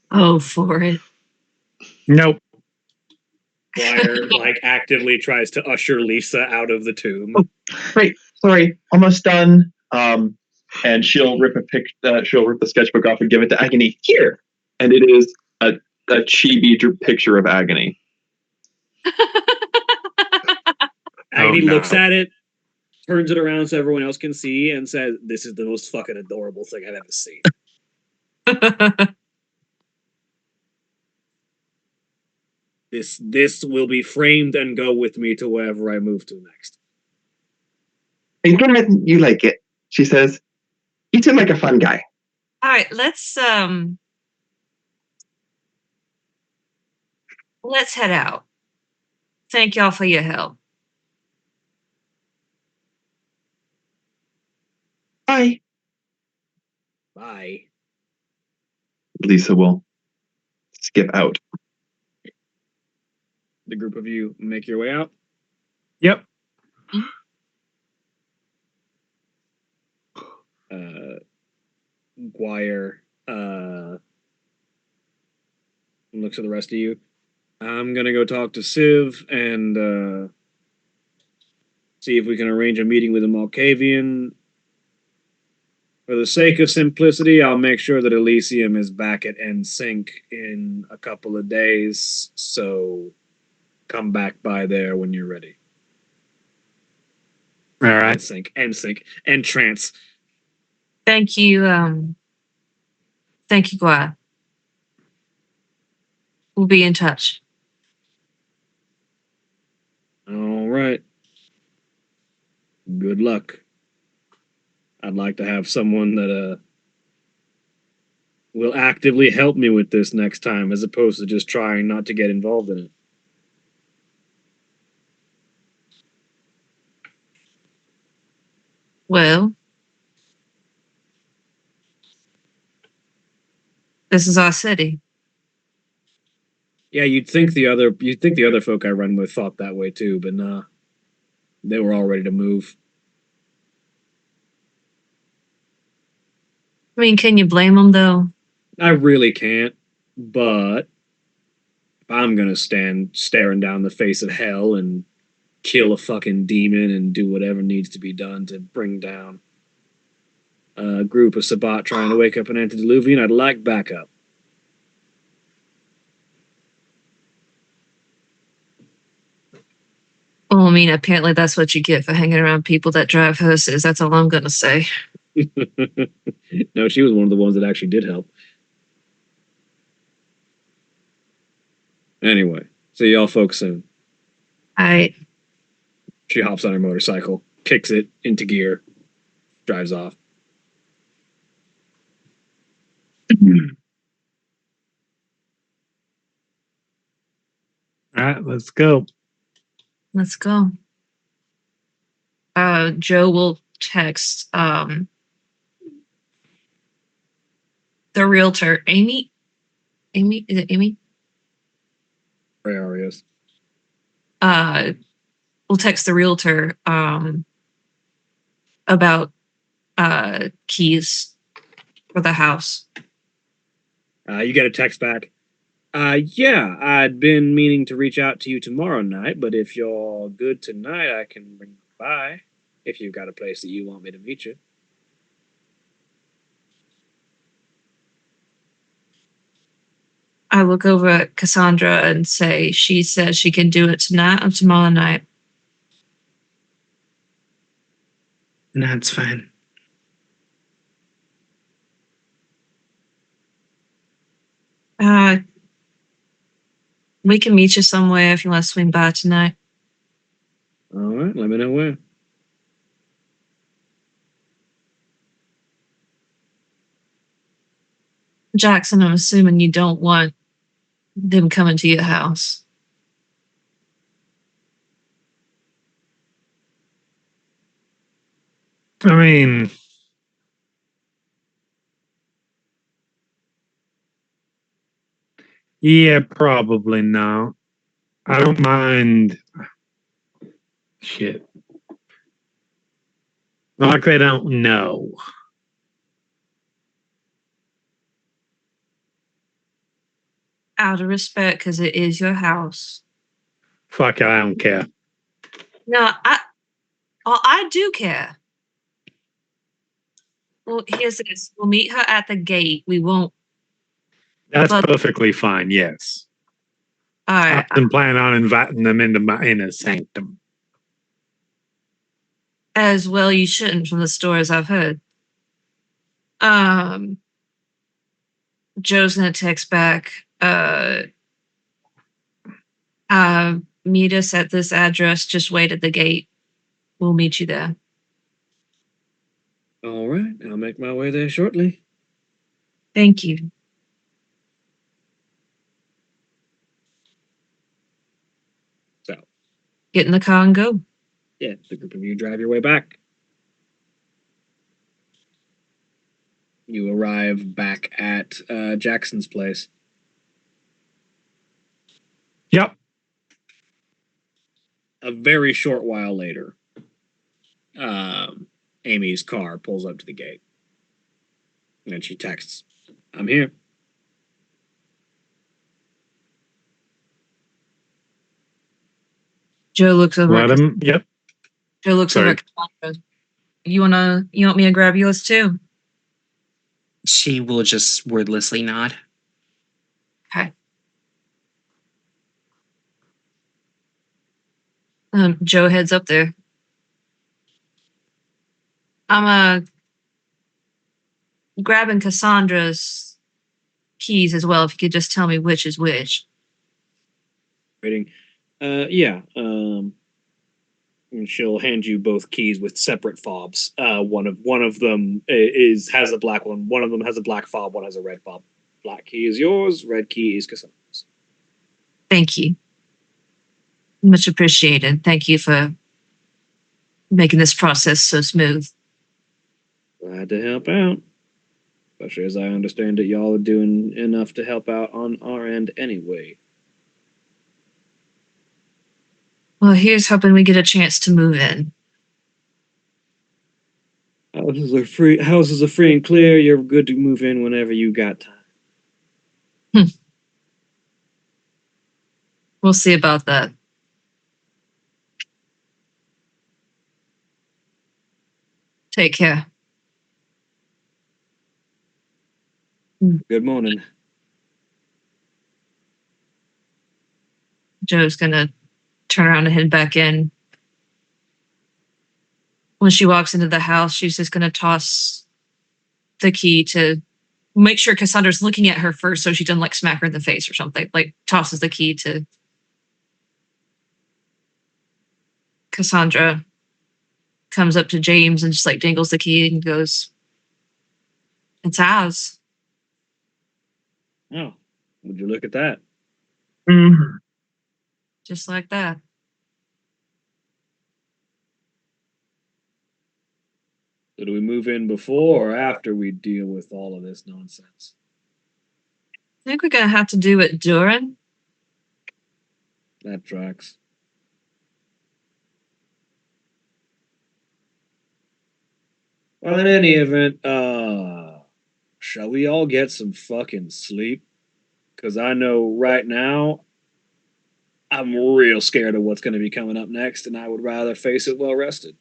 Oh, for it. Nope. Choir like actively tries to usher Lisa out of the tomb. Great, sorry, almost done. And she'll rip she'll rip the sketchbook off and give it to Agony. Here, and it is a chibi picture of Agony. Agony no. looks at it, turns it around so everyone else can see, and says, "This is the most fucking adorable thing I've ever seen." This will be framed and go with me to wherever I move to next. You can admit you like it, she says. You seem like a fun guy. All right, let's head out. Thank y'all for your help. Bye. Bye. Lisa will skip out. The group of you make your way out. Yep. Guire looks at the rest of you. I'm gonna go talk to Civ and see if we can arrange a meeting with a Malkavian. For the sake of simplicity, I'll make sure that Elysium is back at NSYNC in a couple of days, so come back by there when you're ready. All right. NSYNC, Entrance. Thank you, Gwa. We'll be in touch. All right. Good luck. I'd like to have someone that will actively help me with this next time, as opposed to just trying not to get involved in it. Well, this is our city. Yeah, you'd think the other folk I run with thought that way too, but nah. They were all ready to move. I mean, can you blame them though? I really can't, but if I'm gonna stand staring down the face of hell and kill a fucking demon and do whatever needs to be done to bring down a group of Sabbat trying to wake up an antediluvian, I'd like backup. Well, I mean, apparently that's what you get for hanging around people that drive hearses. That's all I'm gonna say. No, she was one of the ones that actually did help. Anyway, see y'all folks soon. All right. She hops on her motorcycle, kicks it into gear, drives off. All right, let's go. Let's go. Joe will text the realtor, Amy. Amy, is it Amy? Ray Arias. We'll text the realtor about keys for the house. You get a text back. Yeah, I'd been meaning to reach out to you tomorrow night, but if you're good tonight, I can bring by. If you've got a place that you want me to meet you. I look over at Cassandra and say, she says she can do it tonight or tomorrow night. That's fine. We can meet you somewhere if you want to swing by tonight. All right, let me know where. Jackson, I'm assuming you don't want them coming to your house. I mean, yeah, probably not. I don't mind. Shit. Not like they don't know. Out of respect, because it is your house. Fuck it, I don't care. No, I do care. Well, here's this. We'll meet her at the gate. We won't. That's But- perfectly fine, yes. All right. I plan on inviting them into my inner sanctum. As well, you shouldn't, from the stories I've heard. Joe's gonna text back. Meet us at this address. Just wait at the gate. We'll meet you there. All right, I'll make my way there shortly. Thank you. So, Get in the car and go. yeah, the group of you drive your way back. You arrive back at Jackson's place. Yep. A very short while later, Amy's car pulls up to the gate. And she texts, I'm here. Joe looks over. Let him. Yep. Joe looks Sorry. over. At you want me to grab yours too? She will just wordlessly nod. Okay. Joe heads up there. grabbing Cassandra's keys as well. If you could just tell me which is which. Rating. Yeah. And she'll hand you both keys with separate fobs. One of them has a black one. One of them has a black fob. One has a red fob. Black key is yours. Red key is Cassandra's. Thank you. Much appreciated. Thank you for making this process so smooth. Glad to help out. Especially as I understand that y'all are doing enough to help out on our end anyway. Well, here's hoping we get a chance to move in. Houses are free and clear. You're good to move in whenever you got time. We'll see about that. Take care. Good morning. Joe's gonna turn around and head back in. When she walks into the house, she's just gonna toss the key to make sure Cassandra's looking at her first so she doesn't like smack her in the face or something. Like tosses the key to Cassandra, comes up to James and just like dangles the key and goes, "It's ours." Oh, would you look at that? Mhm. Just like that. So do we move in before or after we deal with all of this nonsense? I think we're gonna have to do it during. That tracks. Well, in any event, shall we all get some fucking sleep? Because I know right now I'm real scared of what's going to be coming up next, and I would rather face it well rested.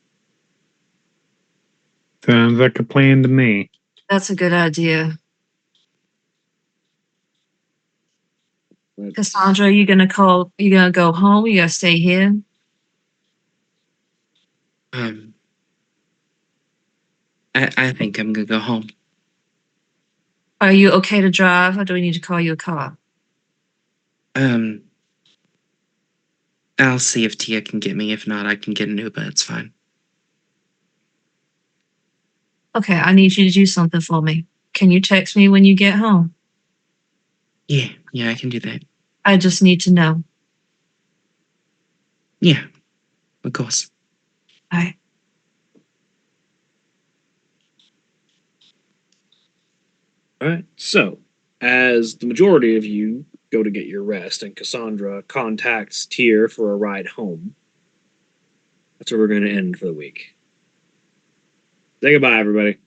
Sounds like a plan to me. That's a good idea. But Cassandra, you gonna go home? You gonna stay here? I think I'm gonna go home. Are you okay to drive, or do we need to call you a car? I'll see if Tia can get me. If not, I can get an Uber. It's fine. Okay, I need you to do something for me. Can you text me when you get home? Yeah, I can do that. I just need to know. Yeah, of course. Bye. all right. So, as the majority of you go to get your rest, and Cassandra contacts Tyr for a ride home, that's where we're going to end for the week. Say goodbye, everybody.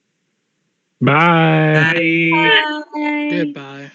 Bye. Bye. Goodbye.